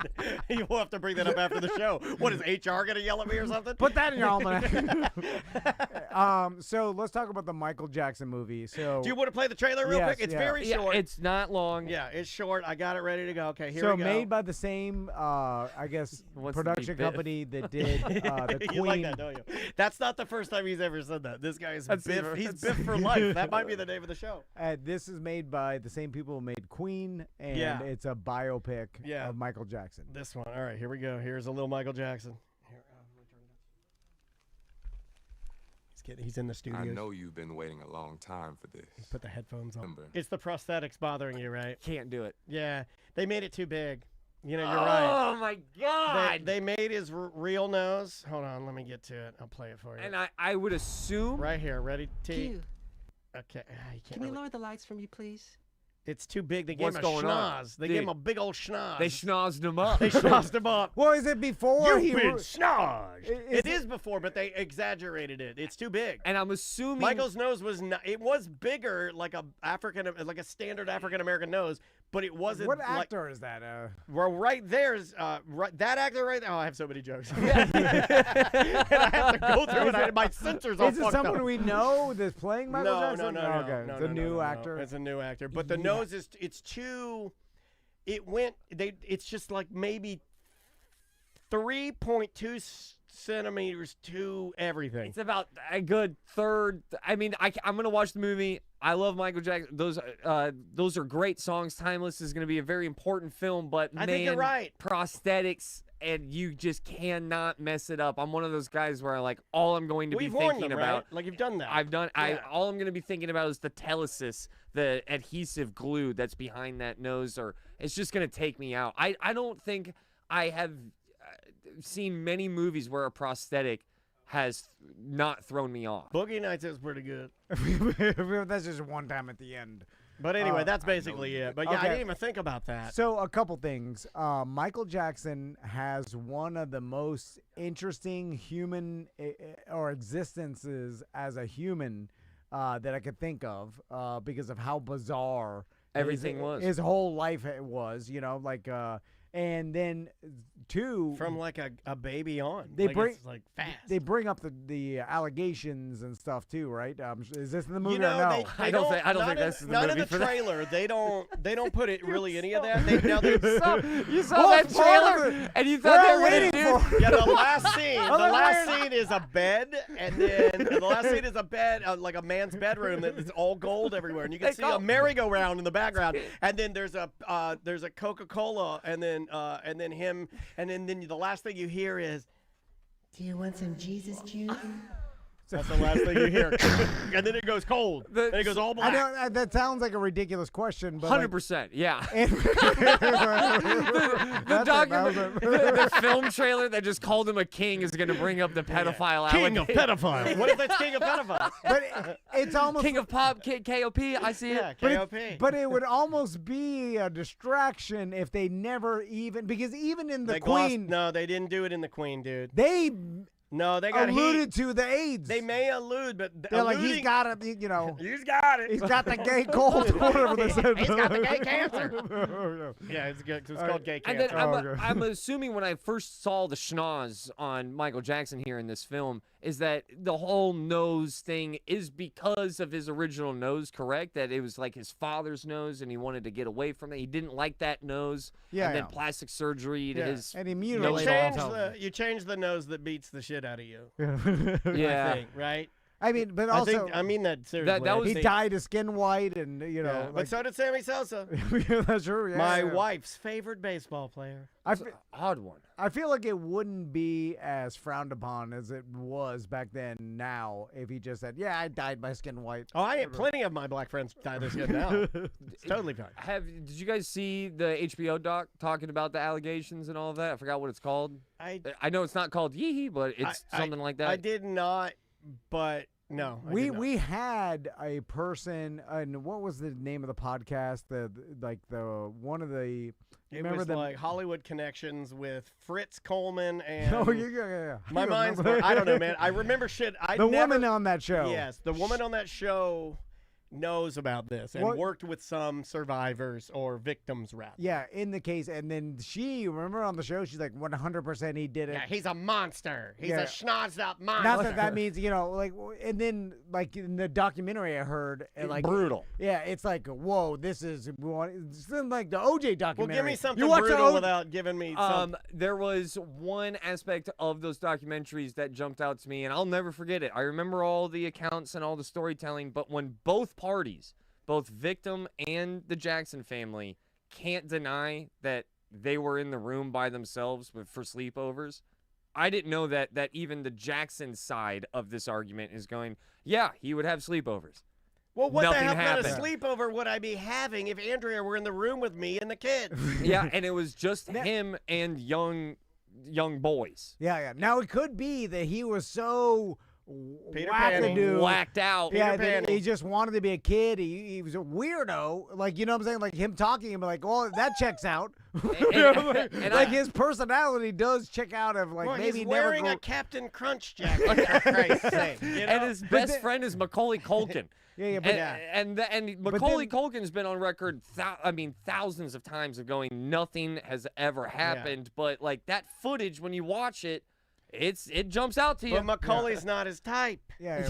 You will have to bring that up after the show. What, is HR going to yell at me or something? Put that in your almanac. So let's talk about the Michael Jackson movie. So do you want to play the trailer real quick? It's very short. It's not long. Yeah, it's short. I got it ready to go. Okay, here we go. So made by the same, I guess, production company that did the Queen. You like that, don't you? That's not the first time he's ever said that. This guy is Biff. He's Biff for life. That might be the name of the show. This is made by the same people who made Queen, and it's a biopic of Michael Jackson. This one. All right, here we go. Here's a little Michael Jackson. He's in the studio. I know you've been waiting a long time for this. Put the headphones on. It's the prosthetics bothering you, right? Can't do it. Yeah, they made it too big. You know, you're right. Oh my God! They made his real nose. Hold on, let me get to it. I'll play it for you. And I would assume Right here, ready? T. Q. Okay. You can't Can we really- lower the lights from you, please? It's too big. They gave What's him a going on? schnoz. They Dude, gave him a big old schnoz. they schnozzed him up. They schnozzed him up. Well, is it before he? You've been ro- schnozzed. Is It is before, but they exaggerated it. It's too big. And I'm assuming Michael's nose was not, it was bigger, like a standard African American nose, but it wasn't. What like, actor is that? Well, right there's that actor right there. Oh, I have so many jokes. And I have to go through it. My sensors all Is it fucked someone up. we know that's playing Michael No, Jackson? no, Oh, no, okay. no, It's a no, new no. actor. It's a new actor, but the Yeah. nose it's too. It went. It's just like maybe 3.2 centimeters to everything. it's about a good third. I mean, I'm gonna watch the movie. I love Michael Jackson. Those are great songs. Timeless is gonna be a very important film. But I think you're right. prosthetics. And you just cannot mess it up. I'm one of those guys where all I'm going to We've be worn thinking them, about. right? Like you've done that. I've done. Yeah. All I'm going to be thinking about is the telesis, the adhesive glue that's behind that nose, or it's just going to take me out. I don't think I have seen many movies where a prosthetic has not thrown me off. Boogie Nights is pretty good. That's just one time at the end. But anyway, that's basically it. But yeah, I Okay. didn't even think about that. So a couple things. Michael Jackson has one of the most interesting human or existences as a human that I could think of because of how bizarre Everything was. His whole life was. And then two, From like a baby on. They like bring- it's like fast. they bring up the allegations and stuff too, right? Is this in the movie You know, or no? they I don't think not this is the not movie in for the that. trailer. They don't put it really any of that. You saw What's that part of trailer, it? and you thought they We're were waiting going to do. for Yeah, the last scene. Oh, The they're last wearing- scene is a bed, and then the last scene is a bed, like a man's bedroom that's all gold everywhere, and you can see a merry-go-round in the background. And then there's a Coca-Cola, and then him, and then the last thing you hear is, Do you want some Jesus juice? that's the last thing you hear, and then it goes cold, and it goes all I black. know that sounds like a ridiculous question, but 100%, yeah. the The film trailer that just called him a king is going to bring up the pedophile King of allegation. pedophiles. What if that's King of pedophiles? But it's almost King of pop, KOP, I see it. Yeah, But KOP. but it would almost be a distraction if they never even because even in the They glossed- Queen no, they didn't do it in the Queen, dude. they No, they got alluded to the AIDS. They may allude, but They're like he's alluding- got it, he's got it. he's got the gay cold, whatever they said. He's got the gay cancer. Yeah, it's good. 'Cause it's called gay And cancer. then I'm assuming when I first saw the schnoz on Michael Jackson here in this film is that the whole nose thing is because of his original nose, correct? That it was like his father's nose and he wanted to get away from it. He didn't like that nose. Yeah, And then yeah. plastic surgery to Yeah. his And he you mutilated change himself. you change the nose that beats the shit out of you. Yeah. I think, right? I mean, but also I mean that seriously. that was he dyed his skin white, and Yeah, but so did Sammy Sosa, that's true. Yeah, my yeah. wife's favorite baseball player. I odd one. I feel like it wouldn't be as frowned upon as it was back then now if he just said, yeah, I dyed my skin white. Oh, I had plenty of my black friends dye their skin now. It's totally fine. Did you guys see the HBO doc talking about the allegations and all of that? I forgot what it's called. I know it's not called Yee Hee, but it's something like that. I did not, but no. I did not. We had a person, and what was the name of the podcast? One of the. It remember was the like Hollywood Connections with Fritz Coleman and. Oh yeah. My I mind's. remember. I don't know, man. I remember shit. The woman on that show. Yes, the woman on that show knows about this and What- worked with some survivors or victims, rather. Yeah, in the case, and then she remember on the show, she's like 100% he did it. Yeah, he's a monster. He's Yeah. a schnozzed up monster. Not that that means and then like in the documentary I heard, like brutal. Yeah, it's like whoa, this is it's like the OJ Well, documentary. give me something You watch the brutal O- without giving me some. There was one aspect of those documentaries that jumped out to me, and I'll never forget it. I remember all the accounts and all the storytelling, but when both parties, both victim and the Jackson family, can't deny that they were in the room by themselves for sleepovers, I didn't know that even the Jackson side of this argument is going, yeah, he would have sleepovers. Well, what the nothing hell kind happened. of sleepover would I be having if Andrea were in the room with me and the kids? Yeah, and it was just him and young boys. Yeah. Now it could be that he was so Peter wackadoo, whacked out. Yeah, Peter that he just wanted to be a kid. He was a weirdo. Like, you know what I'm saying? Like him talking, and be like, oh, that checks out. Like his personality does check out of like Well, maybe he's never wearing grow- a Captain Crunch jacket. For Christ's sake, you know? And his best friend is Macaulay Culkin. Yeah, but And Macaulay Culkin's been on record, thousands of times of going, nothing has ever happened. But like that footage, when you watch it, it jumps out to you. But Macaulay's not his type. Yeah,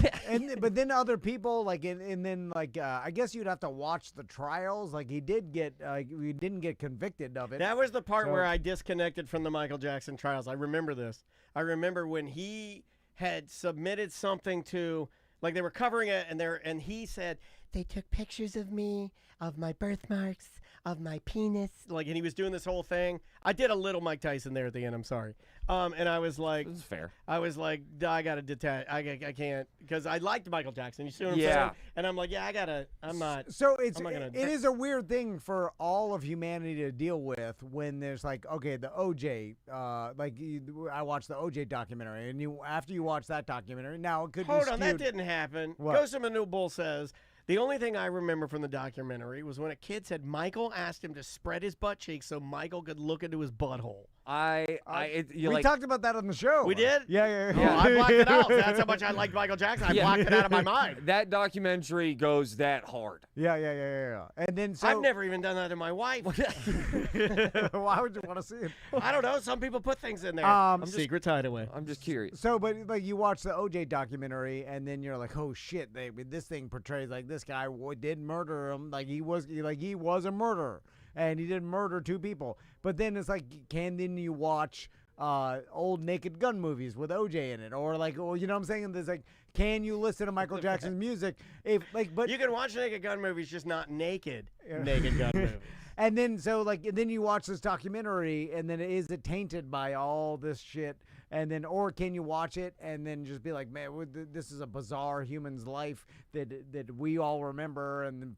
but then other people like, and then like, I guess you'd have to watch the trials. Like he did get, we didn't get convicted of it. That was the part where I disconnected from the Michael Jackson trials. I remember this. I remember when he had submitted something to, like they were covering it, and he said They took pictures of me, of my birthmarks, of my penis. like, and he was doing this whole thing. I did a little Mike Tyson there at the end. I'm sorry. And I was like, This is fair. I was like, I gotta detach. I can't, because I liked Michael Jackson. You see what I'm Yeah. saying? And I'm like, yeah, I gotta. I'm not. So I'm not gonna- it is a weird thing for all of humanity to deal with when there's like, okay, the OJ, I watched the OJ documentary, and after you watch that documentary, now it could Hold be on, that skewed. didn't happen. What? Ghost of Manu Bull says, the only thing I remember from the documentary was when a kid said Michael asked him to spread his butt cheeks so Michael could look into his butthole. We talked about that on the show. We did? Yeah. Oh, I blocked it out. That's how much I liked Michael Jackson. I blocked it out of my mind. That documentary goes that hard. Yeah. And then I've never even done that to my wife. Why would you want to see it? I don't know. Some people put things in there. Secret hideaway. I'm just curious. So, but like you watch the OJ documentary, and then you're like, oh shit, this thing portrays like this guy did murder him, like he was a murderer, and he didn't murder two people. But then it's like, then you watch old Naked Gun movies with OJ in it, or like, well, you know what I'm saying? There's like, can you listen to Michael Jackson's music but you can watch Naked Gun movies, just not naked Naked Gun movies. And then then you watch this documentary, and then is it tainted by all this shit? And then, or can you watch it and then just be like, man, this is a bizarre human's life that we all remember, and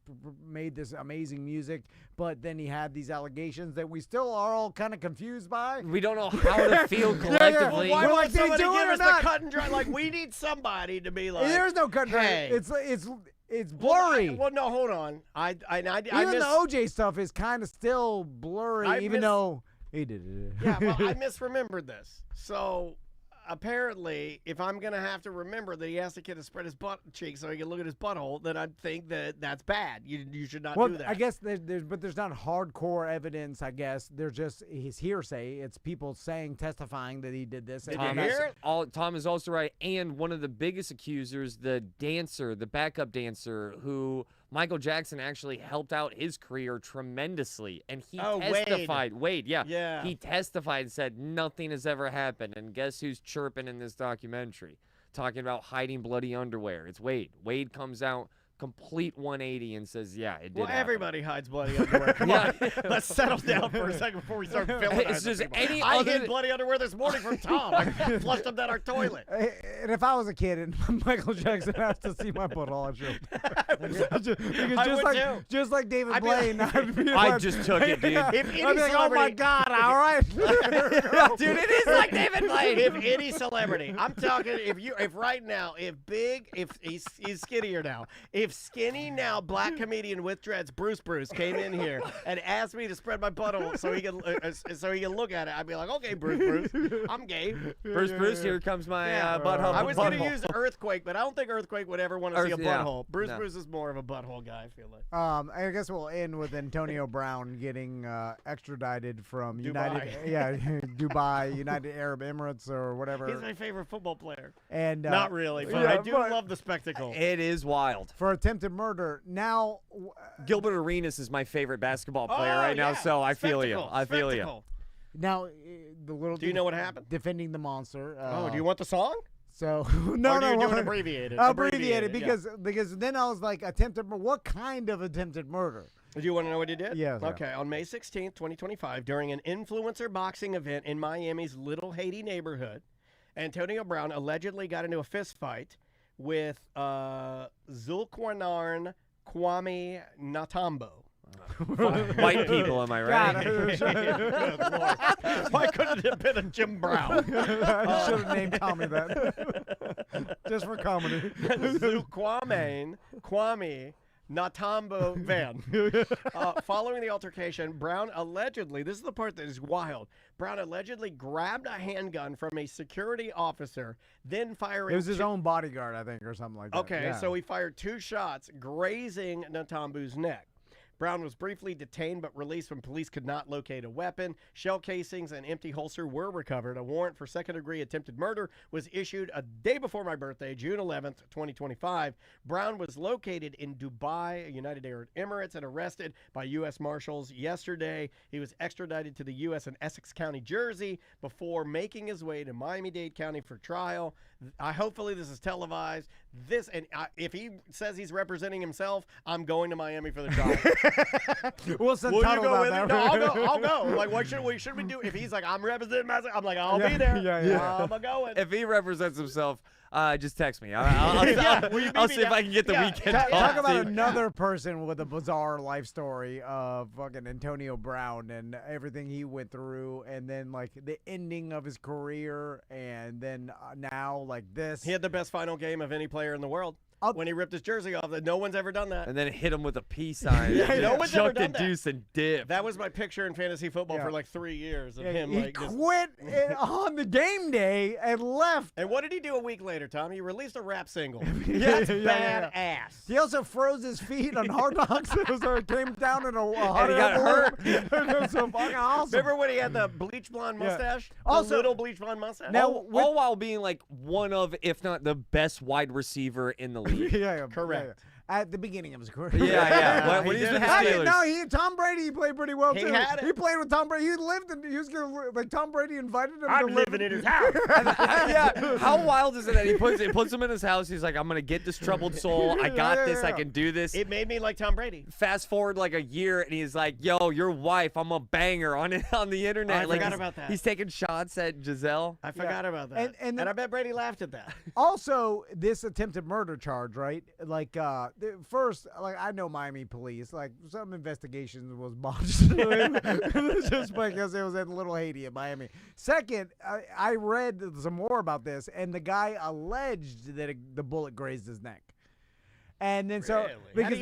made this amazing music, but then he had these allegations that we still are all kind of confused by. We don't know how to feel collectively. Why would somebody do it give or us the not? cut and dry? Like, we need somebody to be like, There's no cut and dry. hey. It's blurry. Well, no, hold on. I Even miss, the OJ stuff is kind of still blurry, even though he did it. Yeah, well, I misremembered this. So apparently, if I'm gonna have to remember that he asked the kid to spread his butt cheek so he can look at his butthole, then I'd think that's bad. You should not do that. I guess there's not hardcore evidence. I guess there's just his hearsay. It's people testifying that he did this. Did you hear it? Tom is also right, and one of the biggest accusers, the backup dancer, who Michael Jackson actually helped out his career tremendously, and he testified. Wade, yeah. He testified and said nothing has ever happened. And guess who's chirping in this documentary, talking about hiding bloody underwear? It's Wade. Wade comes out, complete 180, and says, "Yeah, it did." Well, happen. everybody hides bloody underwear. Come on, let's settle down for a second before we start filling. It's just any I other hid bloody underwear this morning from Tom. I flushed them down our toilet. And if I was a kid and Michael Jackson asked to see my butthole, just like David Blaine, I just took it, dude. If any I'd be like, oh my God, all right. Dude, it is like David Blaine. If any celebrity, I'm talking, if right now, if he's skinnier now, if skinny now black comedian with dreads Bruce came in here and asked me to spread my butthole so he can look at it, I'd be like, okay, Bruce, I'm gay. Bruce, here comes my butthole. I was going to use Earthquake, but I don't think Earthquake would ever want to see a butthole. Yeah. Bruce is more of a butthole guy, I feel like. I guess we'll end with Antonio Brown getting extradited from Dubai. Dubai, United Arab Emirates, or whatever. He's my favorite football player. And not really, but I do love the spectacle. It is wild. For attempted murder. Now, Gilbert Arenas is my favorite basketball player right now, so I feel you. I feel you. Now, the little. Do you know what happened? Defending the monster. Do you want the song? So or do you do it abbreviated? Abbreviated because then I was like, attempted murder. What kind of attempted murder? Do you want to know what he did? Yes. Okay. On May 16th, 2025, during an influencer boxing event in Miami's Little Haiti neighborhood, Antonio Brown allegedly got into a fist fight with Zulkarnain Kwame Natambo. White people, am I right? Good Lord. Why couldn't it have been a Jim Brown? I should have named Tommy that. Just for comedy. Kwame Natambo Van. Following the altercation, Brown allegedly, this is the part that is wild, Brown allegedly grabbed a handgun from a security officer, then firing... It was his own bodyguard, I think, or something like that. Okay, yeah. So he fired 2 shots, grazing Natambu's neck. Brown was briefly detained but released when police could not locate a weapon. Shell casings and empty holster were recovered. A warrant for second-degree attempted murder was issued a day before my birthday, June 11th, 2025. Brown was located in Dubai, United Arab Emirates, and arrested by U.S. Marshals yesterday. He was extradited to the U.S. in Essex County, Jersey, before making his way to Miami-Dade County for trial. Hopefully this is televised. If he says he's representing himself, I'm going to Miami for the trial. We'll send Will you Tuttle go down with there. me? No, I'll go. Like, what should we do? If he's like, I'm representing myself, I'm like, I'll be there. I'm going. If he represents himself, just text me. I'll see if I can get the weekend off. Talk about too. another person with a bizarre life story of fucking Antonio Brown and everything he went through, and then like the ending of his career, and then now like this. He had the best final game of any player in the world. When he ripped his jersey off, no one's ever done that. And then hit him with a peace sign. No one's ever done the that. deuce and dip. That was my picture in fantasy football for like 3 years of him. He like quit on the game day and left. And what did he do a week later, Tom? He released a rap single. That's badass. He also froze his feet on Hard Knocks, so it came down in a hot he got hurt. It was so fucking awesome. Remember when he had the bleach blonde mustache? Also, the little bleach blonde mustache? Now, all while being like one of, if not the best wide receiver in the league. Correct. At the beginning of his career. Yeah. When He he's did with the have it. Steelers. Tom Brady, he played pretty well, He too. had it. He played with Tom Brady. He lived in, he was going to, like, Tom Brady invited him I'm to living in his house. How wild is it that he puts him in his house? He's like, I'm gonna get this troubled soul. I got this. I can do this. It made me like Tom Brady. Fast forward like a year, and he's like, "Yo, your wife, I'm a banger on the internet." I like, forgot about that. He's taking shots at Giselle. I forgot about that. And I bet Brady laughed at that. Also, this attempted murder charge, right? Like, first, like, I know Miami police. Like, some investigations was botched. Just because it was in Little Haiti in Miami. Second, I read some more about this, and the guy alleged that the bullet grazed his neck. And then so because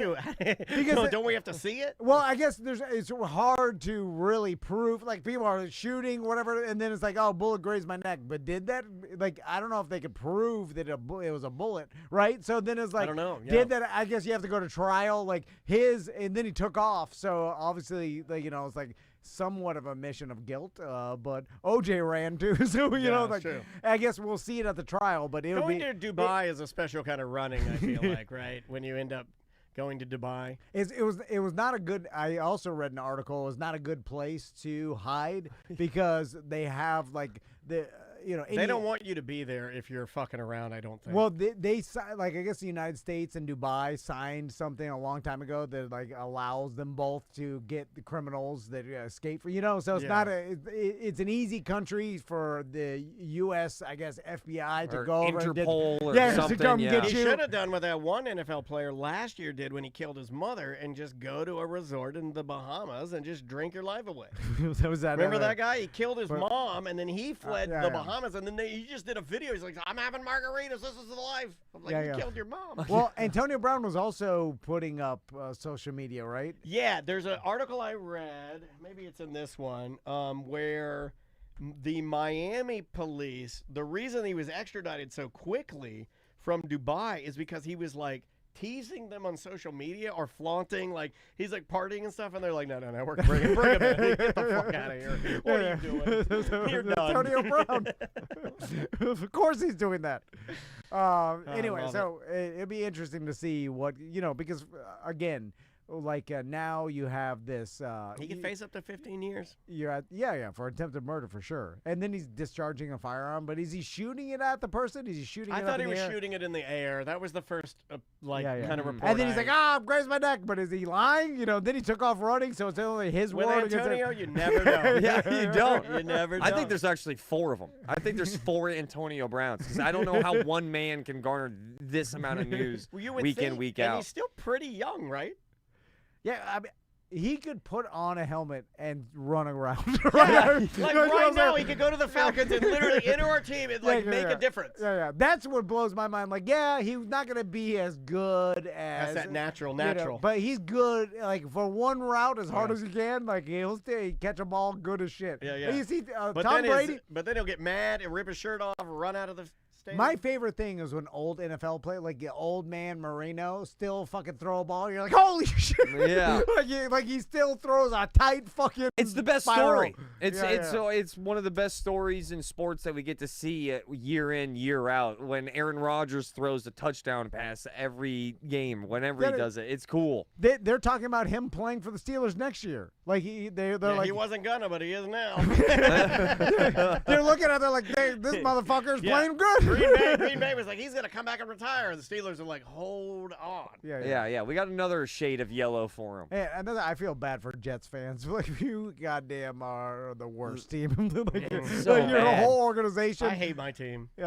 don't we have to see it? Well, I guess it's hard to really prove. Like, people are shooting whatever, and then it's like, oh, bullet grazed my neck. But did that? Like, I don't know if they could prove that it was a bullet, right? So then it's like, I don't know. Yeah. Did that? I guess you have to go to trial. Like and then he took off. So obviously, like, it's like somewhat of a mission of guilt. But OJ ran too, so like true. I guess we'll see it at the trial. But it'll Going be to Dubai is a special kind of running. I feel like, right? When you end up going to Dubai, it was not a good. I also read an article. It was not a good place to hide because they have like the. They don't want you to be there if you're fucking around, I don't think. Well, they like, I guess the United States and Dubai signed something a long time ago that like allows them both to get the criminals that escape for, so it's not it's an easy country for the U.S., I guess, FBI to Or go over Interpol or to something, come yeah. get He you. should have done what that one NFL player last year did when he killed his mother and just go to a resort in the Bahamas and just drink your life away. Remember that guy? He killed his mom and then he fled the Bahamas and then he just did a video. He's like, I'm having margaritas. This is the life. I'm like, you killed your mom. Well, Antonio Brown was also putting up social media, right? Yeah, there's an article I read. Maybe it's in this one where the Miami police, the reason he was extradited so quickly from Dubai is because he was like teasing them on social media or flaunting, like he's like partying and stuff, and they're like, no, we're bring him in. Get the fuck out of here. What are you doing? You're done. Antonio Brown. Of course he's doing that. Anyway, so it'd be interesting to see what, because again, like now you have this. He can face up to 15 years. You're at for attempted murder for sure. And then he's discharging a firearm, but is he shooting it at the person? Is he shooting? I it thought up he in was the air? shooting it in the air. That was the first kind of report. And then he's like, "Ah, grazed my neck," but is he lying? You know. Then he took off running, so it's only his with word against Antonio, it. you never know. Yeah, you don't. You never know. I think there's actually 4 of them. I think there's 4 Antonio Browns because I don't know how one man can garner this amount of news Well, you would week in, think, week and out. he's still pretty young, right? Yeah, I mean, he could put on a helmet and run around. Yeah, You like know what right I'm now, saying? he could go to the Falcons and literally enter our team and make a difference. Yeah. That's what blows my mind. Like, yeah, he's not gonna be as good as That's that natural. you know, but he's good. Like for one route, as hard as he can. Like he'll stay catch a ball, good as shit. Yeah. You see, But Tom Brady. But then he'll get mad and rip his shirt off, and run out of the stadium. My favorite thing is when old NFL play, like the old man Marino, still fucking throw a ball. You're like, holy shit! Yeah. like he still throws a tight fucking. It's the best spiral. story. It's one of the best stories in sports that we get to see year in, year out. When Aaron Rodgers throws a touchdown pass every game, whenever he does it, it's cool. They're talking about him playing for the Steelers next year. Like they're like he wasn't gonna, but he is now. they're looking at it like this motherfucker's playing good. Green Bay was like, he's gonna come back and retire. The Steelers are like, hold on. Yeah. We got another shade of yellow for him. Hey, I feel bad for Jets fans. Like you, goddamn, are the worst team. Like, so your bad. whole organization. I hate my team. It's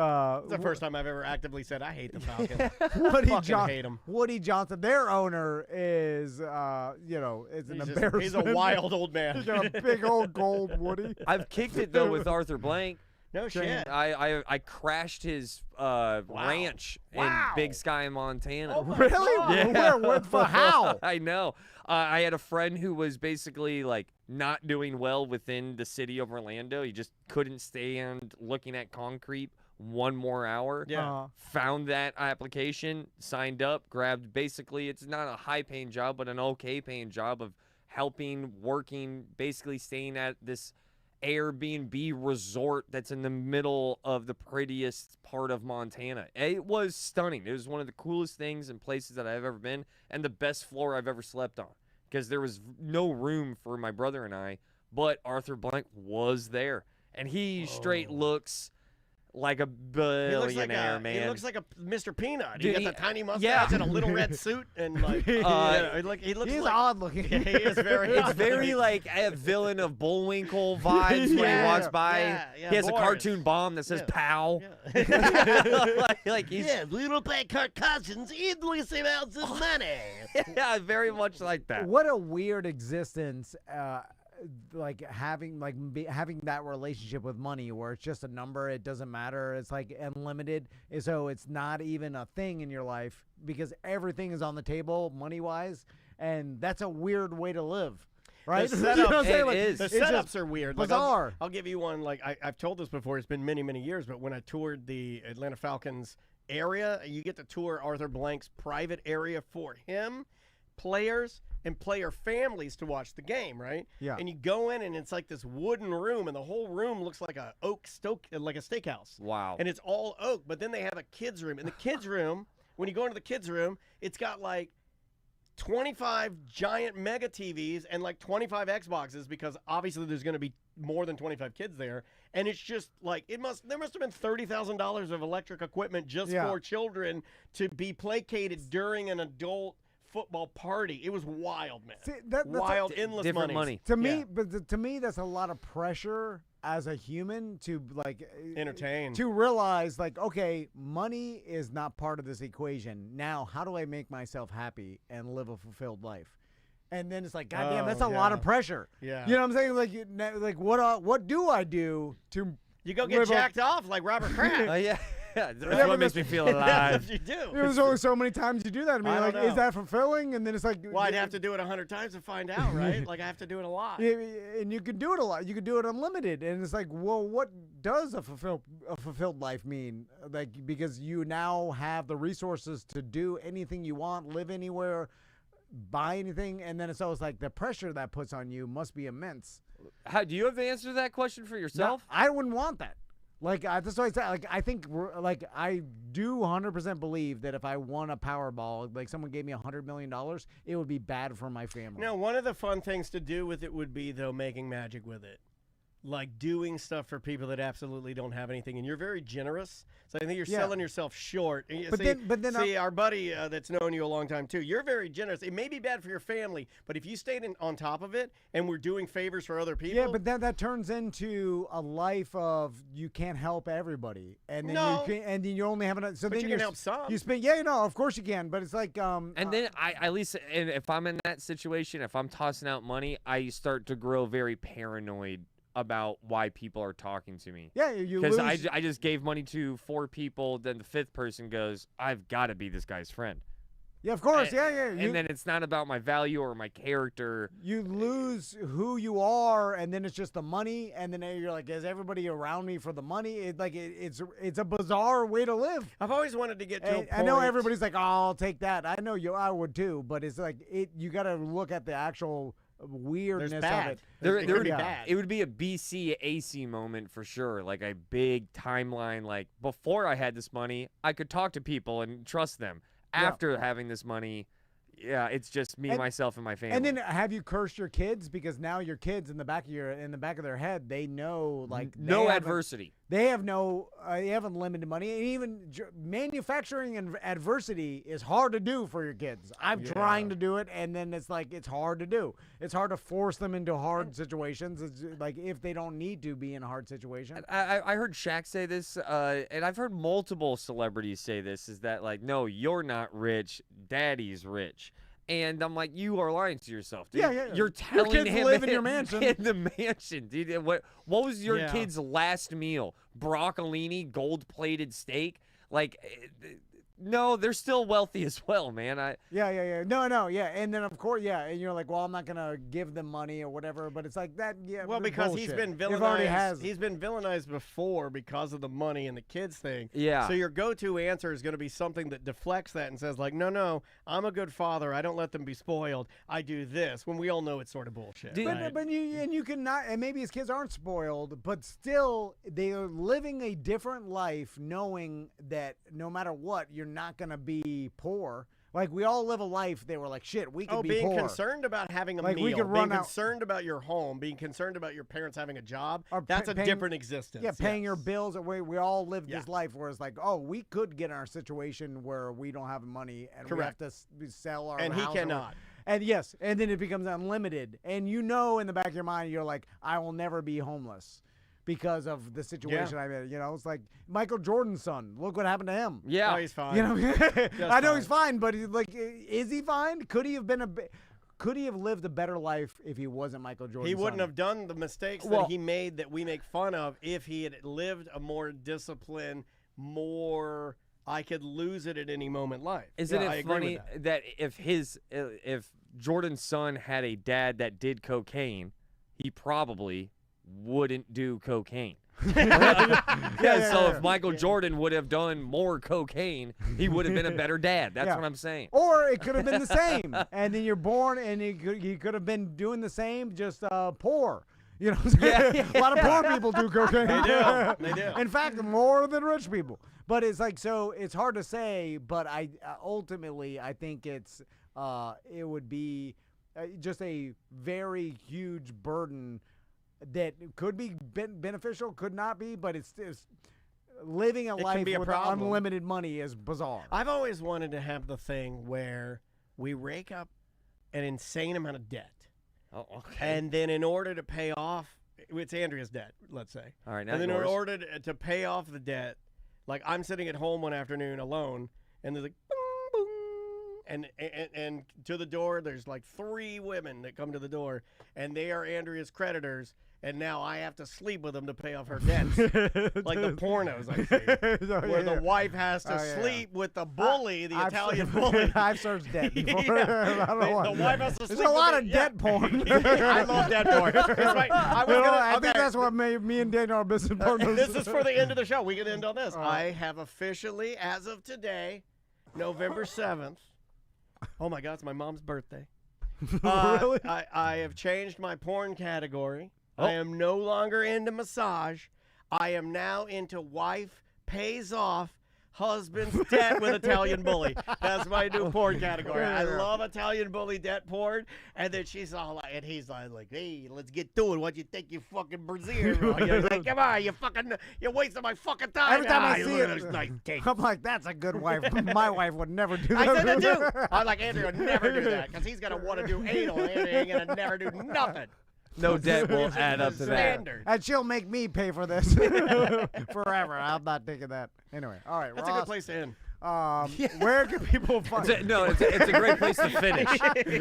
the first time I've ever actively said I hate the Falcons. Hate them. Woody Johnson, their owner, is it's an embarrassment. He's a wild old man. He's got a big old gold Woody. I've kicked it though with Arthur Blank. No shit. I crashed his ranch in Big Sky, Montana. Oh really? Yeah. Where? For how? I know. I had a friend who was basically like not doing well within the city of Orlando. He just couldn't stand looking at concrete one more hour. Yeah. Found that application, signed up, grabbed basically, it's not a high paying job, but an okay paying job of helping, working, basically staying at this Airbnb resort that's in the middle of the prettiest part of Montana. It was stunning. It was one of the coolest things and places that I've ever been, and the best floor I've ever slept on, because there was no room for my brother and I, but Arthur Blank was there, and he straight looks like a billionaire, man. He looks like a Mr. Peanut. Dude, He got the tiny mustache yeah. and a little red suit, and like he looks He's like odd looking. Yeah, he is very. It's very like a villain of Bullwinkle vibes when he walks by. Yeah, he has Boris. a cartoon bomb that says "Pow." like he's little black Kirk Cousins, endless amounts of money. yeah, very much like that. What a weird existence. Like having that relationship with money where it's just a number, it doesn't matter, it's like unlimited, so it's not even a thing in your life because everything is on the table money wise, and that's a weird way to live, right? The You know setup, what I'm saying? it Like, is. The it's setups just are weird. bizarre. Like I'll give you one. Like I've told this before. It's been many, many years. But when I toured the Atlanta Falcons area, you get to tour Arthur Blank's private area for him, players, and player families to watch the game, right? Yeah. And you go in, and it's like this wooden room, and the whole room looks like a like a steakhouse. Wow. And it's all oak. But then they have a kids room. In the kids room, when you go into the kids room, it's got like 25 giant mega TVs and like 25 Xboxes, because obviously there's going to be more than 25 kids there, and it's just like there must have been $30,000 of electric equipment just for children to be placated during an adult football party. It was wild, man. See, that's wild, endless different money. to me. But to me, that's a lot of pressure as a human to like Entertain. to realize like, okay, money is not part of this equation. Now, how do I make myself happy and live a fulfilled life? And then it's like, goddamn, that's a lot of pressure. Yeah. You know what I'm saying? Like what do I do to? You go get jacked off like Robert Kraft. Yeah. That's what makes me feel alive. You do. There's only so many times you do that. I mean, I like, don't know. is that fulfilling? And then it's like, Well, I'd have to do it 100 times to find out, right? Like I have to do it a lot. Yeah, and you can do it a lot. You can do it unlimited, and it's like, well, what does a fulfilled life mean? Like, because you now have the resources to do anything you want, live anywhere, buy anything, and then it's always like the pressure that puts on you must be immense. How do you have the answer to that question for yourself? No, I wouldn't want that. Like that's what I said. Like I think I do 100% believe that if I won a Powerball, like someone gave me $100 million, it would be bad for my family. No, one of the fun things to do with it would be though making magic with it. Like doing stuff for people that absolutely don't have anything, and you're very generous. So I think you're selling yourself short. But then our buddy that's known you a long time too. You're very generous. It may be bad for your family, but if you stayed on top of it and we're doing favors for other people, yeah. But then that turns into a life of you can't help everybody, and then and then you only have enough. So but then you can help some. You spend, of course you can, but it's like And then I at least, and if I'm in that situation, if I'm tossing out money, I start to grow very paranoid about why people are talking to me. Yeah, you because lose. I just gave money to 4 people. Then the 5th person goes, I've got to be this guy's friend. Yeah, of course. Yeah. And then it's not about my value or my character. You lose who you are, and then it's just the money, and then you're like, is everybody around me for the money? It's a bizarre way to live. I've always wanted to get to a point. I know everybody's like, oh, I'll take that. I know I would too, but it's like you got to look at the actual weirdness of it. It would be a BC AC moment for sure, like a big timeline. Like before I had this money, I could talk to people and trust them. After having this money, it's just me, myself, and my family. And then have you cursed your kids? Because now your kids in the back of their head, they know like no adversity. They have they have unlimited money, and even manufacturing and adversity is hard to do for your kids. I'm trying to do it, and then it's like it's hard to do. It's hard to force them into hard situations. It's like if they don't need to be in a hard situation. I heard Shaq say this, and I've heard multiple celebrities say this: is that like, no, you're not rich, Daddy's rich. And I'm like, you are lying to yourself, dude. Yeah. You're telling your kids him live in your mansion. In the mansion, dude. What was your kid's last meal? Broccolini, gold-plated steak? Like, no, they're still wealthy as well, man. Yeah. No, yeah. And then, of course, and you're like, well, I'm not going to give them money or whatever. But it's like that, Well, because bullshit. he's been villainized. He's been villainized before because of the money and the kids thing. Yeah. So your go-to answer is going to be something that deflects that and says, like, no, I'm a good father. I don't let them be spoiled. I do this. When we all know it's sort of bullshit. But you cannot, and maybe his kids aren't spoiled, but still, they are living a different life knowing that no matter what, you're not going to be poor. Like, we all live a life they were like, shit, we could be being poor. concerned about having a like, meal, we could run being concerned about your home, being concerned about your parents having a job, that's a different existence. Yeah, paying your bills. We all live this life where it's like, oh, we could get in our situation where we don't have money and we have to sell our house. And he cannot. And yes, and then it becomes unlimited. And in the back of your mind, you're like, I will never be homeless because of the situation I'm in. It's like Michael Jordan's son. Look what happened to him. Yeah. Oh, he's fine. I know he's fine, but is he fine? Could he have lived a better life if he wasn't Michael Jordan? He wouldn't have done the mistakes that he made that we make fun of if he had lived a more disciplined, more I could lose it at any moment life. Isn't it funny that if Jordan's son had a dad that did cocaine, he probably wouldn't do cocaine. So if Michael Jordan would have done more cocaine, he would have been a better dad. That's what I'm saying. Or it could have been the same. And then you're born and he could have been doing the same, just poor. A lot of poor people do cocaine. They do. In fact, more than rich people. But it's like, so it's hard to say, but I ultimately I think it would be just a very huge burden that could be beneficial, could not be, but it's living a life with unlimited money is bizarre. I've always wanted to have the thing where we rake up an insane amount of debt. Oh, okay. And then in order to pay off, it's Andrea's debt, let's say. All right, now and then in order to pay off the debt, like I'm sitting at home one afternoon alone, and there's like, boom, boom, and to the door, there's like 3 women that come to the door, and they are Andrea's creditors. And now I have to sleep with them to pay off her debts. Like the pornos I see. Where the wife has to sleep with the bully, the Italian bully. I've searched debt before. I don't know the wife has to There's sleep a lot with of debt porn. I love debt porn. That's right. I think that's what made me and Daniel are business partners. This is for the end of the show. We can end on this. I have officially, as of today, November 7th. Oh my God, it's my mom's birthday. Really? I have changed my porn category. I am no longer into massage. I am now into wife pays off husband's debt with Italian bully. That's my new porn category. I love Italian bully debt porn. And then she's all like, and he's like, hey, let's get to it. What you think you fucking Brazilian? You're like, come on, you're wasting my fucking time. Every time I see it, it, I'm like, that's a good wife. My wife would never do that. I said that too. I'm like, Andrew would never do that because he's going to want to do anal. Andrew ain't going to never do nothing. No debt will add up to that. And she'll make me pay for this forever. I'm not taking that. Anyway, all right, That's Ross, a good place to end. Where can people find? It's a great place to finish.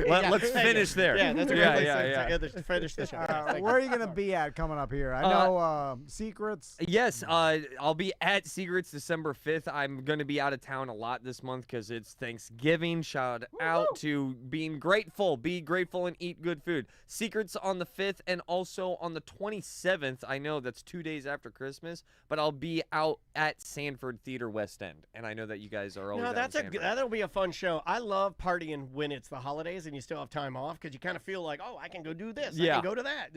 Let's finish there. Yeah, that's a great place to finish the show. Where are you going to be at coming up here? I know Secrets. Yes, I'll be at Secrets December 5th. I'm going to be out of town a lot this month because it's Thanksgiving. Shout out to being grateful. Be grateful and eat good food. Secrets on the 5th and also on the 27th. I know that's 2 days after Christmas, but I'll be out at Sanford Theater West End, and I know that you guys are always that'll be a fun show. I love partying when it's the holidays and you still have time off because you kind of feel like, oh, I can go do this. I can go to that.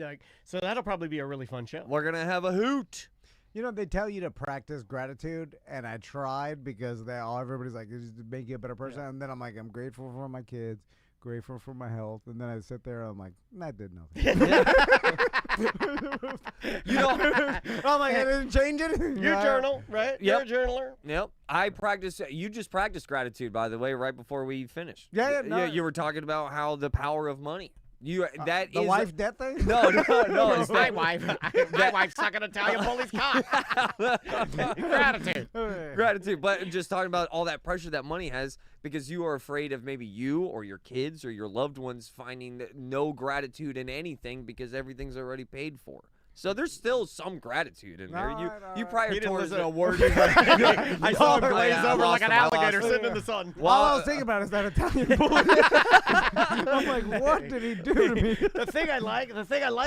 So that'll probably be a really fun show. We're going to have a hoot. You know, they tell you to practice gratitude, and I tried because everybody's like, just make you a better person. And then I'm like, I'm grateful for my kids, grateful for my health. And then I sit there, I'm like, that did nothing. You know, I'm like, I didn't change it. You journal, right? Yep. You're a journaler. Yep. I practice. You just practiced gratitude, by the way, right before we finished. Yeah. You were talking about how the power of money. The wife debt thing? No. It's my wife. My wife's sucking Italian bully's cock. Gratitude. But just talking about all that pressure that money has because you are afraid of maybe you or your kids or your loved ones finding no gratitude in anything because everything's already paid for. So there's still some gratitude in there. You prior didn't towards listen to a word. I saw him glaze over like an alligator sitting in the sun. All I was thinking about is that Italian bully. I'm like, what did he do to me? The thing I like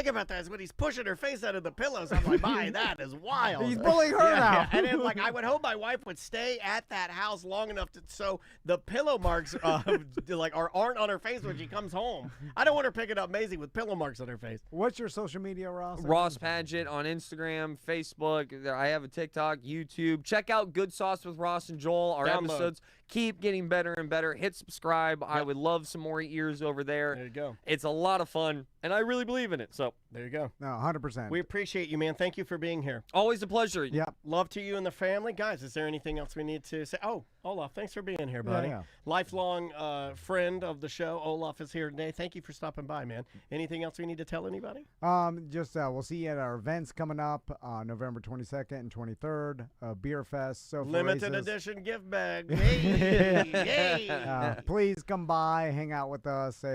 about that is when he's pushing her face out of the pillows. I'm like, my, that is wild. He's bullying her now. Yeah. And then, I would hope my wife would stay at that house long enough so the pillow marks aren't on her face when she comes home. I don't want her picking up Maisie with pillow marks on her face. What's your social media, Ross? Ross Patchett on Instagram, Facebook. I have a TikTok, YouTube. Check out Good Sauce with Ross and Joel. Our episodes keep getting better and better. Hit subscribe. Yep. I would love some more ears over there. There you go. It's a lot of fun, and I really believe in it. So there you go. No, 100%. We appreciate you, man. Thank you for being here. Always a pleasure. Yep. Love to you and the family. Guys, is there anything else we need to say? Oh, Olaf, thanks for being here, buddy. Yeah. Lifelong friend of the show. Olaf is here today. Thank you for stopping by, man. Anything else we need to tell anybody? We'll see you at our events coming up November 22nd and 23rd. Beer Fest. Limited edition gift bag. Hey, hey. Please come by, hang out with us. Say